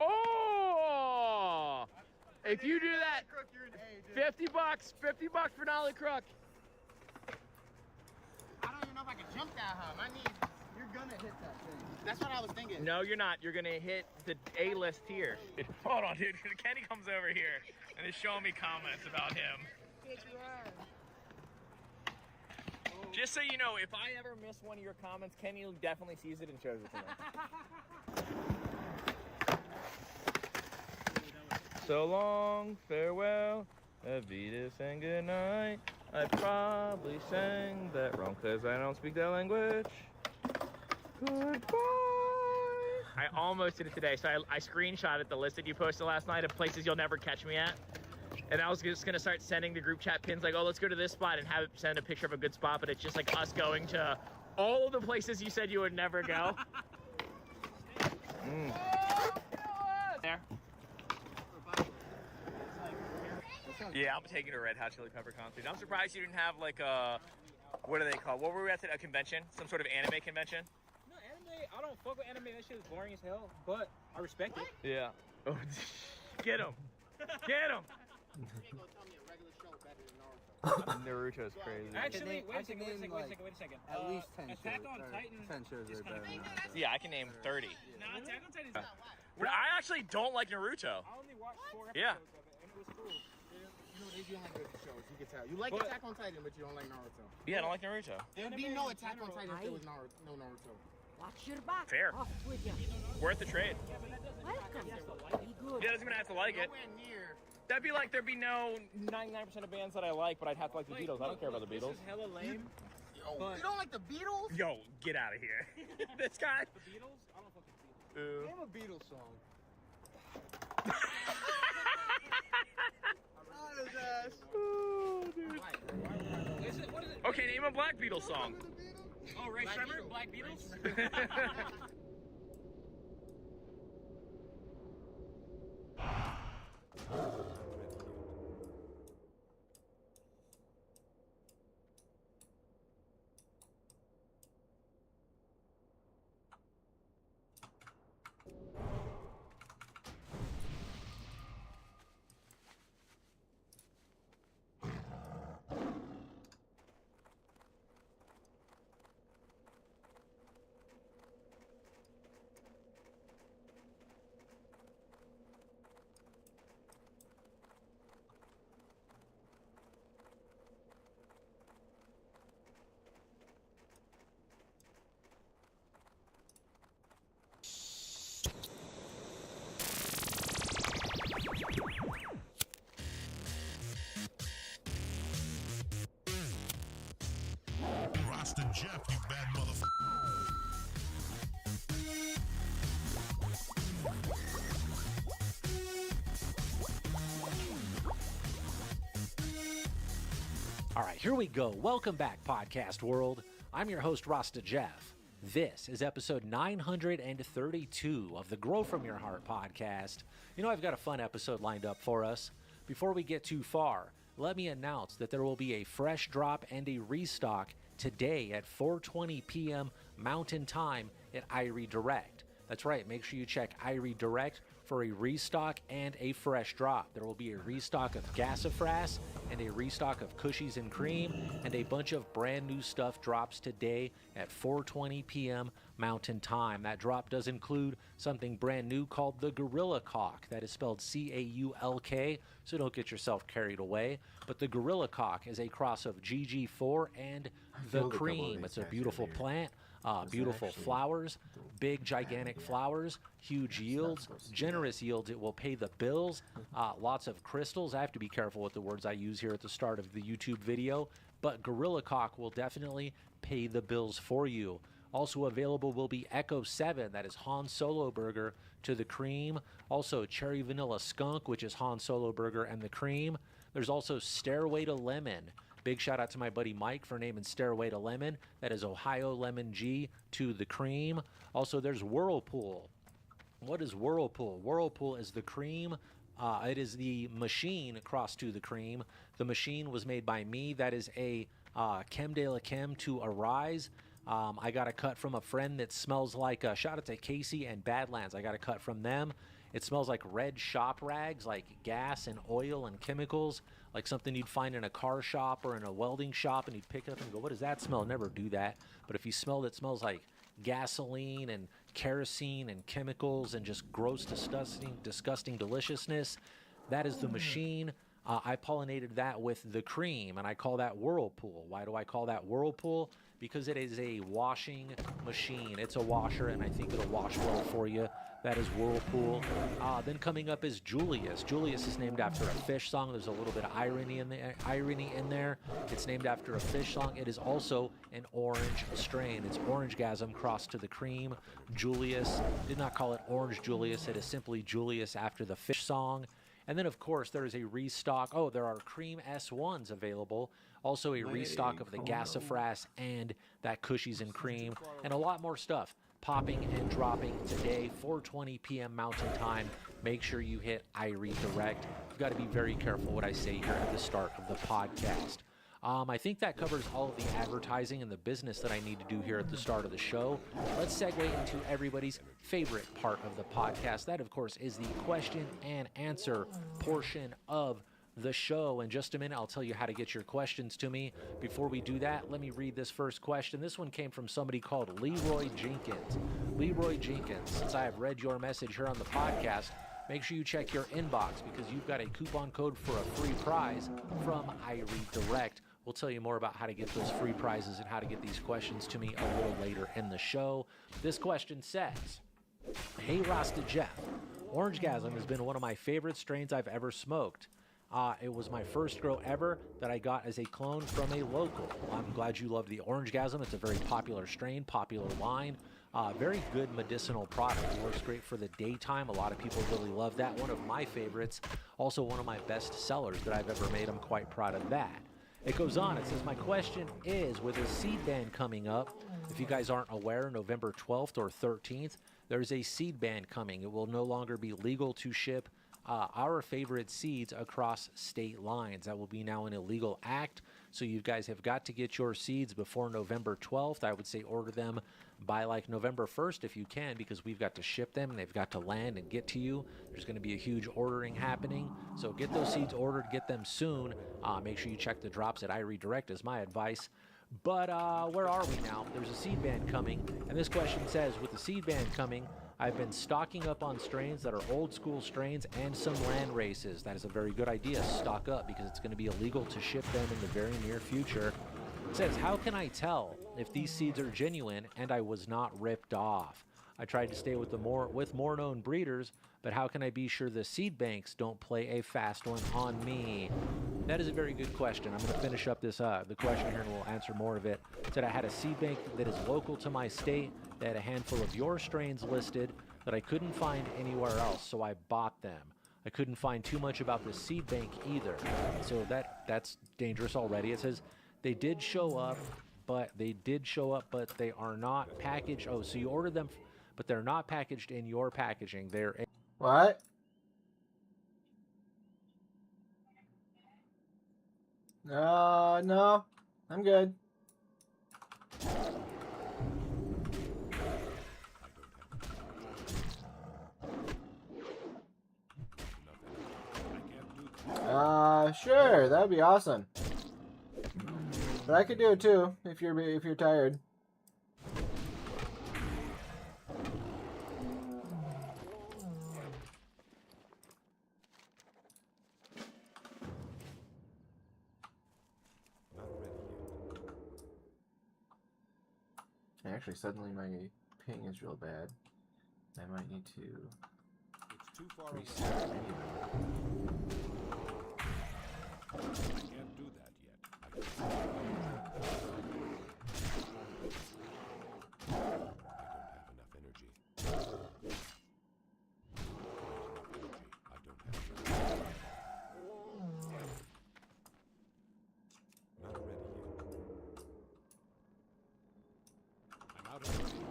Oh! If you do that, $50, $50 for Nolly Crook.
I don't even know if I can jump that high. My knees.
You're gonna hit that thing.
That's what I was thinking.
No, you're not. You're gonna hit the A-list tier. Hold on, dude. Kenny comes over here and is showing me comments about him. Just so you know, if I ever miss one of your comments, Kenny definitely sees it and shows it to me. So long, farewell, Avidas, and good night. I probably sang that wrong because I don't speak that language. Goodbye. I almost did it today, so I screenshotted the list that you posted last night of places you'll never catch me at. And I was just gonna start sending the group chat pins like, oh, let's go to this spot and have it send a picture of a good spot, but it's just like us going to all of the places you said you would never go. There. Yeah, I'm taking a Red Hot Chili Pepper concert. I'm surprised you didn't have like a, what do they call? What were we at today? A convention? Some sort of anime convention?
No, anime, I don't fuck with anime. That shit is boring as hell, but I respect it.
Yeah. Oh, get him. Get him. Naruto's crazy.
Actually, wait a second.
At least 10
Attack
shows.
on
or
Titan
10 shows
is
are
kinda
better than
cool.
Naruto.
Yeah, I can name 30.
No, Attack on Titan is not.
But I actually don't like Naruto.
I only watched 4 episodes
Yeah.
of it, and it was cool.
You know, you don't like Naruto shows. You can tell. You like
But-
Attack on Titan, but you don't like Naruto.
Yeah, I don't like Naruto.
There'd be no Attack on Titan if there was no Naruto.
Watch your back.
Fair.
Off with you.
Worth the trade.
Welcome. Be good.
Yeah, doesn't mean I have to like it.
Nowhere near.
That'd be like there'd be no 99% of bands that I like, but I'd have to like the Beatles. I don't care about the Beatles.
This is hella lame.
You don't like the Beatles?
Yo, get out of here. This guy.
The Beatles? I don't fuck with the Beatles.
Name a Beatles song.
Oh, dude.
What is it?
Okay, name a Black Beatles song.
Oh, Ray Shremmer? Black Beatles?
Rasta Jeff, you bad motherfucker.
All right, here we go. Welcome back, podcast world. I'm your host, Rasta Jeff. This is episode 932 of the Grow From Your Heart podcast. You know, I've got a fun episode lined up for us. Before we get too far, let me announce that there will be a fresh drop and a restock today at 4:20 p.m. Mountain Time at iRead Direct. That's right, make sure you check iRead Direct for a restock and a fresh drop. There will be a restock of Gassafras and a restock of Cushies and Cream, and a bunch of brand new stuff drops today at 4:20 p.m. Mountain Time. That drop does include something brand new called the Gorilla Cock. That is spelled C-A-U-L-K, so don't get yourself carried away. But the Gorilla Cock is a cross of GG4 and the Cream. It's a beautiful plant, beautiful flowers, big gigantic flowers, huge yields, generous yields. It will pay the bills, lots of crystals. I have to be careful with the words I use here at the start of the YouTube video, but Gorilla Cock will definitely pay the bills for you. Also available will be Echo 7, that is Han Solo Burger to the Cream. Also Cherry Vanilla Skunk, which is Han Solo Burger and the Cream. There's also Stairway to Lemon. Big shout out to my buddy Mike for naming Stairway to Lemon. That is Ohio Lemon G to the Cream. Also there's Whirlpool. What is Whirlpool? Whirlpool is the Cream. It is the machine crossed to the Cream. The machine was made by me. That is a Chem de la Chem to Arise. I got a cut from a friend that smells like, shout out to Casey and Badlands. I got a cut from them. It smells like red shop rags, like gas and oil and chemicals, like something you'd find in a car shop or in a welding shop, and you'd pick it up and go, what does that smell? Never do that. But if you smell it, it smells like gasoline and kerosene and chemicals and just gross, disgusting deliciousness. That is the machine. I pollinated that with the Cream, and I call that Whirlpool. Why do I call that Whirlpool? Because it is a washing machine. It's a washer, and I think it'll wash well for you. That is Whirlpool. Then coming up is Julius. Julius is named after a fish song. There's a little bit of irony in there. It's named after a fish song. It is also an orange strain. It's Orangegasm crossed to the Cream. Julius, did not call it Orange Julius. It is simply Julius after the fish song. And then, of course, there is a restock. Oh, there are Cream S1s available. Also a restock of the Gassafras and that Cushies and Cream, and a lot more stuff popping and dropping today, 4:20 p.m. Mountain Time. Make sure you hit iRedirect. You've got to be very careful what I say here at the start of the podcast. I think that covers all of the advertising and the business that I need to do here at the start of the show. Let's segue into everybody's favorite part of the podcast. That, of course, is the question and answer portion of the show. In just a minute, I'll tell you how to get your questions to me. Before we do that, let me read this first question. This one came from somebody called Leroy Jenkins. Leroy Jenkins, since I have read your message here on the podcast, make sure you check your inbox because you've got a coupon code for a free prize from iRedirect. We'll tell you more about how to get those free prizes and how to get these questions to me a little later in the show. This question says, hey, Rasta Jeff, Orangegasm has been one of my favorite strains I've ever smoked. It was my first grow ever that I got as a clone from a local. I'm glad you love the Orangegasm. It's a very popular strain, popular line. Very good medicinal product. It works great for the daytime. A lot of people really love that. One of my favorites. Also one of my best sellers that I've ever made. I'm quite proud of that. It goes on. It says, my question is, with a seed ban coming up, if you guys aren't aware, November 12th or 13th, there's a seed ban coming. It will no longer be legal to ship our favorite seeds across state lines. That will be now an illegal act. So you guys have got to get your seeds before November 12th. I would say order them by like November 1st if you can, because we've got to ship them and they've got to land and get to you. There's going to be a huge ordering happening. So get those seeds ordered, get them soon. Make sure you check the drops at iRedirect is my advice. But where are we now? There's a seed ban coming. And this question says, with the seed ban coming, I've been stocking up on strains that are old school strains and some land races. That is a very good idea. Stock up because it's going to be illegal to ship them in the very near future. It says, how can I tell if these seeds are genuine and I was not ripped off? I tried to stay with more known breeders, but how can I be sure the seed banks don't play a fast one on me? That is a very good question. I'm going to finish up this the question here and we'll answer more of it. It said I had a seed bank that is local to my state. They had a handful of your strains listed that I couldn't find anywhere else, so I bought them. I couldn't find too much about the seed bank either, so that's dangerous already. It says they did show up, but they are not packaged. Oh, so you ordered them, but they're not packaged in your packaging. They're
what? No, I'm good. Sure, that'd be awesome. But I could do it too if you're tired. Actually, suddenly my ping is real bad. I might need to restart anyway.
I can't do that yet. I don't have enough energy. Not ready yet. I'm out of energy.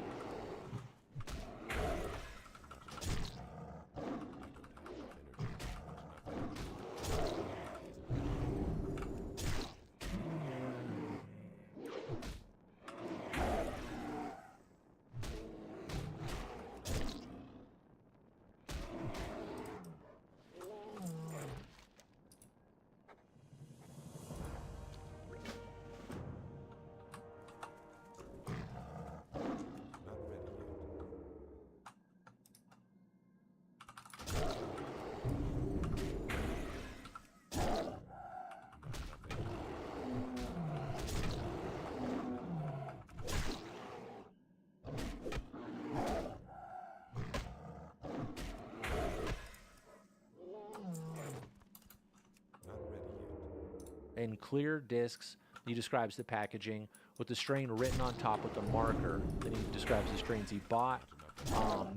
in clear discs. He describes the packaging with the strain written on top with the marker. Then he describes the strains he bought.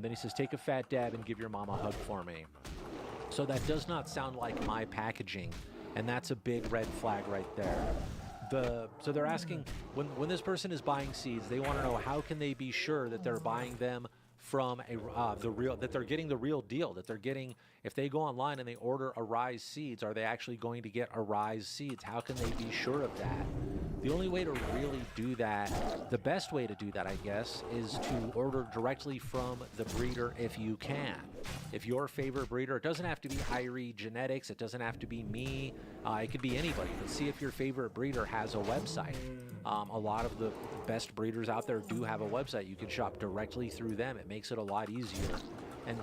Then he says, take a fat dab and give your mom a hug for me. So that does not sound like my packaging, and that's a big red flag right there. So they're asking, when this person is buying seeds, they want to know how can they be sure that they're buying them from that they're getting the real deal, that they're getting, if they go online and they order Arise seeds, are they actually going to get Arise seeds? How can they be sure of that? The only way to really do that, the best way to do that, I guess, is to order directly from the breeder if you can. If your favorite breeder, it doesn't have to be Irie Genetics, it doesn't have to be me, it could be anybody, but see if your favorite breeder has a website. A lot of the best breeders out there do have a website. You can shop directly through them. It makes it a lot easier. And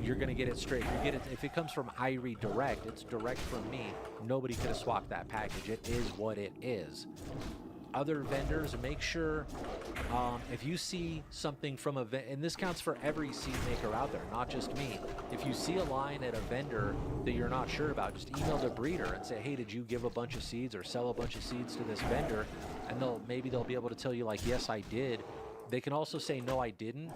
you're going to get it straight. If it comes from Irie Direct, it's direct from me. Nobody could have swapped that package. It is what it is. Other vendors, make sure if you see something from a and this counts for every seed maker out there, not just me. If you see a line at a vendor that you're not sure about, just email the breeder and say, hey, did you give a bunch of seeds or sell a bunch of seeds to this vendor? And maybe they'll be able to tell you, like, yes, I did. They can also say, no, I didn't.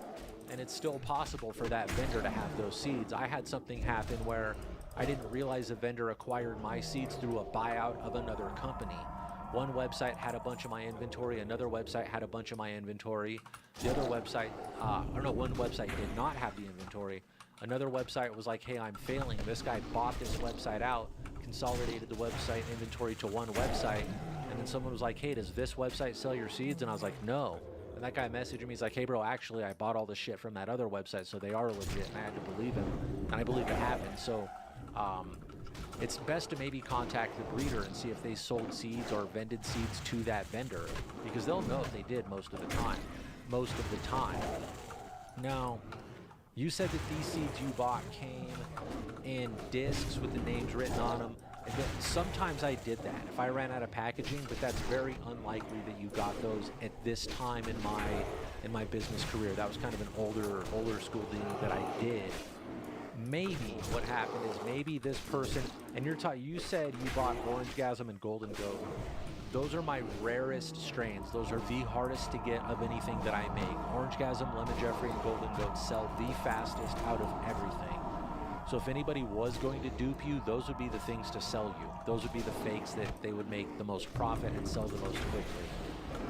And it's still possible for that vendor to have those seeds. I had something happen where I didn't realize a vendor acquired my seeds through a buyout of another company. One website had a bunch of my inventory, another website had a bunch of my inventory. The other website, one website did not have the inventory. Another website was like, hey, I'm failing. This guy bought this website out, consolidated the website inventory to one website, and then someone was like, hey, does this website sell your seeds? And I was like, no. And that guy messaged me, he's like, hey bro, actually I bought all the shit from that other website, so they are legit, and I had to believe him, and I believe it happened. So it's best to maybe contact the breeder and see if they sold seeds or vended seeds to that vendor, because they'll know if they did most of the time. Now, you said that these seeds you bought came in discs with the names written on them. Sometimes I did that if I ran out of packaging, but that's very unlikely that you got those at this time in my business career. That was kind of an older school thing that I did. Maybe what happened is maybe this person, and you said you bought Orange Gasm and Golden Goat. Those are my rarest strains. Those are the hardest to get of anything that I make. Orange Gasm, Lemon Jeffrey, and Golden Goat sell the fastest out of everything. So if anybody was going to dupe you, those would be the things to sell you. Those would be the fakes that they would make the most profit and sell the most quickly.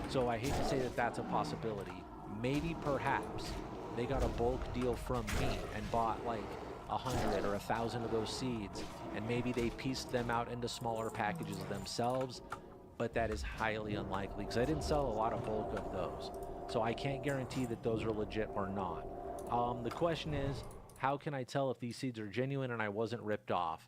So I hate to say that that's a possibility. Maybe perhaps they got a bulk deal from me and bought like 100 or 1,000 of those seeds, and maybe they pieced them out into smaller packages themselves, but that is highly unlikely because I didn't sell a lot of bulk of those. So I can't guarantee that those are legit or not. The question is, how can I tell if these seeds are genuine and I wasn't ripped off?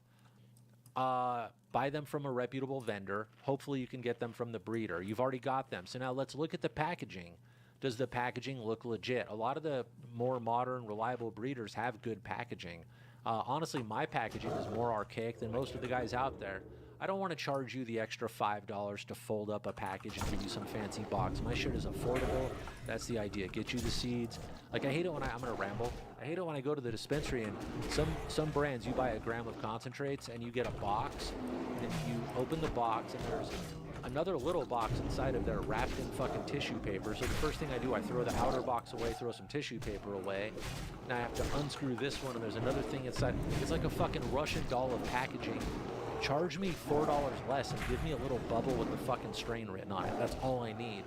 Buy them from a reputable vendor. Hopefully you can get them from the breeder. You've already got them. So now let's look at the packaging. Does the packaging look legit? A lot of the more modern, reliable breeders have good packaging. Honestly, my packaging is more archaic than most of the guys out there. I don't want to charge you the extra $5 to fold up a package and give you some fancy box. My shit is affordable. That's the idea. Get you the seeds. Like, I hate it when I'm going to ramble. I hate it when I go to the dispensary and some brands, you buy a gram of concentrates and you get a box, and you open the box and there's another little box inside of there wrapped in fucking tissue paper. So the first thing I do, I throw the outer box away, throw some tissue paper away. Now I have to unscrew this one, and there's another thing inside. It's like a fucking Russian doll of packaging. Charge me $4 less and give me a little bubble with the fucking strain written on it. That's all I need.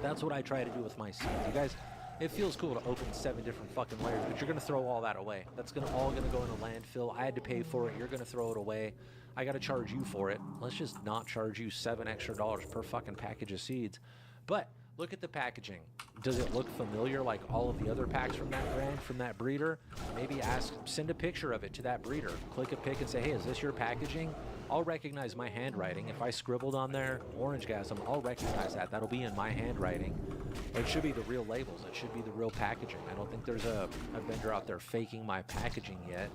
That's what I try to do with my seeds. You guys, it feels cool to open 7 different fucking layers, but you're gonna throw all that away. That's all gonna go in a landfill. I had to pay for it. You're gonna throw it away. I gotta charge you for it. Let's just not charge you $7 extra per fucking package of seeds. But look at the packaging. Does it look familiar like all of the other packs from that brand, from that breeder? Maybe send a picture of it to that breeder. Click a pic and say, hey, is this your packaging? I'll recognize my handwriting. If I scribbled on there, Orange Gasm, I'll recognize that. That'll be in my handwriting. But it should be the real labels. It should be the real packaging. I don't think there's a vendor out there faking my packaging yet.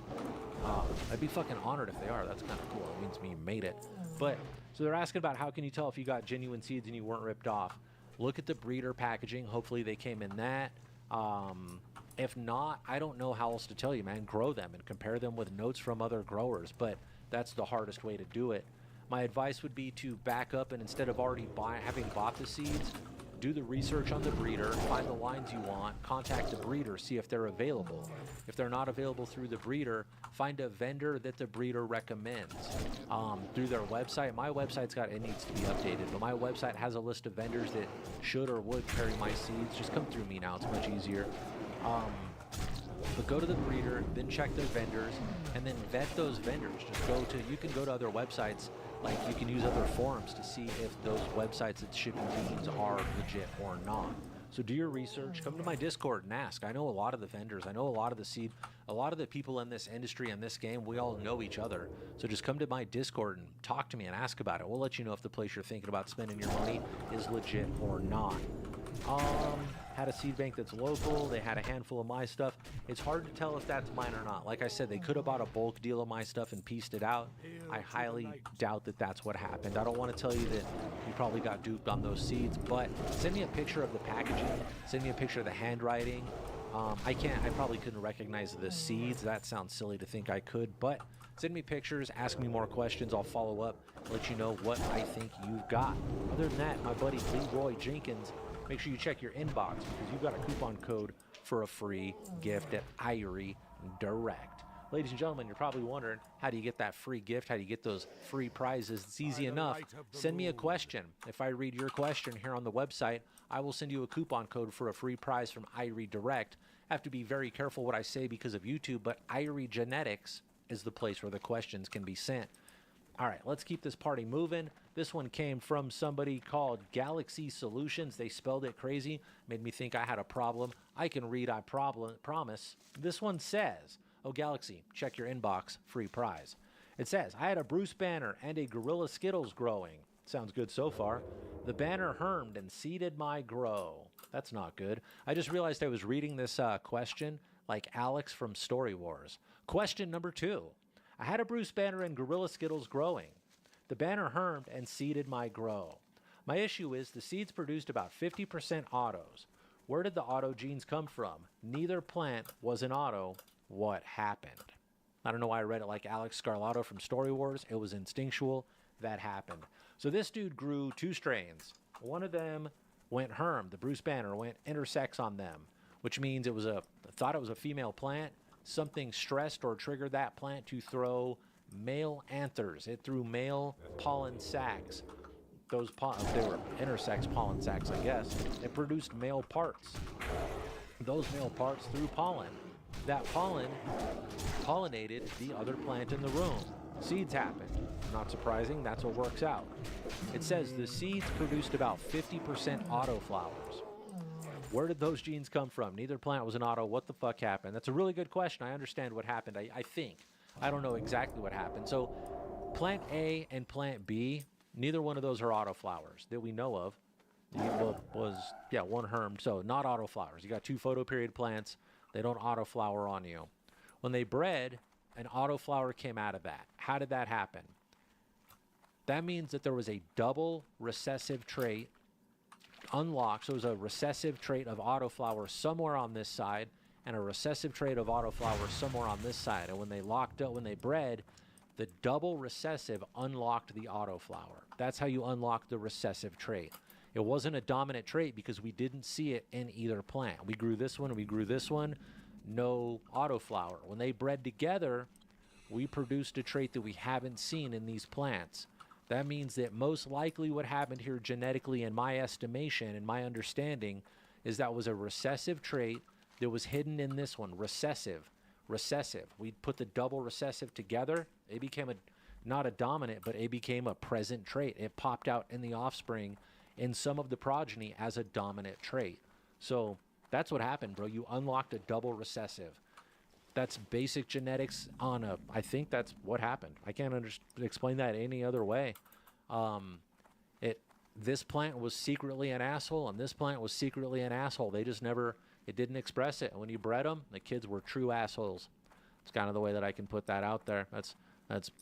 I'd be fucking honored if they are. That's kind of cool. It means me made it. But, so they're asking about how can you tell if you got genuine seeds and you weren't ripped off. Look at the breeder packaging. Hopefully they came in that. If not, I don't know how else to tell you, man. Grow them and compare them with notes from other growers, but that's the hardest way to do it. My advice would be to back up and instead of already having bought the seeds, do the research on the breeder, find the lines you want, contact the breeder, see if they're available. If they're not available through the breeder, find a vendor that the breeder recommends through their website. My website's got, it needs to be updated, but my website has a list of vendors that should or would carry my seeds. Just come through me now, it's much easier. But go to the breeder, then check their vendors, and then vet those vendors. Just go to, you can go to other websites, like you can use other forums to see if those websites that's shipping beans are legit or not. So do your research, come to my Discord and ask. I know a lot of the vendors, I know a lot of the seed, a lot of the people in this industry, in this game, we all know each other. So just come to my Discord and talk to me and ask about it. We'll let you know if the place you're thinking about spending your money is legit or not. Had a seed bank that's local. They had a handful of my stuff. It's hard to tell if that's mine or not. Like I said, they could have bought a bulk deal of my stuff and pieced it out. I highly doubt that that's what happened. I don't want to tell you that you probably got duped on those seeds, but send me a picture of the packaging. Send me a picture of the handwriting. I probably couldn't recognize the seeds. That sounds silly to think I could, but send me pictures, ask me more questions. I'll follow up, let you know what I think you've got. Other than that, my buddy Leroy Jenkins, make sure you check your inbox because you've got a coupon code for a free gift at Irie Direct. Ladies and gentlemen, you're probably wondering, how do you get that free gift? How do you get those free prizes? It's easy enough. Send me a question. If I read your question here on the website, I will send you a coupon code for a free prize from Irie Direct. I have to be very careful what I say because of YouTube, but Irie Genetics is the place where the questions can be sent. All right, let's keep this party moving. This one came from somebody called Galaxy Solutions. They spelled it crazy, made me think I had a problem. I can read, I promise. This one says, oh, Galaxy, check your inbox, free prize. It says, I had a Bruce banner and a Gorilla Skittles growing. Sounds good so far. The banner hermed and seeded my grow. That's not good. I just realized I was reading this question like Alex from Story Wars. Question number 2. I had a Bruce banner and Gorilla Skittles growing. The banner hermed and seeded my grow. My issue is the seeds produced about 50% autos. Where did the auto genes come from? Neither plant was an auto. What happened? I don't know why I read it like Alex Scarlato from Story Wars. It was instinctual. That happened. So this dude grew 2 strains. One of them went herm. The Bruce banner went intersex on them, which means it was thought it was a female plant. Something stressed or triggered that plant to throw male anthers. It threw male pollen sacs. Those they were intersex pollen sacs, I guess. It produced male parts. Those male parts threw pollen. That pollen pollinated the other plant in the room. Seeds happened. Not surprising, that's what works out. It says the seeds produced about 50% autoflowers. Where did those genes come from? Neither plant was an auto. What the fuck happened? That's a really good question. I understand what happened. I think. I don't know exactly what happened. So plant A and plant B, neither one of those are autoflowers that we know of. One hermed. So not autoflowers. You got 2 photoperiod plants. They don't autoflower on you. When they bred, an autoflower came out of that. How did that happen? That means that there was a double recessive trait unlocked. So it was a recessive trait of autoflower somewhere on this side and a recessive trait of autoflower somewhere on this side. And when they locked up, when they bred, the double recessive unlocked the autoflower. That's how you unlock the recessive trait. It wasn't a dominant trait because we didn't see it in either plant. We grew this one, we grew this one, no autoflower. When they bred together, we produced a trait that we haven't seen in these plants. That means that most likely what happened here genetically, in my estimation and my understanding, is that was a recessive trait that was hidden in this one. Recessive. We put the double recessive together. It became not a dominant, but it became a present trait. It popped out in the offspring in some of the progeny as a dominant trait. So that's what happened, bro. You unlocked a double recessive. That's basic genetics on I think that's what happened. I can't explain that any other way. This plant was secretly an asshole, and this plant was secretly an asshole. They just it didn't express it. And when you bred them, the kids were true assholes. It's kind of the way that I can put that out there. That's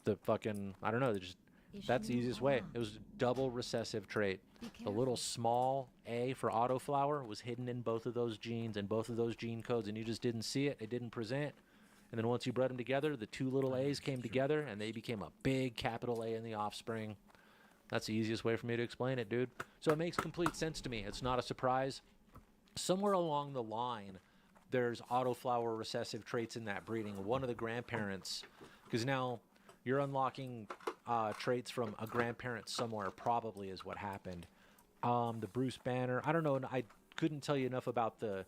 the fucking, I don't know, that's the easiest way. It was a double recessive trait. The little small A for autoflower was hidden in both of those genes and both of those gene codes, and you just didn't see it. It didn't present. And then once you bred them together, the 2 little A's came together, and they became a big capital A in the offspring. That's the easiest way for me to explain it, dude. So it makes complete sense to me. It's not a surprise. Somewhere along the line, there's autoflower recessive traits in that breeding. One of the grandparents, because now you're unlocking traits from a grandparent somewhere, probably is what happened. The Bruce Banner, I don't know, I couldn't tell you enough about the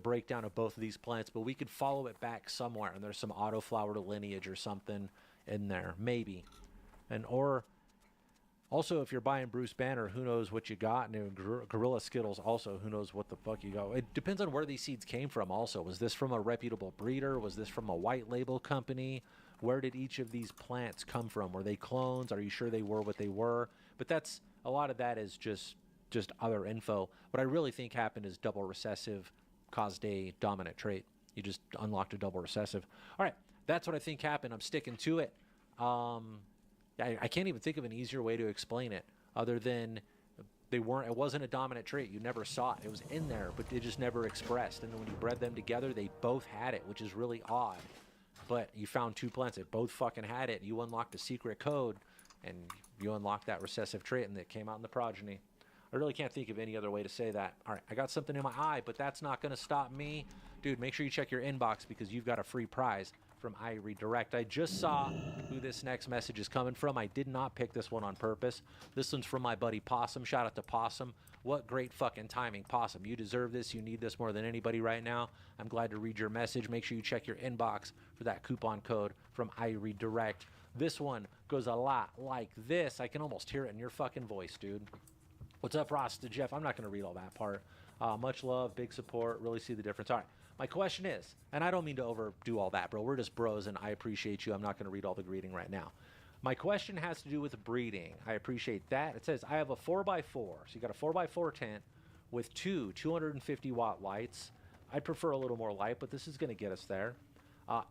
breakdown of both of these plants, but we could follow it back somewhere, and there's some autoflower lineage or something in there, maybe. And or also, if you're buying Bruce Banner, who knows what you got, and Gorilla Skittles also, who knows what the fuck you got. It depends on where these seeds came from also. Was this from a reputable breeder? Was this from a white label company? Where did each of these plants come from? Were they clones? Are you sure they were what they were? But that's, a lot of that is just other info. What I really think happened is double recessive caused a dominant trait. You just unlocked a double recessive. All right, that's what I think happened. I'm sticking to it. I can't even think of an easier way to explain it other than it wasn't a dominant trait. You never saw it. It was in there, but it just never expressed. And then when you bred them together, they both had it, which is really odd. But you found two plants that both fucking had it. You unlocked a secret code, and you unlocked that recessive trait, and it came out in the progeny. I really can't think of any other way to say that. All right, I got something in my eye, but that's not going to stop me. Dude, make sure you check your inbox because you've got a free prize from iRedirect. I just saw who this next message is coming from. I did not pick this one on purpose. This one's from my buddy Possum. Shout out to Possum. What great fucking timing, Possum. You deserve this. You need this more than anybody right now. I'm glad to read your message. Make sure you check your inbox for that coupon code from iRedirect. This one goes a lot like this. I can almost hear it in your fucking voice, dude. What's up, Rasta Jeff? I'm not going to read all that part. Much love, big support, really see the difference. All right, my question is, and I don't mean to overdo all that, bro. We're just bros, and I appreciate you. I'm not going to read all the greeting right now. My question has to do with breeding. I appreciate that. It says, I have a 4x4. So you got a 4x4 tent with two 250-watt lights. I'd prefer a little more light, but this is going to get us there.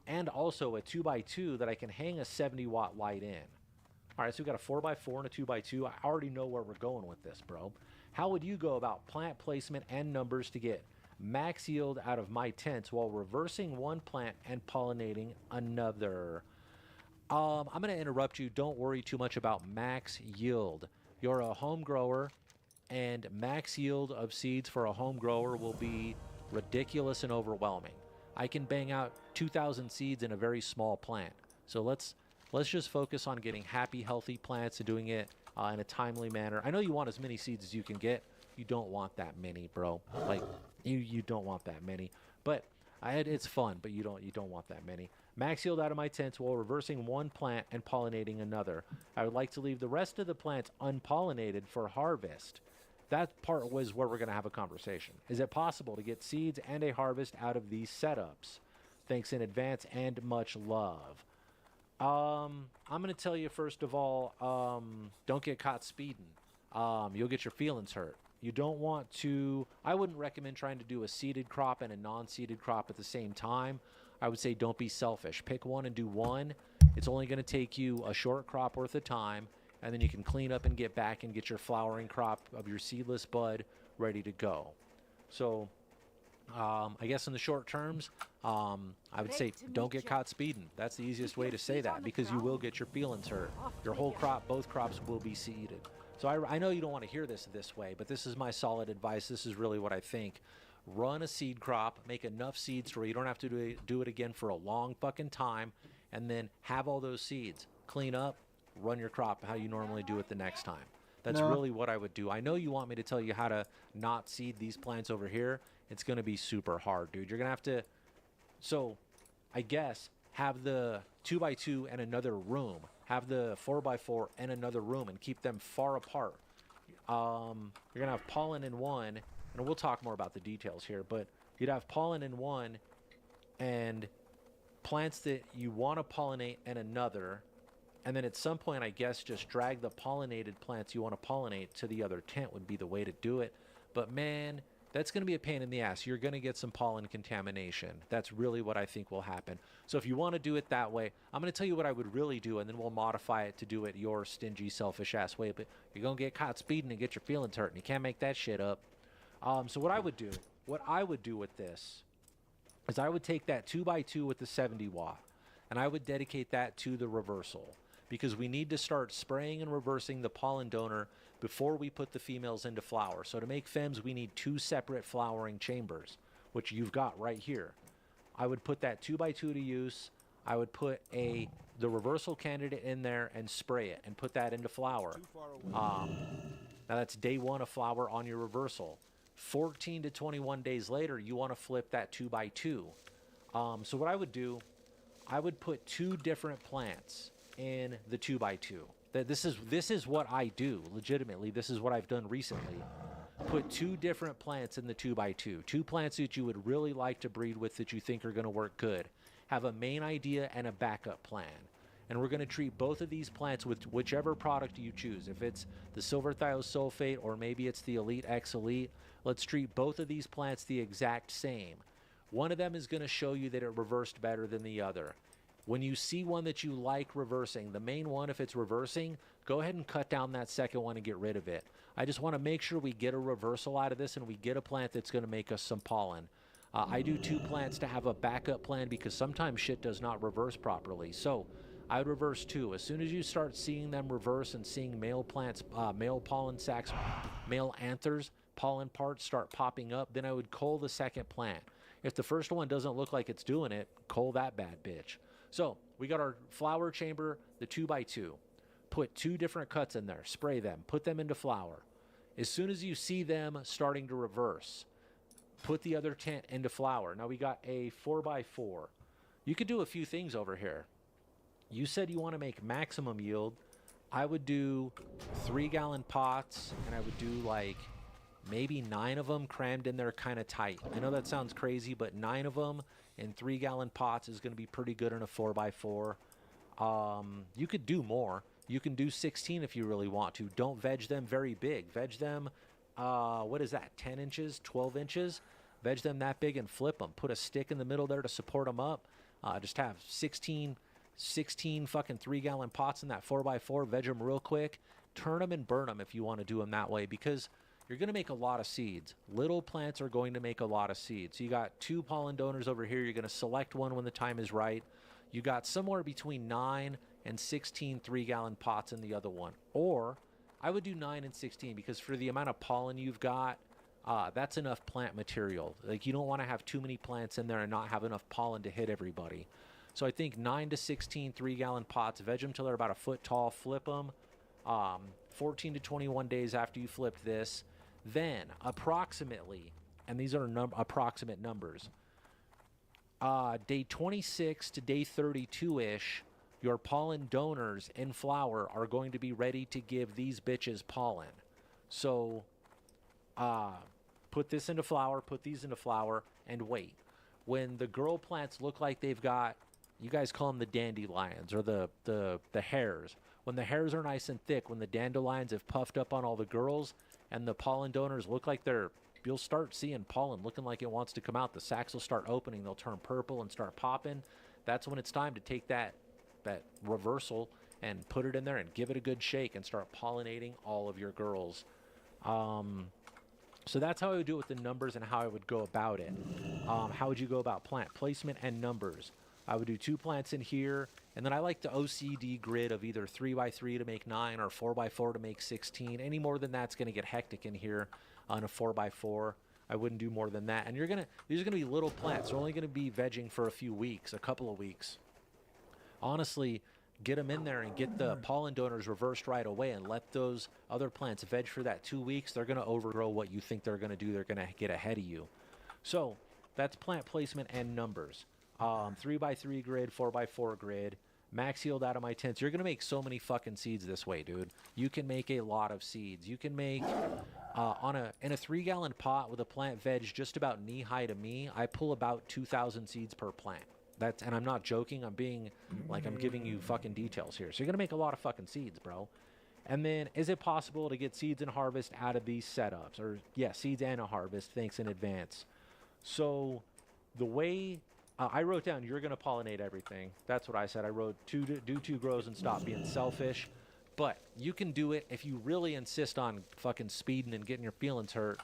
And also a 2x2 that I can hang a 70-watt light in. All right, so we got a 4x4 and a 2x2. I already know where we're going with this, bro. How would you go about plant placement and numbers to get max yield out of my tents while reversing one plant and pollinating another? I'm going to interrupt you. Don't worry too much about max yield. You're a home grower, and max yield of seeds for a home grower will be ridiculous and overwhelming. I can bang out 2,000 seeds in a very small plant. So let's just focus on getting happy, healthy plants and doing it in a timely manner. I know you want as many seeds as you can get. You don't want that many, bro. Like, you don't want that many. But it's fun, but you don't want that many. Max yield out of my tents while reversing one plant and pollinating another. I would like to leave the rest of the plants unpollinated for harvest. That part was where we're going to have a conversation. Is it possible to get seeds and a harvest out of these setups? Thanks in advance and much love. I'm going to tell you, first of all, don't get caught speeding. You'll get your feelings hurt. You don't want to, I wouldn't recommend trying to do a seeded crop and a non-seeded crop at the same time. I would say don't be selfish. Pick one and do one. It's only going to take you a short crop worth of time, and then you can clean up and get back and get your flowering crop of your seedless bud ready to go. So I guess in the short terms, I would say don't get caught speeding. That's the easiest way to say that, because you will get your feelings hurt. Your whole crop, both crops will be seeded. So I know you don't want to hear this way, but this is my solid advice. This is really what I think. Run a seed crop, make enough seeds where you don't have to do it again for a long fucking time, and then have all those seeds. Clean up, run your crop how you normally do it the next time. That's really what I would do. I know you want me to tell you how to not seed these plants over here. It's going to be super hard, dude. You're going to have to, so I guess, have the 2x2 and another room. Have the 4x4 and another room, and keep them far apart. You're going to have pollen in one, and we'll talk more about the details here, but you'd have pollen in one and plants that you want to pollinate in another, and then at some point, I guess, just drag the pollinated plants you want to pollinate to the other tent would be the way to do it. But man, that's going to be a pain in the ass. You're going to get some pollen contamination. That's really what I think will happen. So if you want to do it that way, I'm going to tell you what I would really do, and then we'll modify it to do it your stingy, selfish-ass way. But you're going to get caught speeding and get your feelings hurt, and you can't make that shit up. So what I would do with this is I would take that 2x2 with the 70 watt, and I would dedicate that to the reversal. because we need to start spraying and reversing the pollen donor before we put the females into flower. So to make femmes, we need 2 separate flowering chambers, which you've got right here. I would put that 2x2 to use. I would put the reversal candidate in there and spray it and put that into flower. Now that's day 1 of flower on your reversal. 14 to 21 days later, you want to flip that 2x2. So what I would do, I would put 2 different plants in the 2x2. This is what I do legitimately. This is what I've done recently. Put 2 different plants in the 2x2. 2 plants that you would really like to breed with that you think are going to work good. Have a main idea and a backup plan. And we're going to treat both of these plants with whichever product you choose. If it's the silver thiosulfate or maybe it's the Elite X Elite, let's treat both of these plants the exact same. One of them is going to show you that it reversed better than the other. When you see one that you like reversing, the main one, if it's reversing, go ahead and cut down that second one and get rid of it. I just want to make sure we get a reversal out of this and we get a plant that's going to make us some pollen. I do 2 plants to have a backup plan because sometimes shit does not reverse properly. So I would reverse 2. As soon as you start seeing them reverse and seeing male plants, male pollen sacs, male anthers, pollen parts start popping up, then I would cull the second plant. If the first one doesn't look like it's doing it, cull that bad bitch. So we got our flower chamber, the 2x2. Put 2 different cuts in there, spray them, put them into flower. As soon as you see them starting to reverse, put the other tent into flower. Now we got a 4x4. You could do a few things over here. You said you want to make maximum yield. I would do 3-gallon pots, and I would do like maybe 9 of them crammed in there kind of tight. I know that sounds crazy, but 9 of them in 3-gallon pots is going to be pretty good in a 4x4. You could do more. You can do 16 if you really want to. Don't veg them very big. Veg them, what is that, 10 inches, 12 inches? Veg them that big and flip them. Put a stick in the middle there to support them up. Just have 16 fucking 3-gallon pots in that 4x4. Veg them real quick. Turn them and burn them if you want to do them that way, because you're going to make a lot of seeds. Little plants are going to make a lot of seeds. So you got 2 pollen donors over here. You're going to select one when the time is right. You got somewhere between 9 and 16 3-gallon pots in the other one. Or I would do 9 and 16 because for the amount of pollen you've got, that's enough plant material. Like, you don't want to have too many plants in there and not have enough pollen to hit everybody. So I think 9 to 16 3-gallon pots, veg them till they're about a foot tall, flip them. 14 to 21 days after you flipped this, then approximately, and these are approximate numbers, day 26 to day 32-ish, your pollen donors in flower are going to be ready to give these bitches pollen. So put this into flower, put these into flower, and wait. When the girl plants look like they've got, you guys call them the dandelions or the hairs. When the hairs are nice and thick, when the dandelions have puffed up on all the girls and the pollen donors look like you'll start seeing pollen looking like it wants to come out. The sacs will start opening. They'll turn purple and start popping. That's when it's time to take that reversal and put it in there and give it a good shake and start pollinating all of your girls. So that's how I would do it with the numbers and how I would go about it. How would you go about plant placement and numbers? I would do 2 plants in here, and then I like the OCD grid of either 3x3 to make 9 or 4x4 to make 16. Any more than that's going to get hectic in here on a 4x4. I wouldn't do more than that. And these are going to be little plants. They're only going to be vegging for a few weeks, a couple of weeks. Honestly, get them in there and get the pollen donors reversed right away and let those other plants veg for that 2 weeks. They're going to overgrow what you think they're going to do. They're going to get ahead of you. So that's plant placement and numbers. 3x3 grid, 4x4 grid, max yield out of my tents. You're going to make so many fucking seeds this way, dude. You can make a lot of seeds. You can make, in a 3-gallon pot with a plant veg just about knee high to me, I pull about 2,000 seeds per plant. And I'm not joking. I'm giving you fucking details here. So you're going to make a lot of fucking seeds, bro. And then, is it possible to get seeds and harvest out of these setups? Or, yeah, seeds and a harvest. Thanks in advance. So the way I wrote down, you're going to pollinate everything. That's what I said. I wrote do 2 grows and stop being selfish. But you can do it if you really insist on fucking speeding and getting your feelings hurt.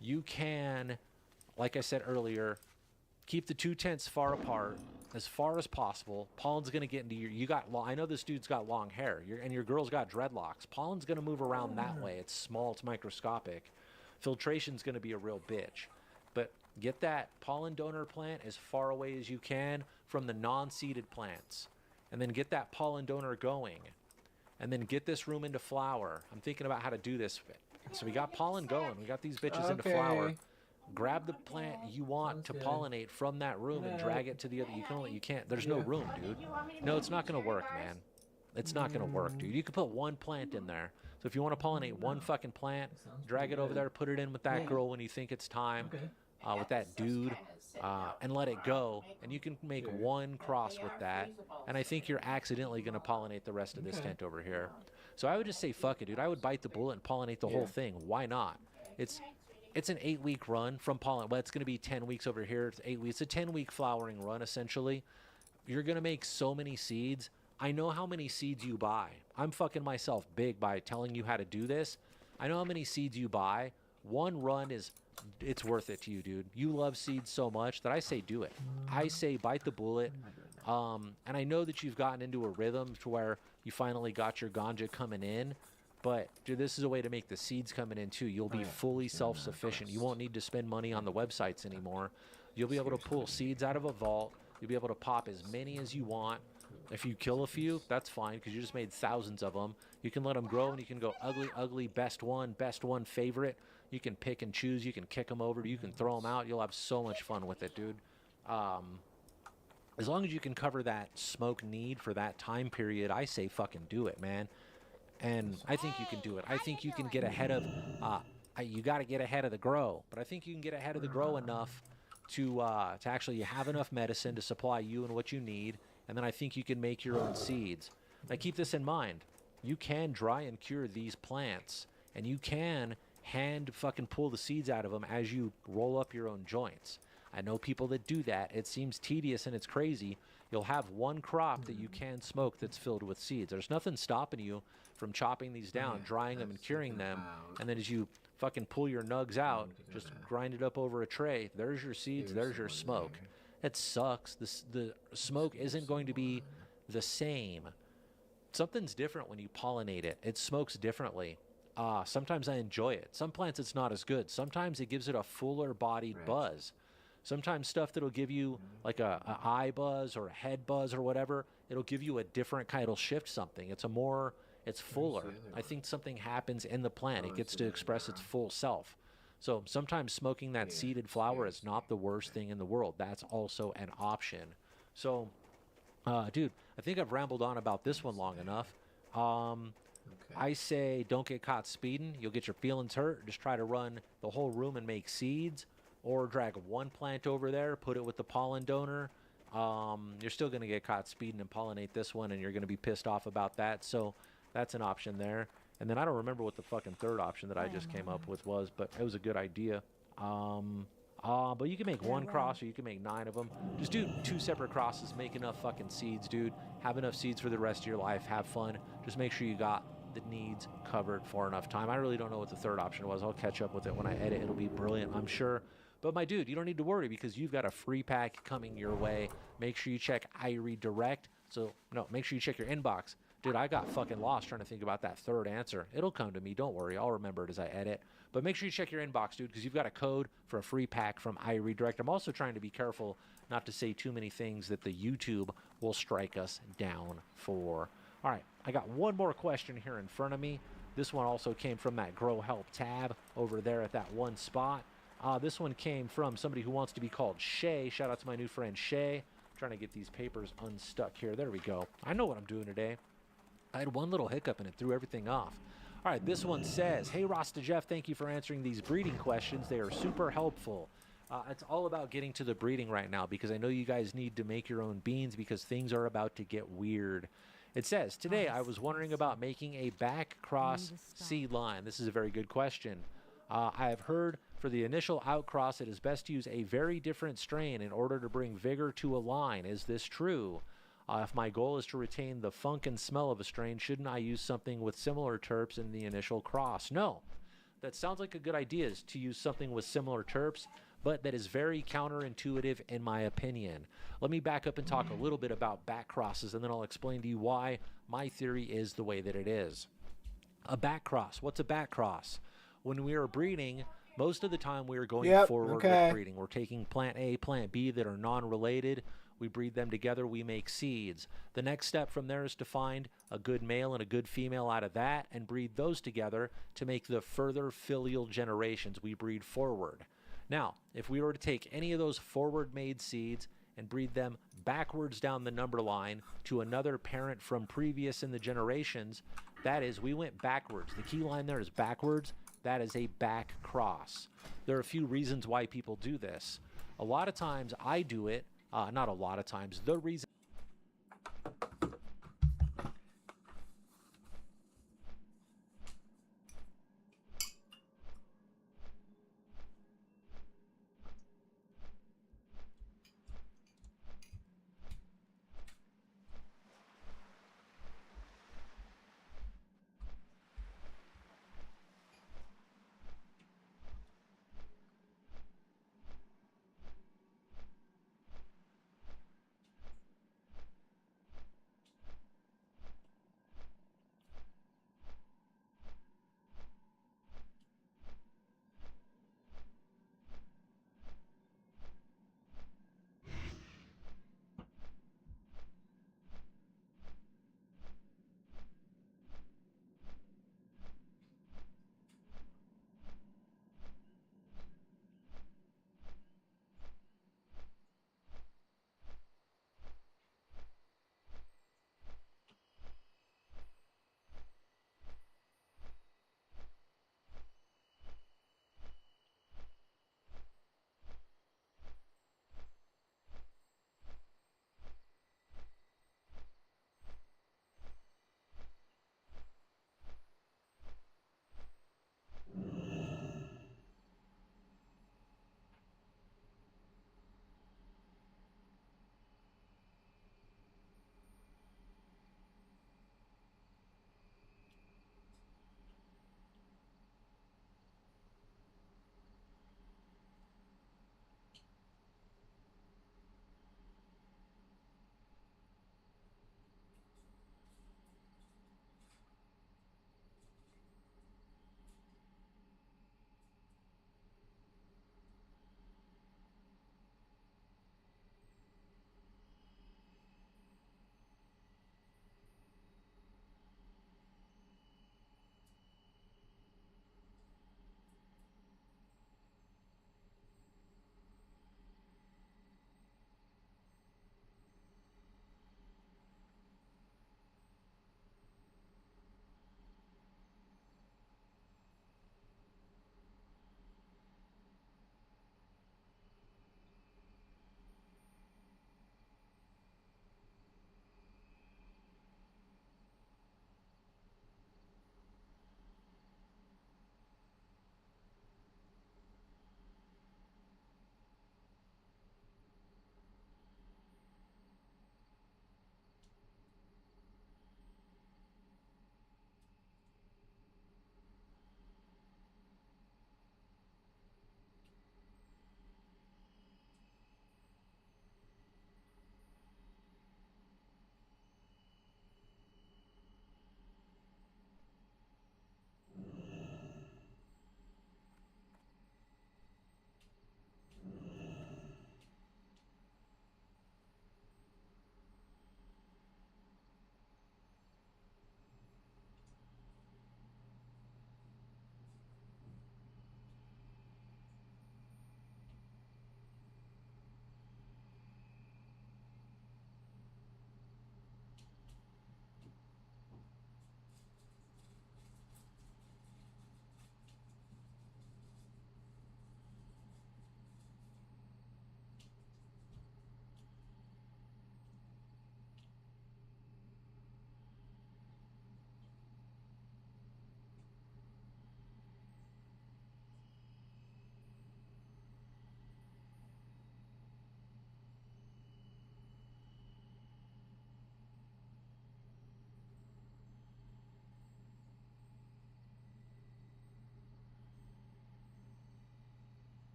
You can, like I said earlier, keep the 2 tents far apart. as far as possible. Pollen's going to get into you got long, I know this dude's got long hair, and your girl's got dreadlocks. Pollen's going to move around that way. It's small, it's microscopic. Filtration's going to be a real bitch. But get that pollen donor plant as far away as you can from the non-seeded plants. And then get that pollen donor going. And then get this room into flower. I'm thinking about how to do this. So we got pollen going. We got these bitches into flower. Grab the plant you want to pollinate from that room and drag it to the other. You can't. There's no room, dude. No, it's not going to work, man. It's not going to work, dude. You can put one plant in there. So if you want to pollinate one fucking plant, drag it over there, put it in with that girl when you think it's time, with that dude, and let it go. And you can make one cross with that. And I think you're accidentally going to pollinate the rest of this tent over here. So I would just say, fuck it, dude. I would bite the bullet and pollinate the whole thing. Why not? It's an 8-week run from pollen. Well, it's going to be 10 weeks over here. It's 8 weeks. It's a 10-week flowering run, essentially. You're going to make so many seeds. I know how many seeds you buy. I'm fucking myself big by telling you how to do this. I know how many seeds you buy. One run it's worth it to you, dude. You love seeds so much that I say do it. I say bite the bullet. And I know that you've gotten into a rhythm to where you finally got your ganja coming in. But, dude, this is a way to make the seeds coming in, too. You'll be fully self-sufficient. You won't need to spend money on the websites anymore. You'll be able to pull seeds out of a vault. You'll be able to pop as many as you want. If you kill a few, that's fine, because you just made thousands of them. You can let them grow, and you can go ugly, ugly, best one, favorite. You can pick and choose. You can kick them over. You can throw them out. You'll have so much fun with it, dude. As long as you can cover that smoke need for that time period, I say fucking do it, man. And I think you can do it. I think you can get ahead of, you got to get ahead of the grow. But I think you can get ahead of the grow enough to actually have enough medicine to supply you and what you need. And then I think you can make your own seeds. Now keep this in mind. You can dry and cure these plants. And you can hand fucking pull the seeds out of them as you roll up your own joints. I know people that do that. It seems tedious and it's crazy. You'll have one crop that you can smoke that's filled with seeds. There's nothing stopping you from chopping these down, drying them and curing them, and then as you fucking pull your nugs out, just grind it up over a tray. There's your seeds, there's your smoke. It sucks. The smoke isn't going to be the same. Something's different when you pollinate it. It smokes differently. Sometimes I enjoy it. Some plants it's not as good. Sometimes it gives it a fuller bodied buzz. Sometimes stuff that'll give you like a eye buzz or a head buzz or whatever, it'll give you a different kind. It'll shift something. It's fuller. I think something happens in the plant. It gets to express its full self. So sometimes smoking that seeded flower is not the worst thing in the world. That's also an option. So, dude, I think I've rambled on about this one long enough. I say don't get caught speeding. You'll get your feelings hurt. Just try to run the whole room and make seeds. Or drag one plant over there, put it with the pollen donor. You're still going to get caught speeding and pollinate this one, and you're going to be pissed off about that. So that's an option there. And then I don't remember what the fucking third option that I just came up with was, but it was a good idea. But you can make one cross or you can make 9 of them. Just do 2 separate crosses. Make enough fucking seeds, dude. Have enough seeds for the rest of your life. Have fun. Just make sure you got the needs covered for enough time. I really don't know what the third option was. I'll catch up with it when I edit. It'll be brilliant, I'm sure. But my dude, you don't need to worry because you've got a free pack coming your way. Make sure you check iRedirect. Make sure you check your inbox. Dude, I got fucking lost trying to think about that third answer. It'll come to me. Don't worry. I'll remember it as I edit. But make sure you check your inbox, dude, because you've got a code for a free pack from iRedirect. I'm also trying to be careful not to say too many things that the YouTube will strike us down for. All right, I got one more question here in front of me. This one also came from that Grow Help tab over there at that one spot. This one came from somebody who wants to be called Shay. Shout out to my new friend Shay. I'm trying to get these papers unstuck here. There we go. I know what I'm doing today. I had one little hiccup and it threw everything off. All right, this one says, hey, Rasta Jeff, thank you for answering these breeding questions. They are super helpful. It's all about getting to the breeding right now because I know you guys need to make your own beans because things are about to get weird. It says, today I was wondering about making a back cross seed line. This is a very good question. I have heard for the initial outcross, it is best to use a very different strain in order to bring vigor to a line. Is this true? If my goal is to retain the funk and smell of a strain, shouldn't I use something with similar terps in the initial cross? No. That sounds like a good idea is to use something with similar terps, but that is very counterintuitive in my opinion. Let me back up and talk a little bit about back crosses, and then I'll explain to you why my theory is the way that it is. A back cross. What's a back cross? When we are breeding, most of the time we are going forward with breeding. We're taking plant A, plant B that are non-related. We breed them together. We make seeds. The next step from there is to find a good male and a good female out of that and breed those together to make the further filial generations. We breed forward. Now, if we were to take any of those forward-made seeds and breed them backwards down the number line to another parent from previous in the generations, that is, we went backwards. The key line there is backwards. That is a back cross. There are a few reasons why people do this. A lot of times I do it, not a lot of times, the reason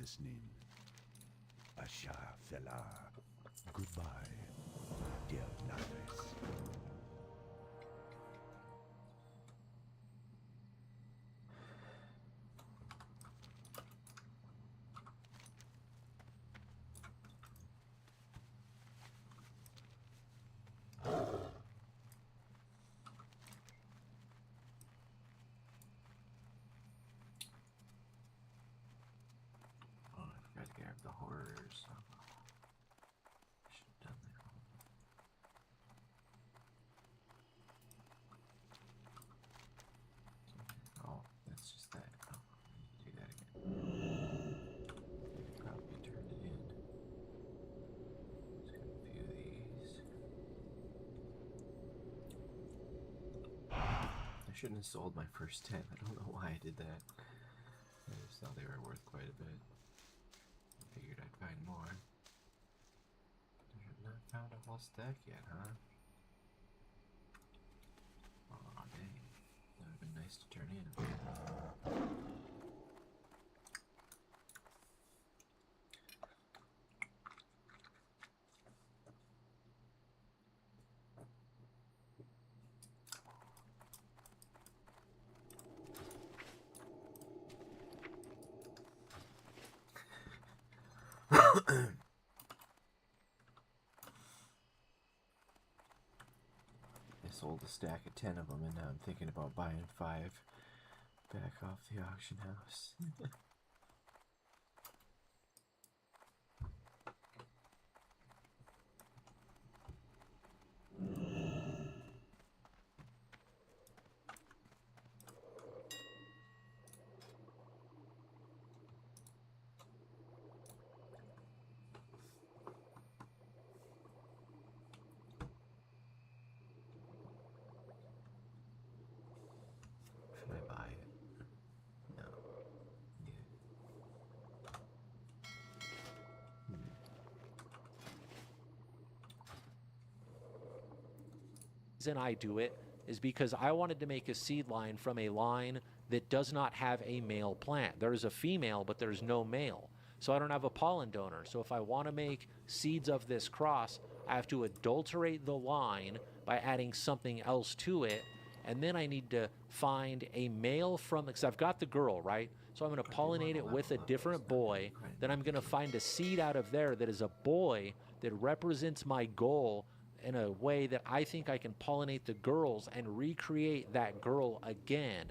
listening. Asha Fela. Goodbye, dear novice.
Oh, I forgot to grab the horrors. Should have done that. Oh, that's just that. Oh, do that again. Probably turned it in. Just got a few of these. I shouldn't have sold my first 10. I don't know why I did that. I just thought they were worth quite a bit. Figured I'd find more. I have not found a whole stack yet, huh? Aw, dang. That would have been nice to turn in. I sold a stack of 10 of them, and now I'm thinking about buying 5 back off the auction house. Should I buy it? No.
Reason I do it is because I wanted to make a seed line from a line that does not have a male plant. There is a female, but there's no male. So I don't have a pollen donor. So if I want to make seeds of this cross, I have to adulterate the line by adding something else to it. And then I need to find a male from, because I've got the girl, right? So I'm going to pollinate it with a different boy. Then I'm going to find a seed out of there that is a boy that represents my goal in a way that I think I can pollinate the girls and recreate that girl again.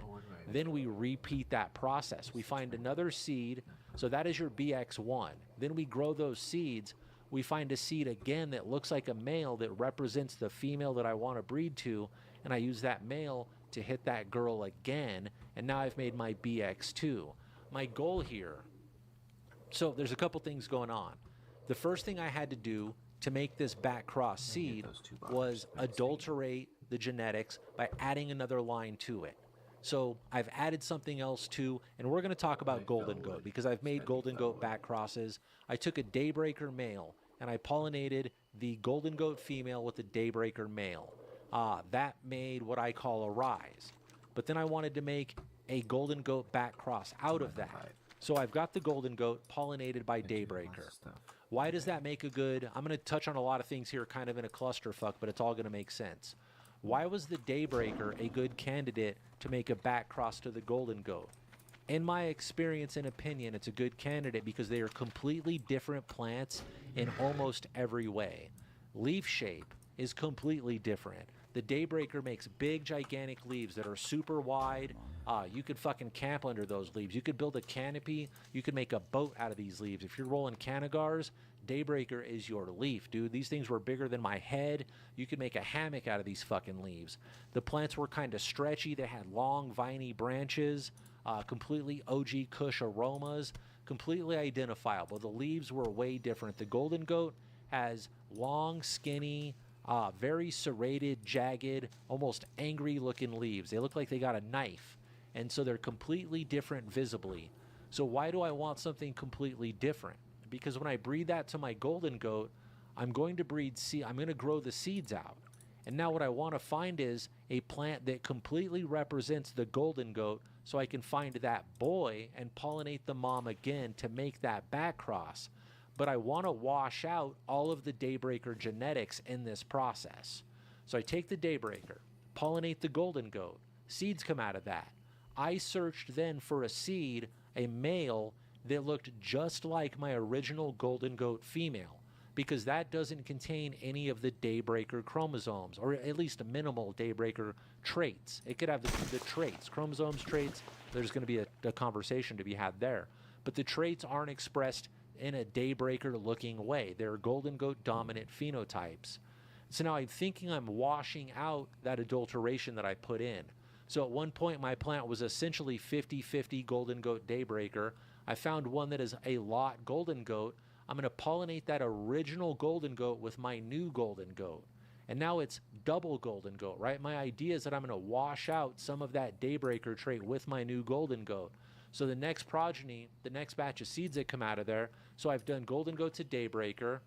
Then we repeat that process. We find another seed. So that is your BX1. Then we grow those seeds. We find a seed again that looks like a male that represents the female that I want to breed to. And I use that male to hit that girl again. And now I've made my BX2. My goal here, so there's a couple things going on. The first thing I had to do to make this back cross seed was adulterate the genetics by adding another line to it. So I've added something else too, and we're going to talk about Golden Goat because I've made Golden Goat back crosses. I took a Daybreaker male and I pollinated the Golden Goat female with the Daybreaker male. That made what I call a rise. But then I wanted to make a Golden Goat back cross out of that. So I've got the Golden Goat pollinated by Daybreaker. Why does that make a good... I'm going to touch on a lot of things here kind of in a clusterfuck, but it's all going to make sense. Why was the Daybreaker a good candidate to make a back cross to the Golden Goat? In my experience and opinion, it's a good candidate because they are completely different plants in almost every way. Leaf shape is completely different. The Daybreaker makes big, gigantic leaves that are super wide. You could fucking camp under those leaves. You could build a canopy. You could make a boat out of these leaves. If you're rolling Canagars, Daybreaker is your leaf, dude. These things were bigger than my head. You could make a hammock out of these fucking leaves. The plants were kind of stretchy. They had long, viney branches, completely OG Kush aromas, completely identifiable. The leaves were way different. The Golden Goat has long, skinny, very serrated, jagged, almost angry-looking leaves. They look like they got a knife, and so they're completely different visibly. So why do I want something completely different? Because when I breed that to my Golden Goat, I'm going to breed I'm going to grow the seeds out. And now what I want to find is a plant that completely represents the golden goat, so I can find that boy and pollinate the mom again to make that back cross. But I want to wash out all of the Daybreaker genetics in this process. So I take the Daybreaker, pollinate the golden goat, seeds come out of that. I searched then for a seed, a male, that looked just like my original golden goat female, because that doesn't contain any of the Daybreaker chromosomes, or at least a minimal Daybreaker traits. It could have the traits, chromosomes, traits. There's going to be a conversation to be had there. But the traits aren't expressed in a Daybreaker-looking way. They're golden goat dominant phenotypes. So now I'm thinking I'm washing out that adulteration that I put in. So at one point, my plant was essentially 50-50 golden goat Daybreaker. I found one that is a lot golden goat. I'm going to pollinate that original golden goat with my new golden goat. And now it's double golden goat, right? My idea is that I'm going to wash out some of that Daybreaker trait with my new golden goat. So the next progeny, the next batch of seeds that come out of there, so I've done golden goat to Daybreaker.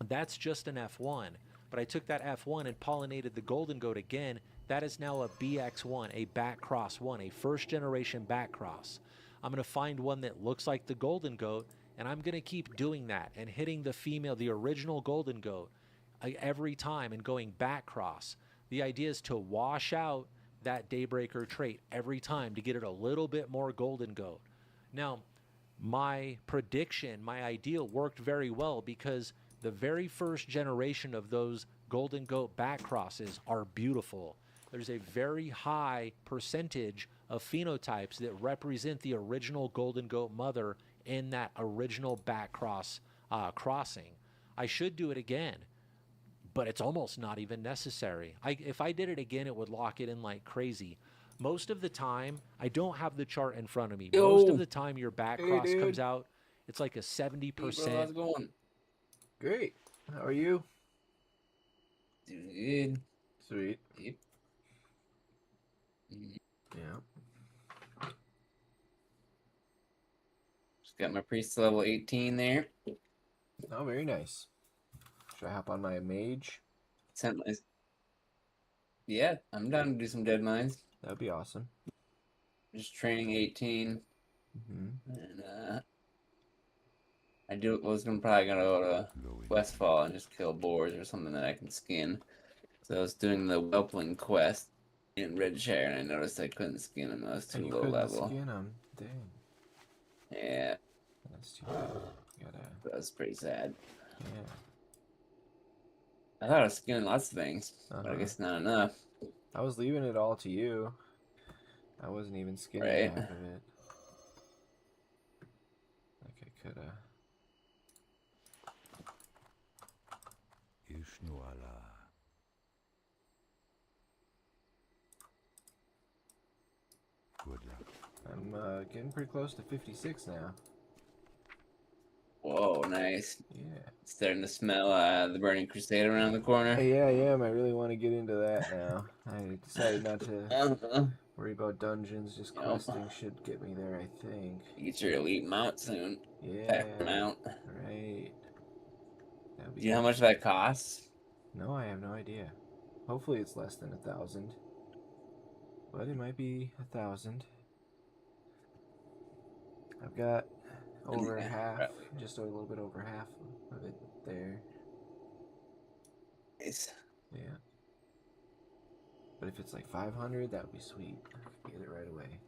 That's just an F1. But I took that F1 and pollinated the golden goat again. That is now a BX1, a back cross one, a first generation back cross. I'm going to find one that looks like the golden goat, and I'm going to keep doing that and hitting the female, the original golden goat, every time and going back cross. The idea is to wash out that Daybreaker trait every time to get it a little bit more golden goat. Now, my prediction, my ideal worked very well, because the very first generation of those golden goat back crosses are beautiful. There's a very high percentage of phenotypes that represent the original golden goat mother in that original back cross crossing. I should do it again, but it's almost not even necessary. If I did it again, it would lock it in like crazy. Most of the time, I don't have the chart in front of me. Most of the time, your back cross comes out, it's like a 70%.
Hey, how's it going?
Great. How are you?
Doing good.
Sweet.
Yep.
Yeah.
Just got my priest level 18 there.
Oh, very nice. Should I hop on my mage?
Yeah, I'm down to do some dead mines.
That'd be awesome.
Just training 18. And was probably gonna go to Westfall and just kill boars or something that I can skin. So I was doing the Whelpling quest in Redshire, and I noticed I couldn't skin them. I was too low level.
Skin them. Dang.
Yeah.
That's too bad.
That was pretty sad.
Yeah.
I thought I was skinning lots of things, but I guess not enough.
I was leaving it all to you. I wasn't even skinning half of it. Like I coulda.
Good luck.
I'm getting pretty close to 56 now.
Whoa, nice.
Yeah.
Starting to smell the Burning Crusade around the corner.
Yeah, I am. I really want to get into that now. I decided not to worry about dungeons. Just questing should get me there, I think.
Get your elite mount soon.
Yeah.
Pack mount.
Right.
Do you know how much that costs?
No, I have no idea. Hopefully it's less than 1,000. But it might be 1,000. I've got over half, just a little bit over half of it there.
Nice.
Yeah. But if it's like 500, that would be sweet. I could get it right away.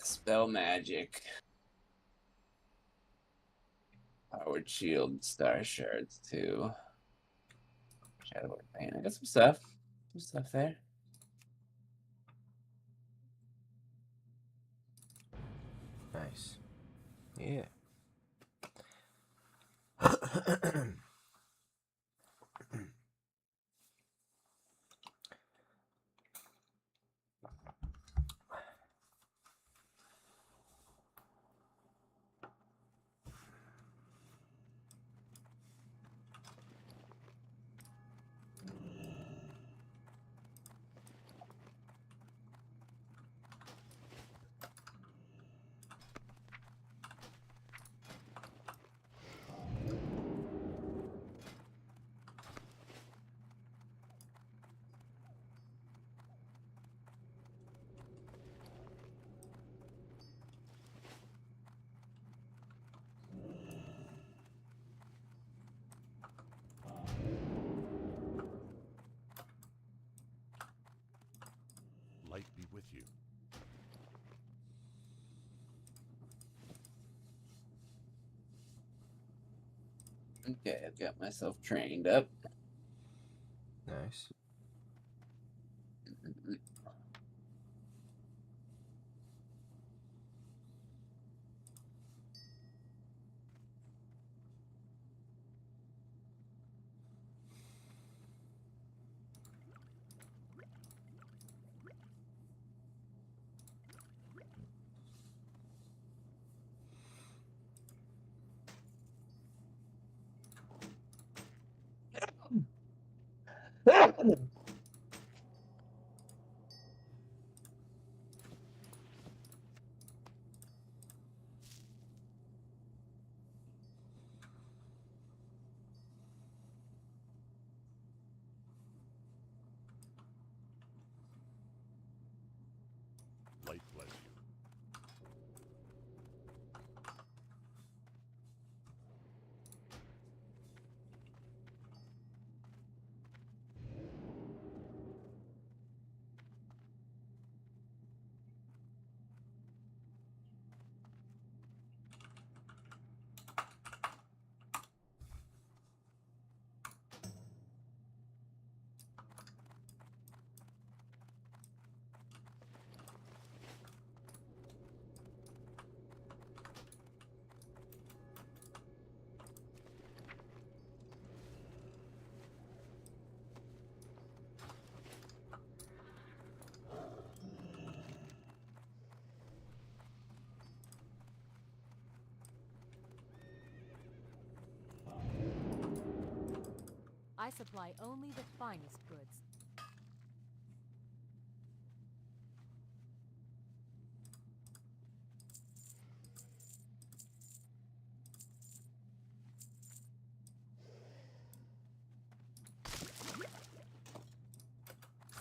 Spell magic. Powered shield, star shards too. Shadow pain. I got some stuff. Some stuff there.
Nice. Yeah.
you.
Okay, I've got myself trained up.
Nice.
Light bless you.
I supply only the finest goods.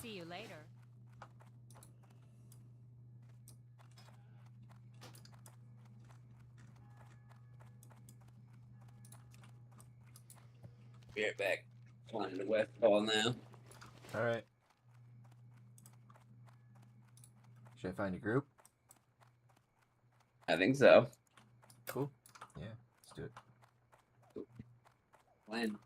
See you later.
Be right back. Flying to Westfall now.
Alright. Should I find a group?
I think so.
Cool. Yeah, let's do it.
When?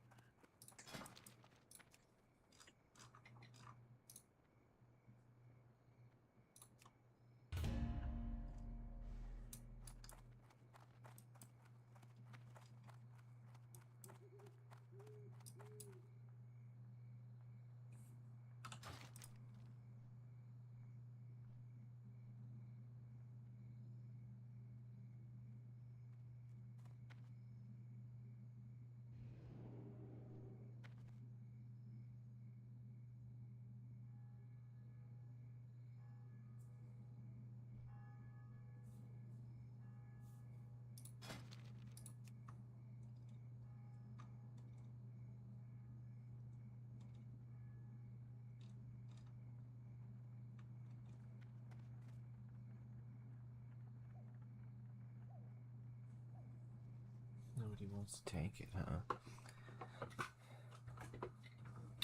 Nobody wants to take it, huh?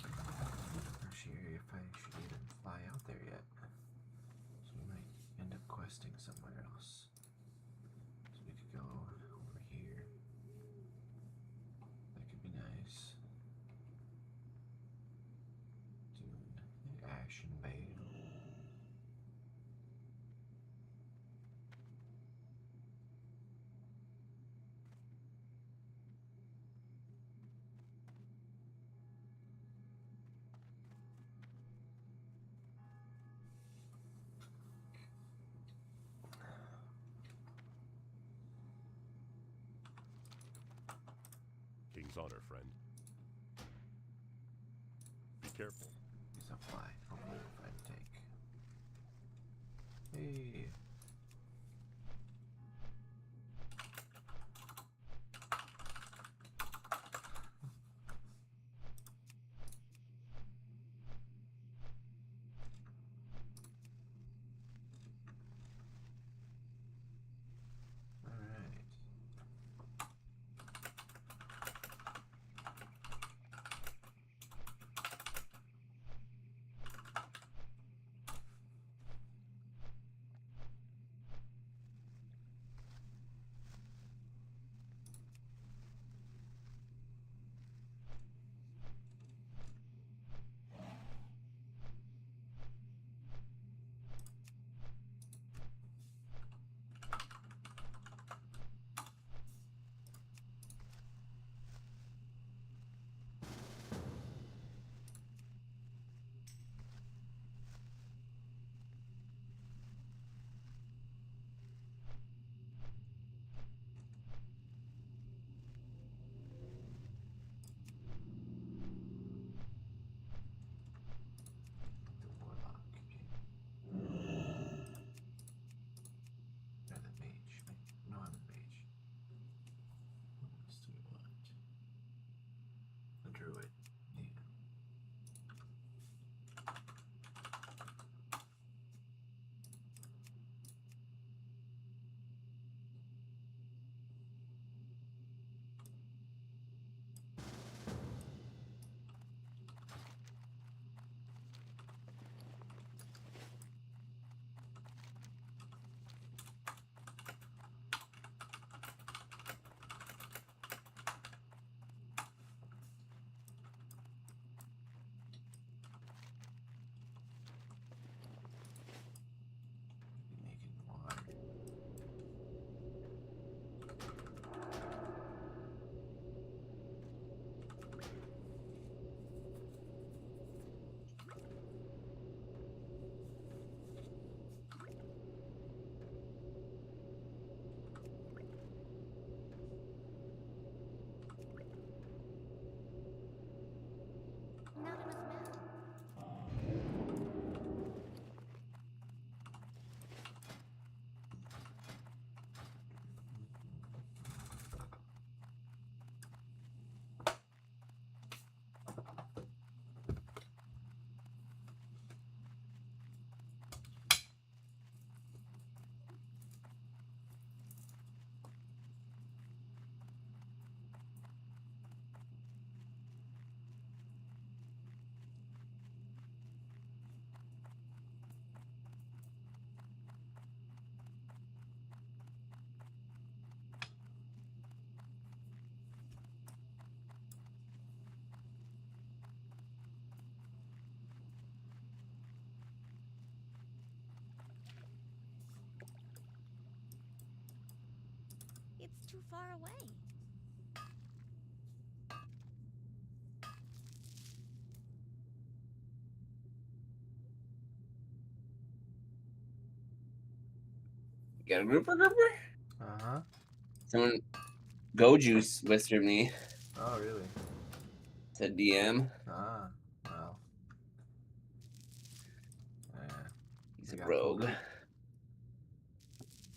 Not sure if I should even fly out there yet. So we might end up questing somewhere else. So we could go over here. That could be nice. Doing the Ashen Vale.
King's honor, friend. Be careful.
Guess I'll fly. Hopefully I'll find a tank. Hey. Alright.
It's too far away.
You got a grouper?
Uh-huh.
Someone, Go Juice whispered me.
Oh, really?
Said DM.
Ah, well.
He's
We
a
got a full
rogue.
group.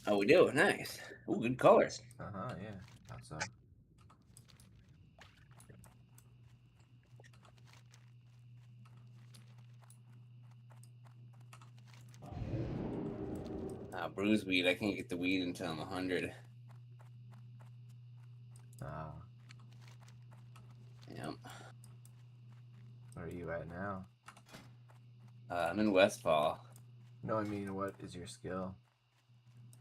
Oh, we do. Nice. Ooh, good colors.
Uh-huh, yeah. Thought so.
Bruise weed. I can't get the weed until I'm 100. Yep.
Where are you at now?
I'm in Westfall.
No, I mean, what is your skill?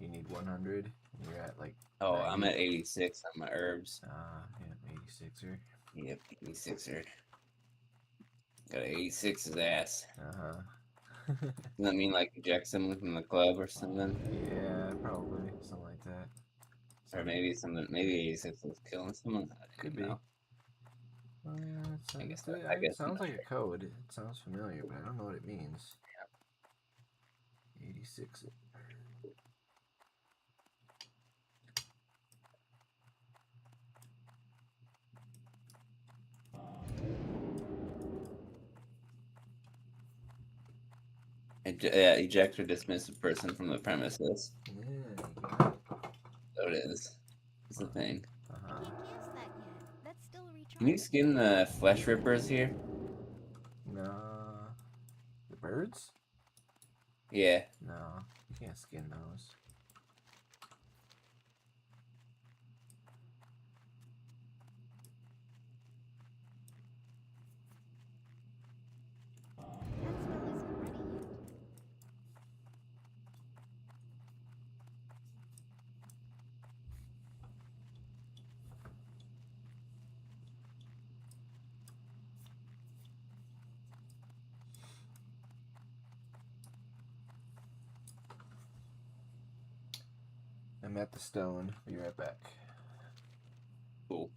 You need 100. You're at like.
Oh,
90.
I'm at 86 on my herbs.
Yeah, 86er.
Yep, 86er. Got an 86 his ass.
Uh-huh.
Does that mean like eject someone from the club or something?
Yeah, probably. Something like that.
Or maybe something, maybe 86 was killing someone.
Could be.
Know.
I guess
I guess
it sounds like a code. It sounds familiar, but I don't know what it means. Yeah. 86.
Yeah, eject or dismiss a person from the premises.
Yeah,
So it is. It's a thing.
Uh-huh.
That's still a recharge.
Can you skin the flesh rippers here?
No. The birds?
Yeah.
No, you can't skin those. I'm at the stone. Be right back.
Cool.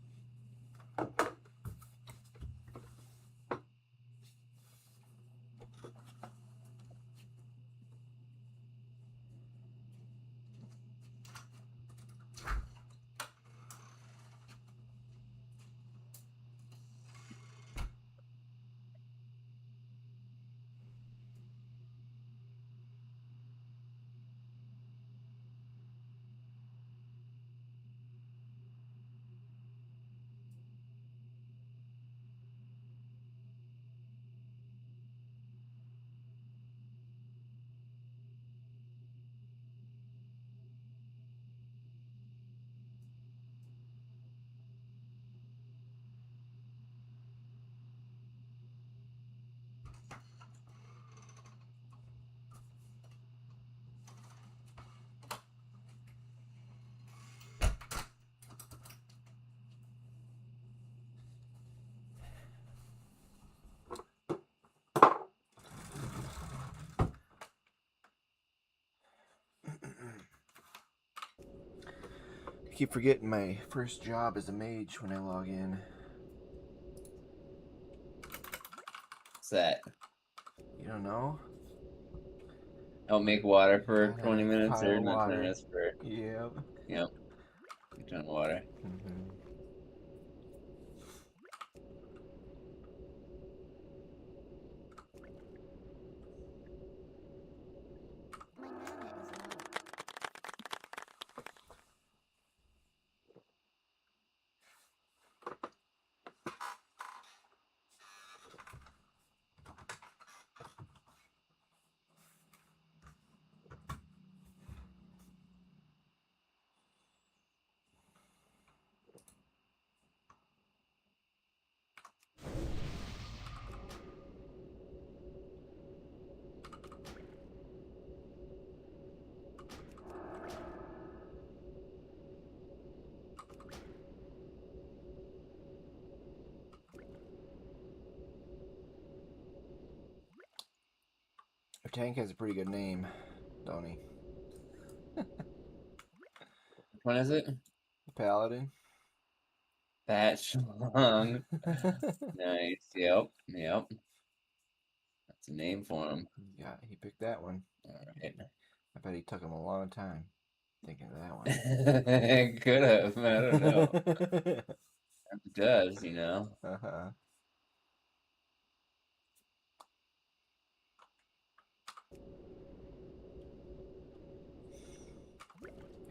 I keep forgetting my first job as a mage when I log in. What's that?
You don't know?
I'll make water for
Gotta
20 minutes
pile
or
of
not 20
water.
minutes for.
Yep.
Yep. A ton of water.
Mm-hmm. Our tank has a pretty good name, don't he?
When is it?
paladin.
That Schlong. Nice. Yep. Yep. That's a name for him.
Yeah, he picked that one.
All right.
I bet he took him a long time thinking of that one.
Could have. I don't know. It does, you know.
Uh-huh.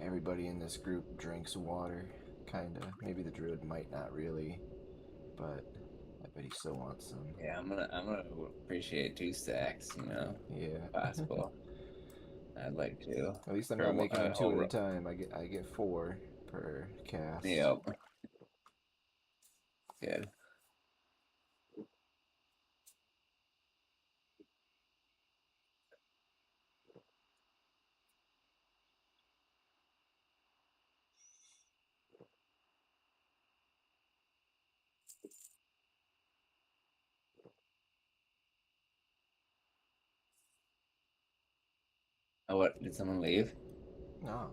Everybody in this group drinks water, kinda. Maybe the druid might not really, but I bet he still wants some.
Yeah, I'm gonna appreciate 2 stacks, you know.
Yeah.
If possible. I'd like to.
At least I'm
For
not making them 2
whole
at a time. I get 4 per cast.
Yep. Good. Oh, what? Did someone leave?
Oh.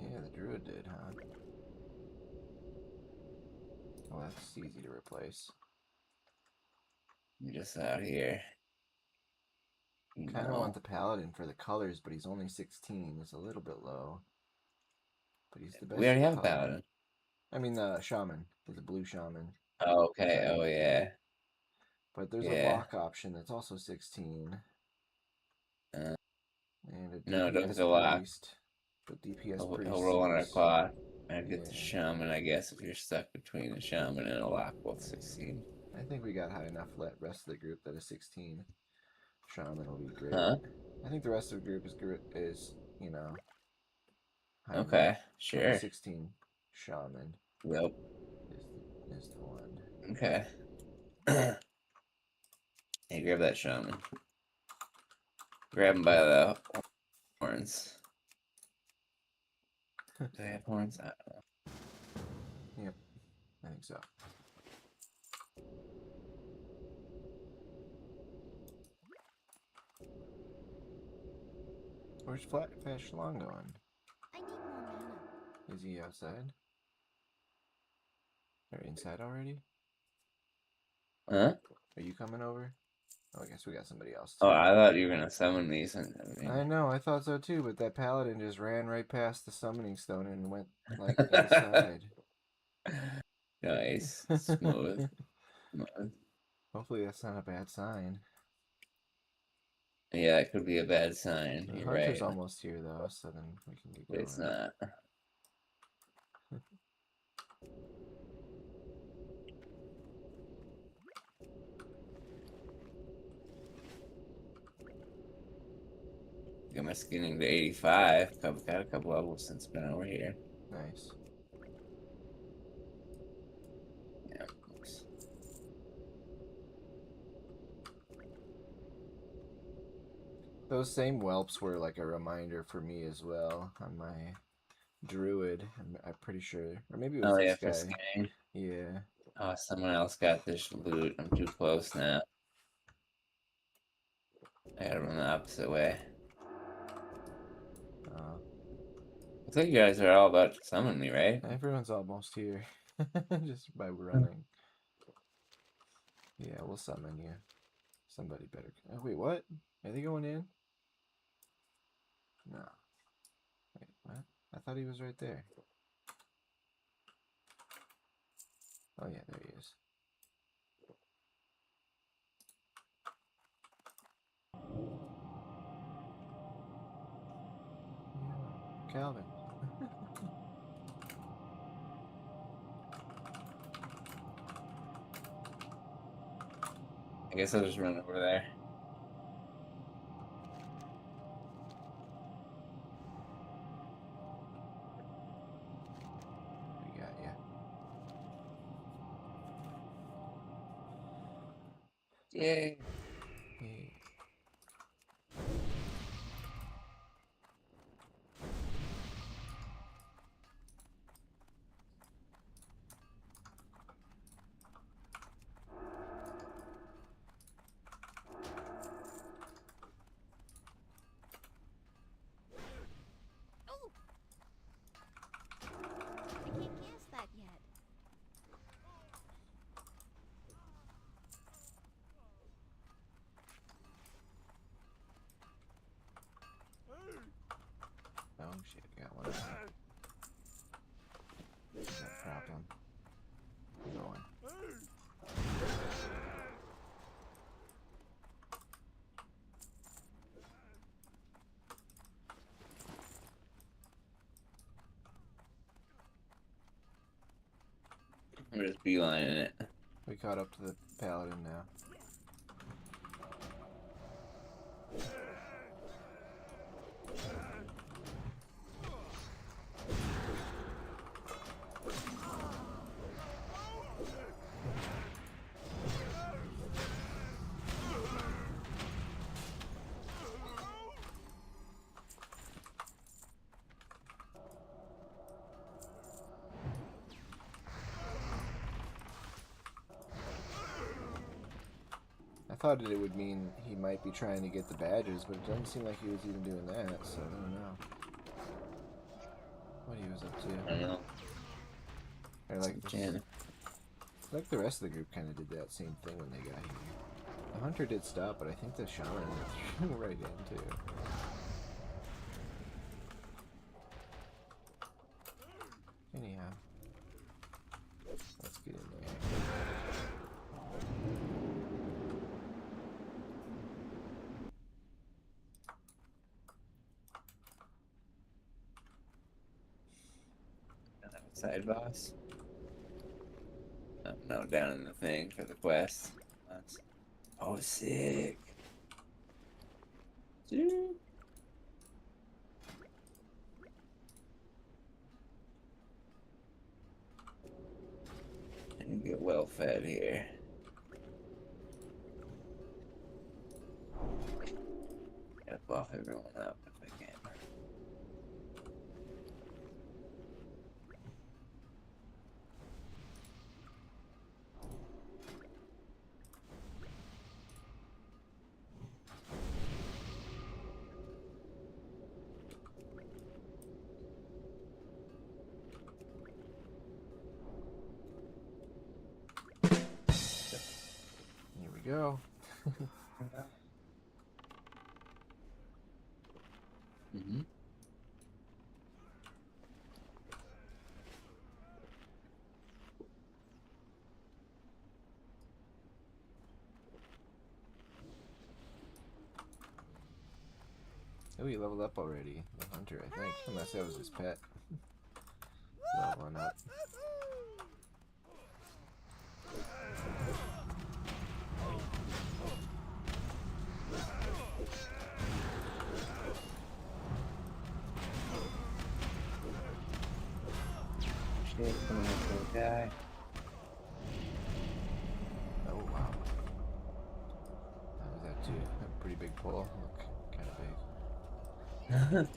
Yeah, the druid did, huh? Well, that's easy to replace.
I'm just out here.
Kind of want the paladin for the colors, but he's only 16. It's a little bit low. But he's the best.
We already have a
paladin.
paladin.
I mean, the shaman. He's a blue shaman.
Oh, okay. Oh, yeah.
But there's a lock option that's also 16. And a DPS
no, don't get the lock.
priest. But DPS priest.
He'll roll on our cloth. I'd get the shaman, I guess, if you're stuck between a shaman and a lock, both 16.
I think we got high enough rest of the group that a 16 shaman will be great.
Huh?
I think the rest of the group is you know.
Okay,
enough.
sure.
16 shaman.
Yep.
Is the one.
Okay. Hey, grab that shaman. Grab him by the horns. Do they have horns? I don't know.
Yep, I think so. Where's Flash Schlong going?
I need more mana.
Is he outside? Or inside already?
Huh?
Are you coming over? Oh, I guess we got somebody else.
Oh, I thought you were gonna summon me.
I know, I thought so too, but that paladin just ran right past the summoning stone and went like inside.
Nice. Smooth.
Hopefully that's not a bad sign.
Yeah, it could be a bad sign.
The
You're
hunter's
right.
almost here though, so then we can get
But
going.
it's not. Got my skinning to 85. Got a couple levels since been over here.
Nice.
Yeah, thanks.
Those same whelps were like a reminder for me as well on my druid. I'm pretty sure, or maybe it was
Oh, yeah,
this
for
guy.
skinning.
Yeah.
Oh, someone else got this loot. I'm too close now. I gotta run the opposite way. Looks like you guys are all about to summon me, right?
Everyone's almost here. Just by running. Yeah, we'll summon you. Somebody better. Oh, wait, what? Are they going in? No. Wait, what? I thought he was right there. Oh, yeah, there he is. Yeah, Calvin.
I guess I'll just run over there.
We got ya.
Yay.
Yay.
I can't
shit, got one. What's that problem? Keep going.
I'm just beelining it.
We caught up to the paladin now. I thought that it would mean he might be trying to get the badges, but it doesn't seem like he was even doing that, so I don't know what he was up to.
I don't know.
Or like the rest of the group kind of did that same thing when they got here. The hunter did stop, but I think the shaman threw right in too. Anyhow, let's get in there.
Side boss. Oh, no, down in the thing for the quest. Oh, sick. Dude. And get well fed here. Gotta buff everyone up if I can.
Here we go.
Mm-hmm.
Oh, he leveled up already. The hunter, I think. Unless that was his pet. Leveling up.
Shit, coming up to the guy.
Oh, wow. How was that too? A pretty big pull. Look, kind of big.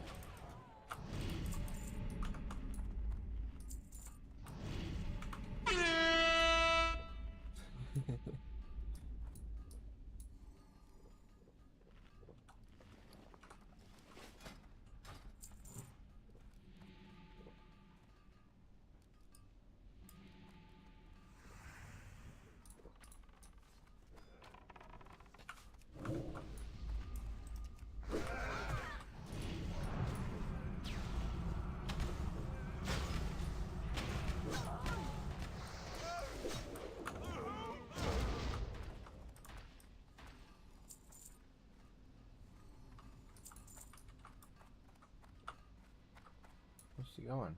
Where's he going?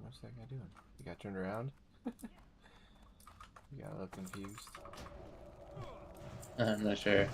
What's that guy doing? He got turned around? You got a little confused.
I'm not sure.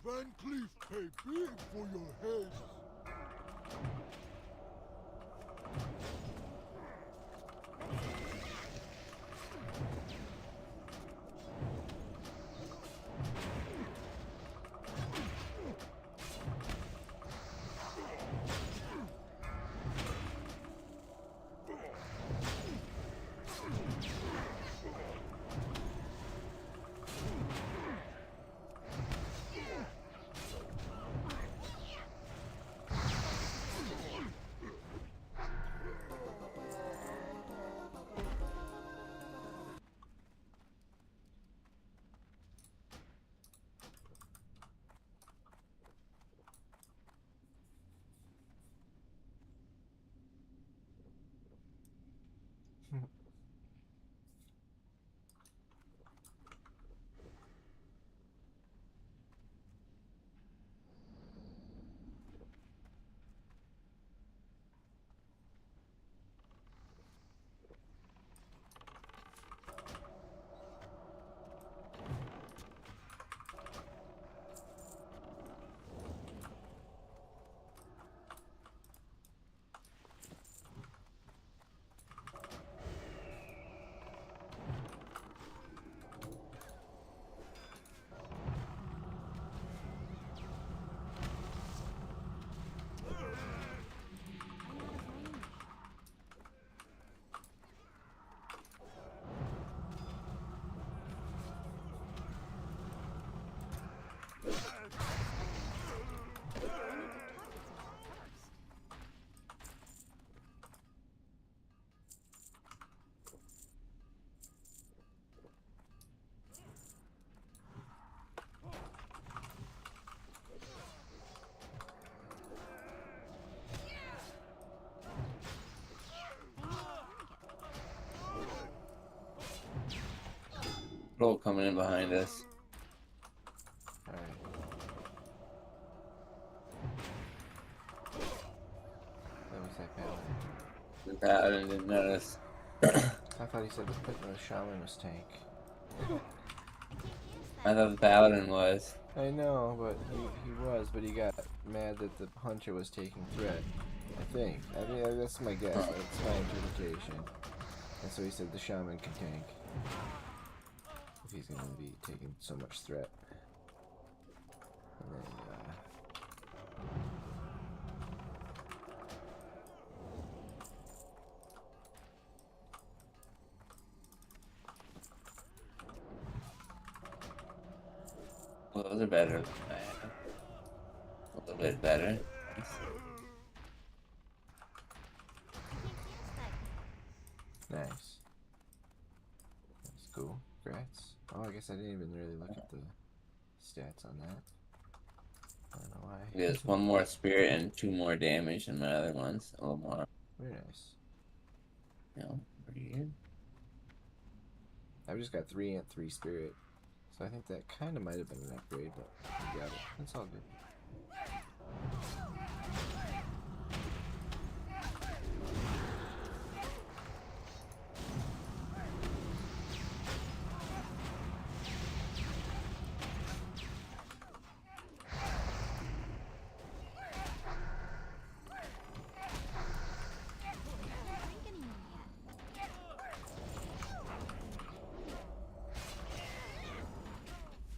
Van Cleef pay big for your heads.
Troll coming in behind us.
Alright. That was that paladin.
The paladin didn't notice.
I thought he said the shaman was tank.
I thought the paladin was.
I know, but he was, but he got mad that the hunter was taking threat. I think. I mean, that's my guess. That's my interpretation. And so he said the shaman can tank. If he's gonna be taking so much threat. And then,
Well, those are better. A little bit better.
nice. That's cool. Congrats. Oh, I guess I didn't even really look at the stats on that. I don't know why.
There's one more spirit and 2 more damage than my other ones. A little more.
Very nice.
No, pretty good.
I've just got 3 and 3 spirit. So I think that kind of might have been an upgrade, but we got it. That's all good.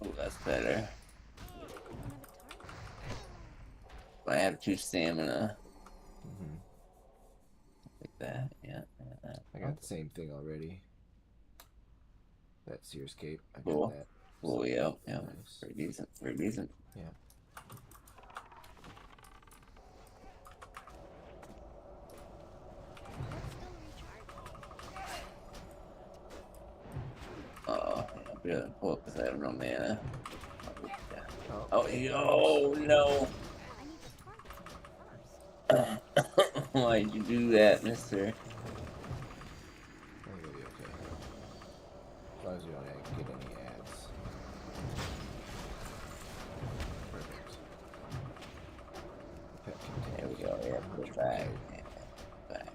Oh, that's better. I have 2 stamina. Like that, yeah.
I got the same thing already. That Sears cape. I got
Cool.
that.
Oh, yeah, yeah.
Nice.
Pretty decent, pretty decent.
Yeah.
Oh, I'm gonna pull up because I have no mana. Oh, yo, no. Why'd you do that, mister?
I think it'll be okay. As long as you don't get any ads. Perfect. The pet can take
There we go, yeah, put it back. Yeah, back.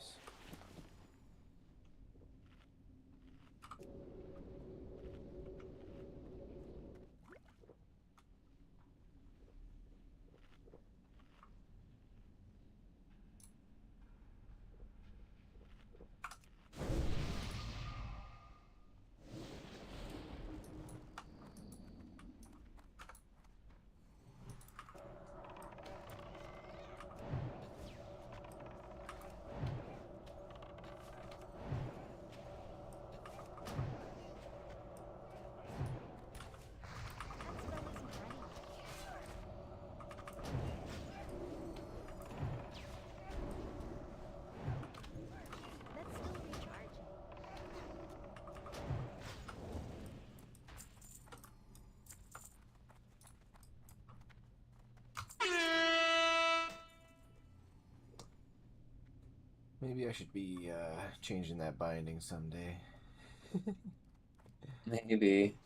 Nice. Maybe I should be changing that binding someday.
Maybe.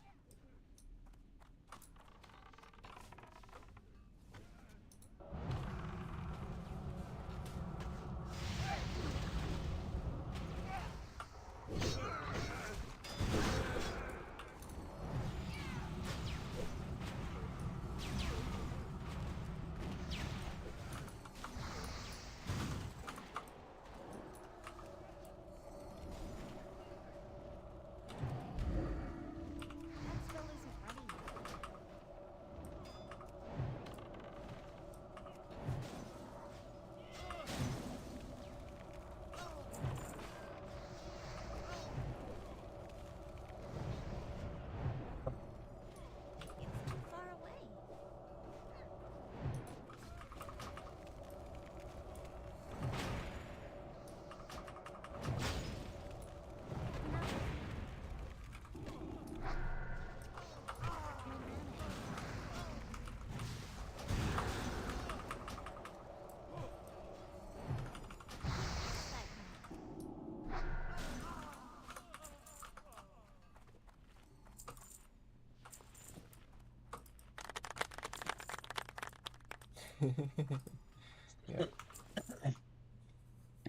Yep.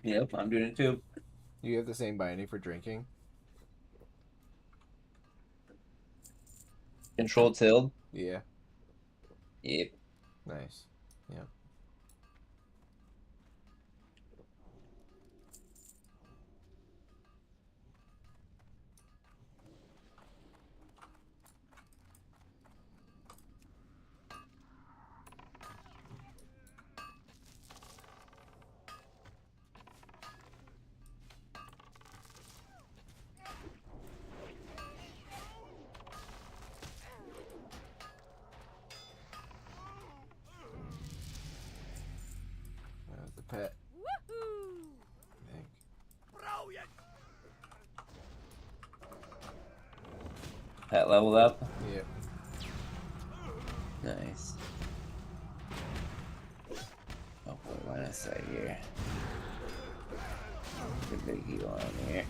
Yep, I'm doing it too.
You have the same binding for drinking?
Controlled tilled?
Yeah.
Yep.
Nice. Yep. There's the pet. I think.
Pet leveled up?
Yep.
Nice. Oh, boy, line of sight here. Good big heal on here.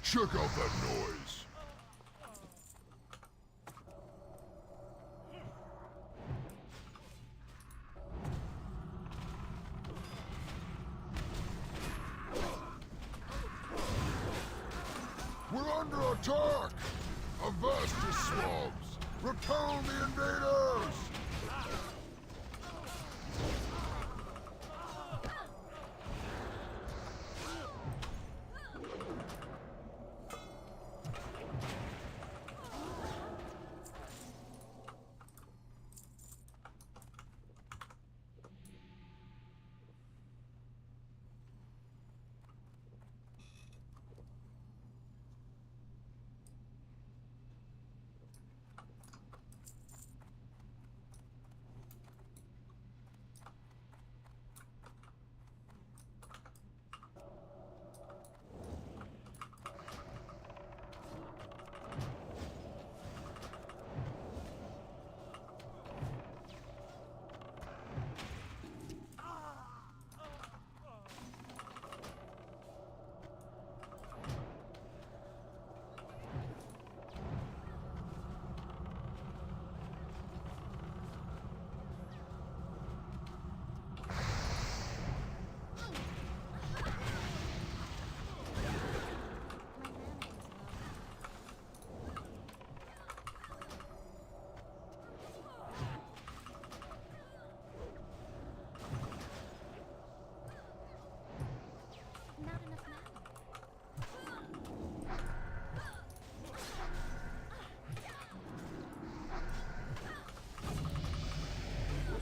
Check out that noise. We're under attack! Avast your swabs! Repel the invaders!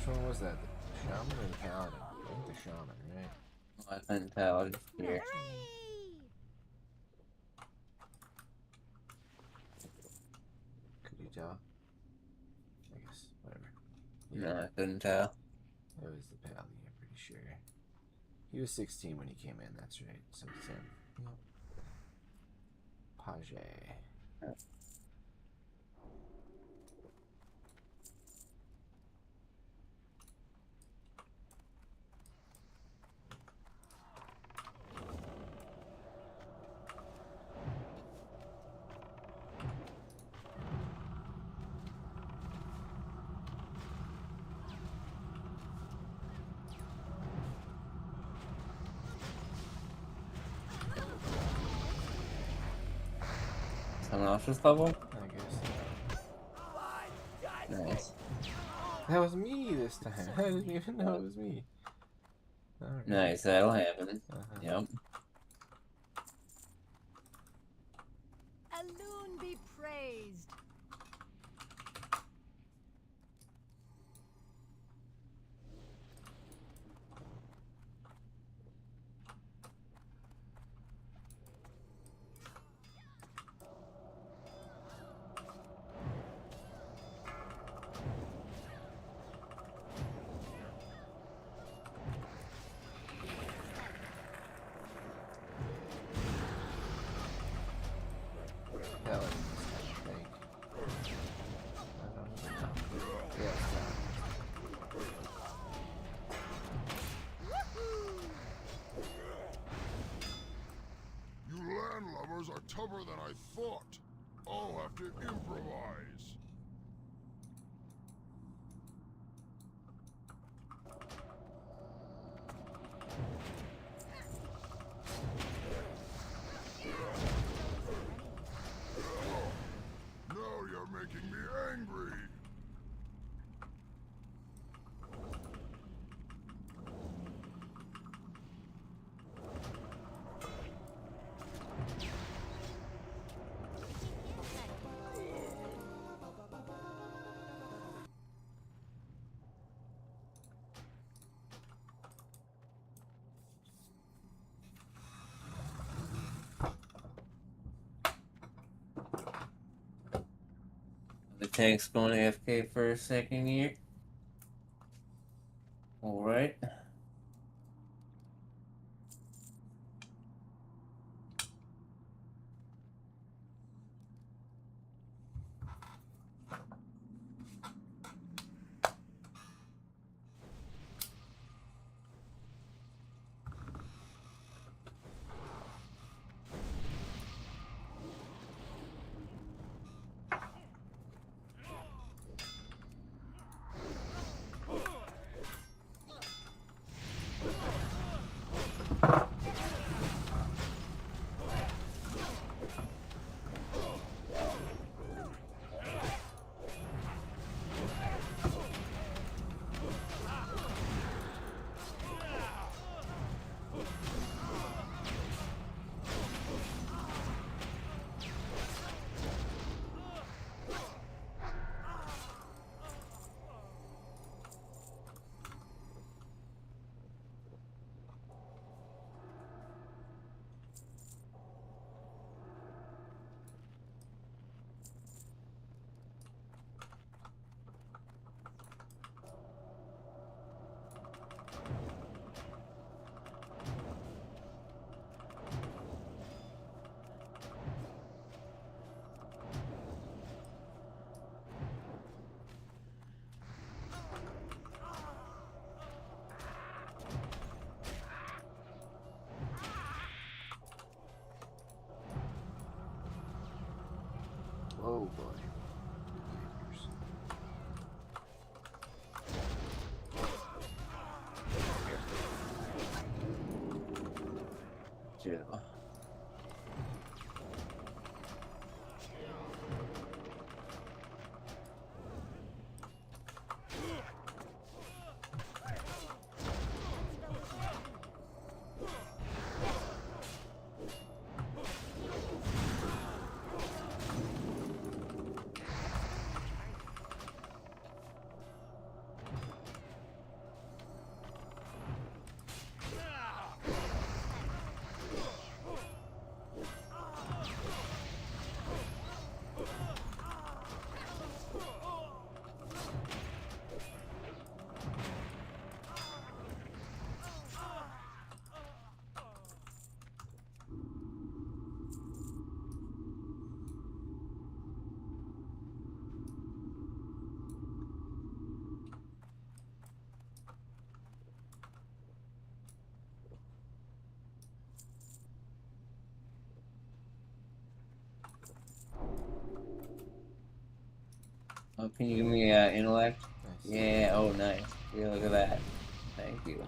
Which one was that? The shaman or the paladin? I think the shaman, right?
My mentality here.
Could you tell? I guess, whatever.
No, I couldn't tell.
It was the paladin, I'm pretty sure. He was 16 when he came in, that's right. So it's him. Yep. Page.
Someone else's level?
I guess.
Nice.
That was me this time. I didn't even know it was me. Right.
Nice, that'll happen. Yep.
Alune be praised.
Paladin, I think. I don't even know. Yeah, it's down.
You landlubbers are tougher than I thought. I'll have to improvise. Now you're making me angry.
The tank's going AFK for a second here. Alright.
Oh boy.
Chill. Oh, can you give me intellect?
Nice.
Yeah. Oh, nice. Yeah, look at that. Thank you.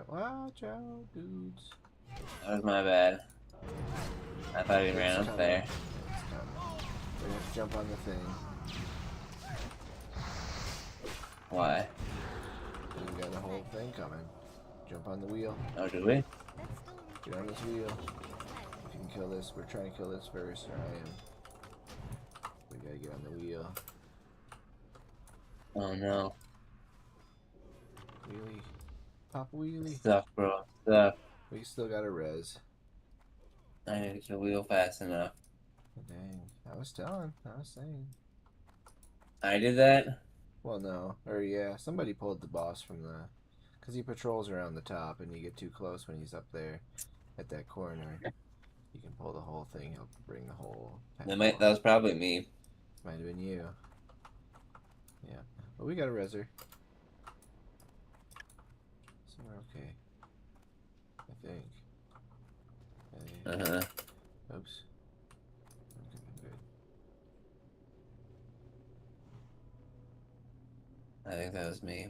Watch out, dudes.
That was my bad. I thought he ran up there.
It's coming. We have to jump on the thing.
Why?
We got the whole thing coming. Jump on the wheel.
Oh, do we?
Get on this wheel. If you can kill this, we're trying to kill this first, or I am. We gotta get on the wheel.
Oh no.
Wheelie. Pop wheelie.
Stuff, bro. Stuff.
We still got a res.
I need to get the wheel fast enough.
Dang. I was saying.
I did that?
Well, no. Or, yeah, somebody pulled the boss from the... Because he patrols around the top, and you get too close when he's up there at that corner. You can pull the whole thing. He'll bring the whole...
That was probably me.
Might have been you. Yeah. But we got a reser. So we're okay. I think.
Uh-huh.
Oops. Okay, good.
I think that was me.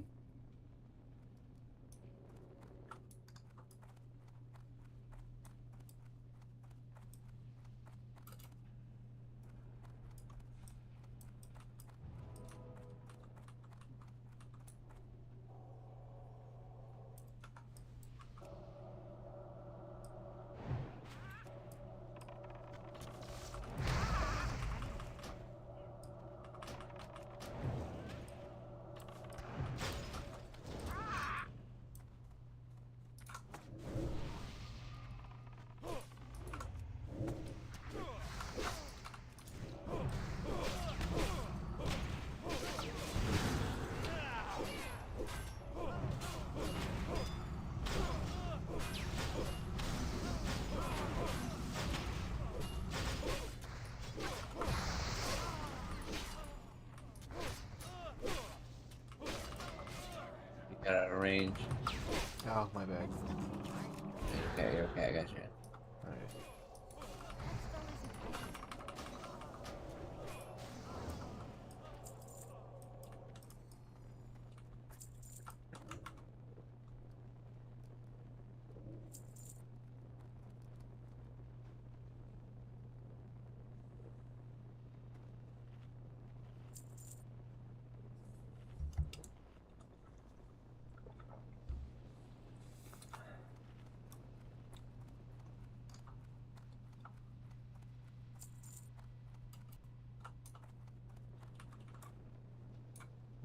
range.
Oh, my bad.
Okay, okay, I got you.
Alright.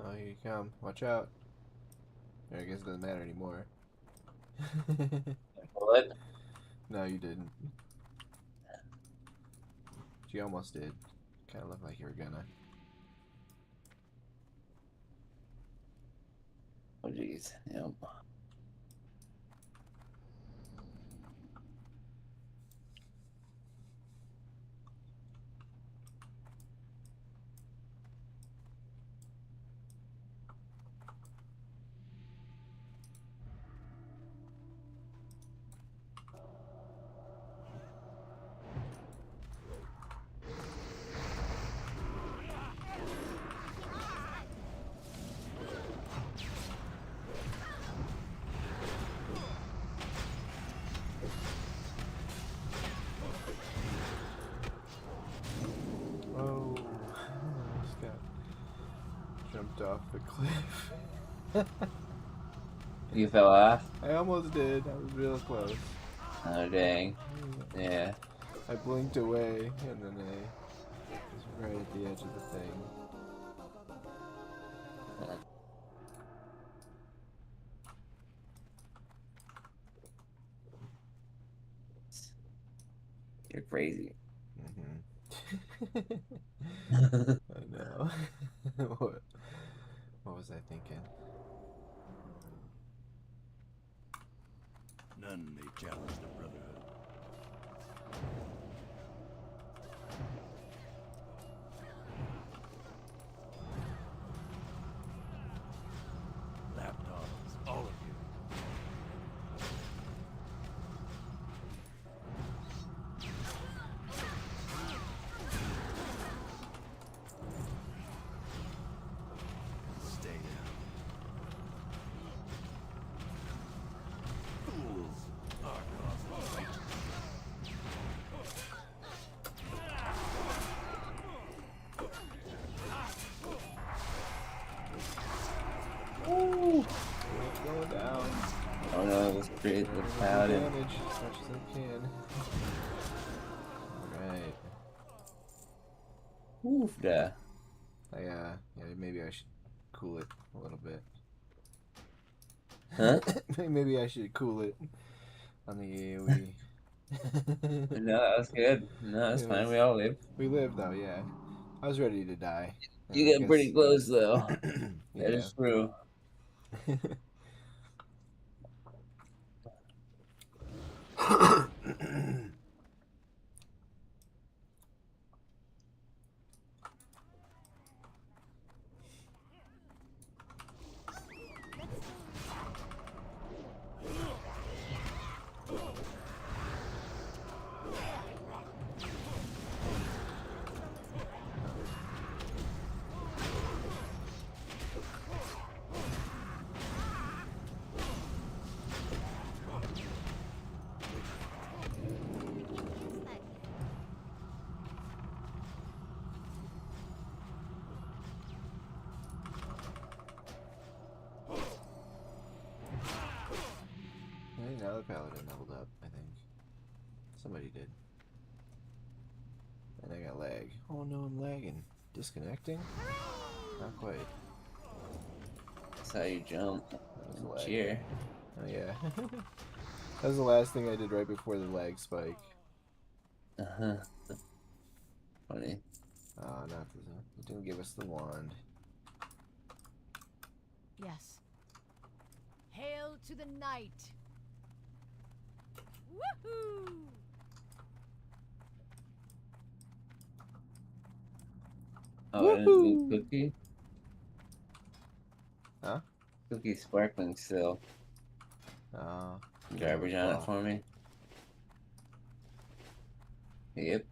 Oh, here you come. Watch out. I guess it doesn't matter anymore.
What?
No, you didn't. She almost did. Kind of looked like you were gonna.
Oh, jeez. Yep.
Oh, I just got jumped off the cliff.
You fell off?
I almost did. I was real close.
Oh, dang. Yeah.
I blinked away, and then I was right at the edge of the thing.
You're crazy.
I know. What was I thinking?
None may challenge the Brotherhood. Lapdogs, all of you. Stay down. Fools are causing fight.
Ooh! Going down.
Oh no, it was great. The paladin.
Damage as much as I can. Alright.
Oof, da.
Yeah, maybe I should cool it a little bit.
Huh?
Maybe I should cool it on the AoE.
No, that was good. No, that's fine. We all live.
We live though, yeah. I was ready to die.
You get pretty close though. That
Yeah.
is true.
Hey, now the paladin leveled up, I think. Somebody did. And I got lag. Oh no, I'm lagging. Disconnecting? Not quite.
That's how you jump.
That was a lag.
Cheer.
Oh yeah. That was the last thing I did right before the lag spike.
Uh-huh. Funny.
Oh, not the... It didn't give us the wand.
Yes. Hail to the night. Woohoo!
Oh, and a new cookie?
Huh?
Cookie sparkling still. Garbage on it for me. Yep.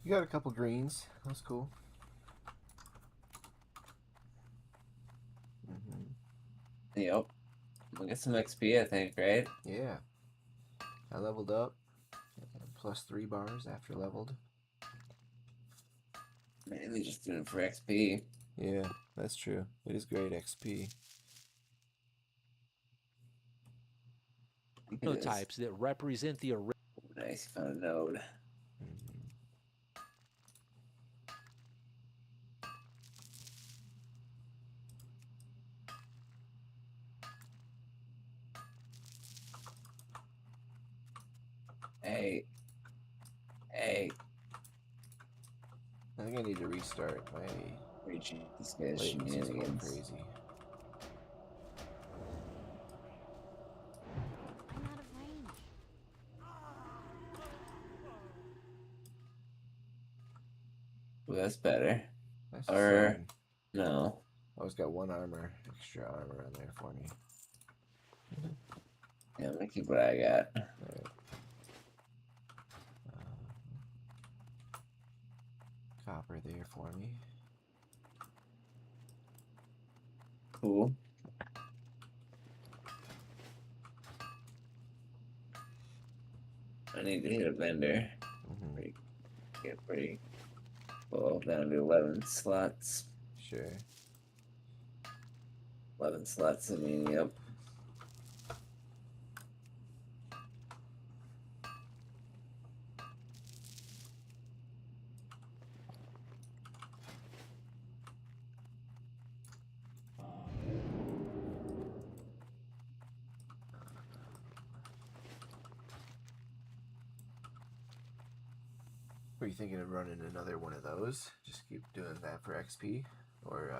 You got a couple greens. That's cool.
Yep. We'll get some XP, I think, right?
Yeah. I leveled up. Plus 3 bars after leveled.
Mainly just doing it for XP.
Yeah, that's true. It is great XP.
Types that represent the original.
Nice, found a node. Hey. Hey.
I think I need to restart my
This guy's
latency's going
shenanigans.
crazy.
Well, that's better.
That's
Or
fine.
no.
Oh, it's got 1 armor, extra armor on there for me.
Yeah, I'm gonna keep what I got.
Alright. Copper there for me.
Cool. I need to hit a vendor. Get pretty well down to 11 slots.
Sure.
11 slots, I mean, yep.
Were you thinking of running another one of those? Just keep doing that for XP? Or,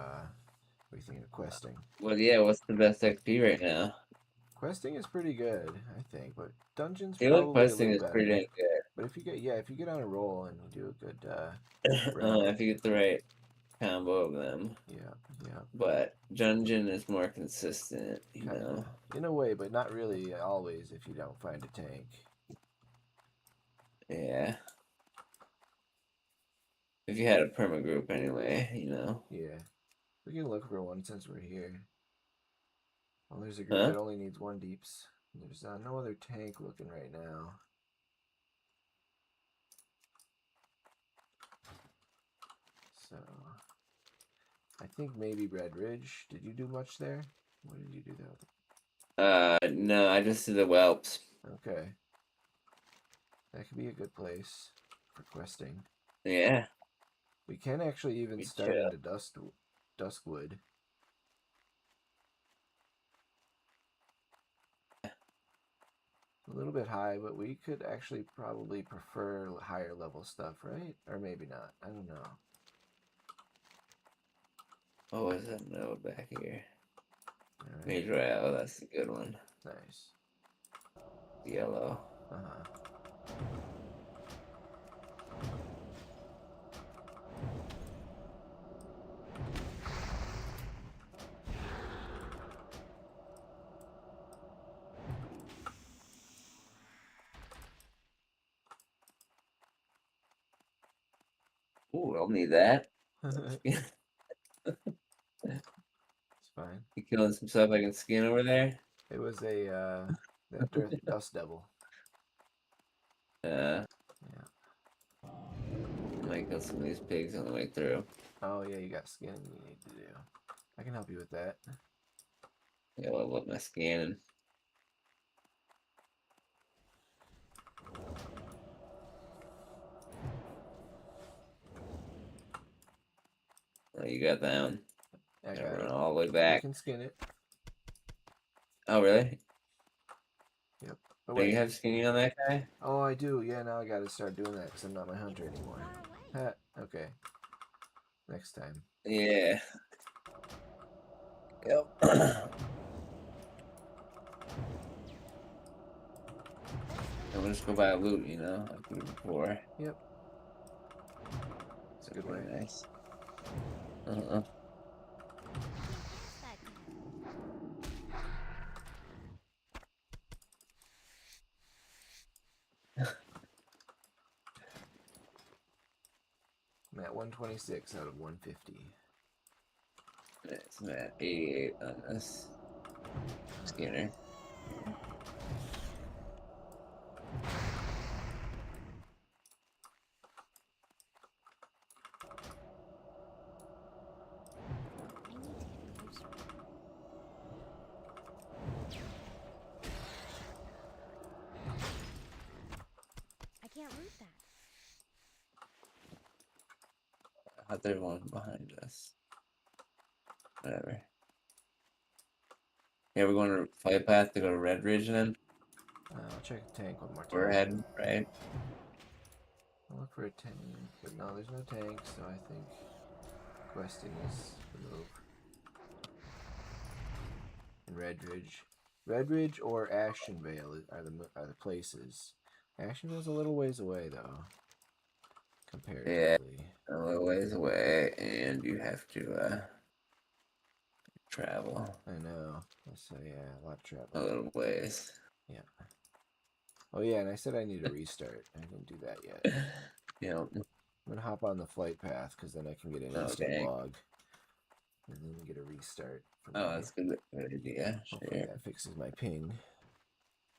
were you thinking of questing?
Well, yeah, what's the best XP right now?
Questing is pretty good, I think, but dungeons
I feel like
probably
questing
a
is
little
pretty
better.
dang good.
But if you get on a roll and you do a good
If you get the right combo of them.
Yeah.
But dungeon is more consistent, you know.
In a way, but not really always if you don't find a tank.
Yeah. If you had a perma group anyway, you know.
Yeah. We can look for one since we're here. Well, there's a group that only needs 1 deeps. There's no other tank looking right now. So, I think maybe Red Ridge. Did you do much there? What did you do there?
No, I just did the whelps.
Okay. That could be a good place for questing.
Yeah.
We can actually even start into Duskwood. A little bit high, but we could actually probably prefer higher level stuff, right? Or maybe not. I don't know.
Oh, is that node back here?
Right.
Major Royale, that's a good one.
Nice.
Yellow. Ooh, I'll need that.
It's fine.
You killing some stuff I can skin over there?
It was a that Dust Devil.
Yeah. Might kill some of these pigs on the way through.
Oh yeah, you got skinning you need to do. I can help you with that.
Yeah, level up my scanning. Oh, you got that one.
I
Gotta
got
run
it.
all the way
You
back.
can skin it.
Oh, really?
Yep. Oh,
Do you
wait.
have skinny on that guy?
Oh, I do. Yeah, now I gotta start doing that because I'm not my hunter anymore. Ha, okay. Next time.
Yeah. Yep. I'm just go buy loot, you know, like we did before.
Yep. It's a good way.
Nice. Uh-uh.
I'm at 126 out of 150.
It's at 88 on this scanner.
I can't root that.
I thought there was one behind us. Whatever. Yeah, we're going to flight path to go to Red Ridge then?
I'll check the tank one more time.
We're heading, right?
I'll look for a tank, but no, there's no tank, so I think questing is the move. And Red Ridge or Ashenvale are the places. Ashenvale's a little ways away though, comparatively.
Yeah, a little ways away, and you have to travel.
I know. So yeah, a lot of travel.
A little ways.
Yeah. Oh yeah, and I said I need a restart. I didn't do that yet.
Yeah.
I'm gonna hop on the flight path because then I can get an instant log, and then get a restart.
Oh, that's good. Good idea.
Hopefully that fixes my ping.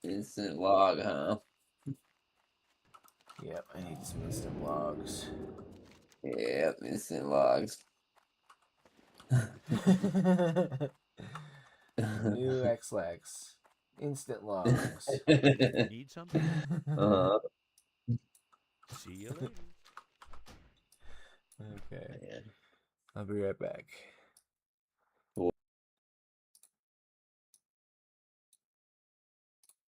Instant log, huh?
Yep, I need some instant logs.
Yep, instant logs.
New X-Lax. Instant logs.
Need something? See you later.
Okay. I'll be right back.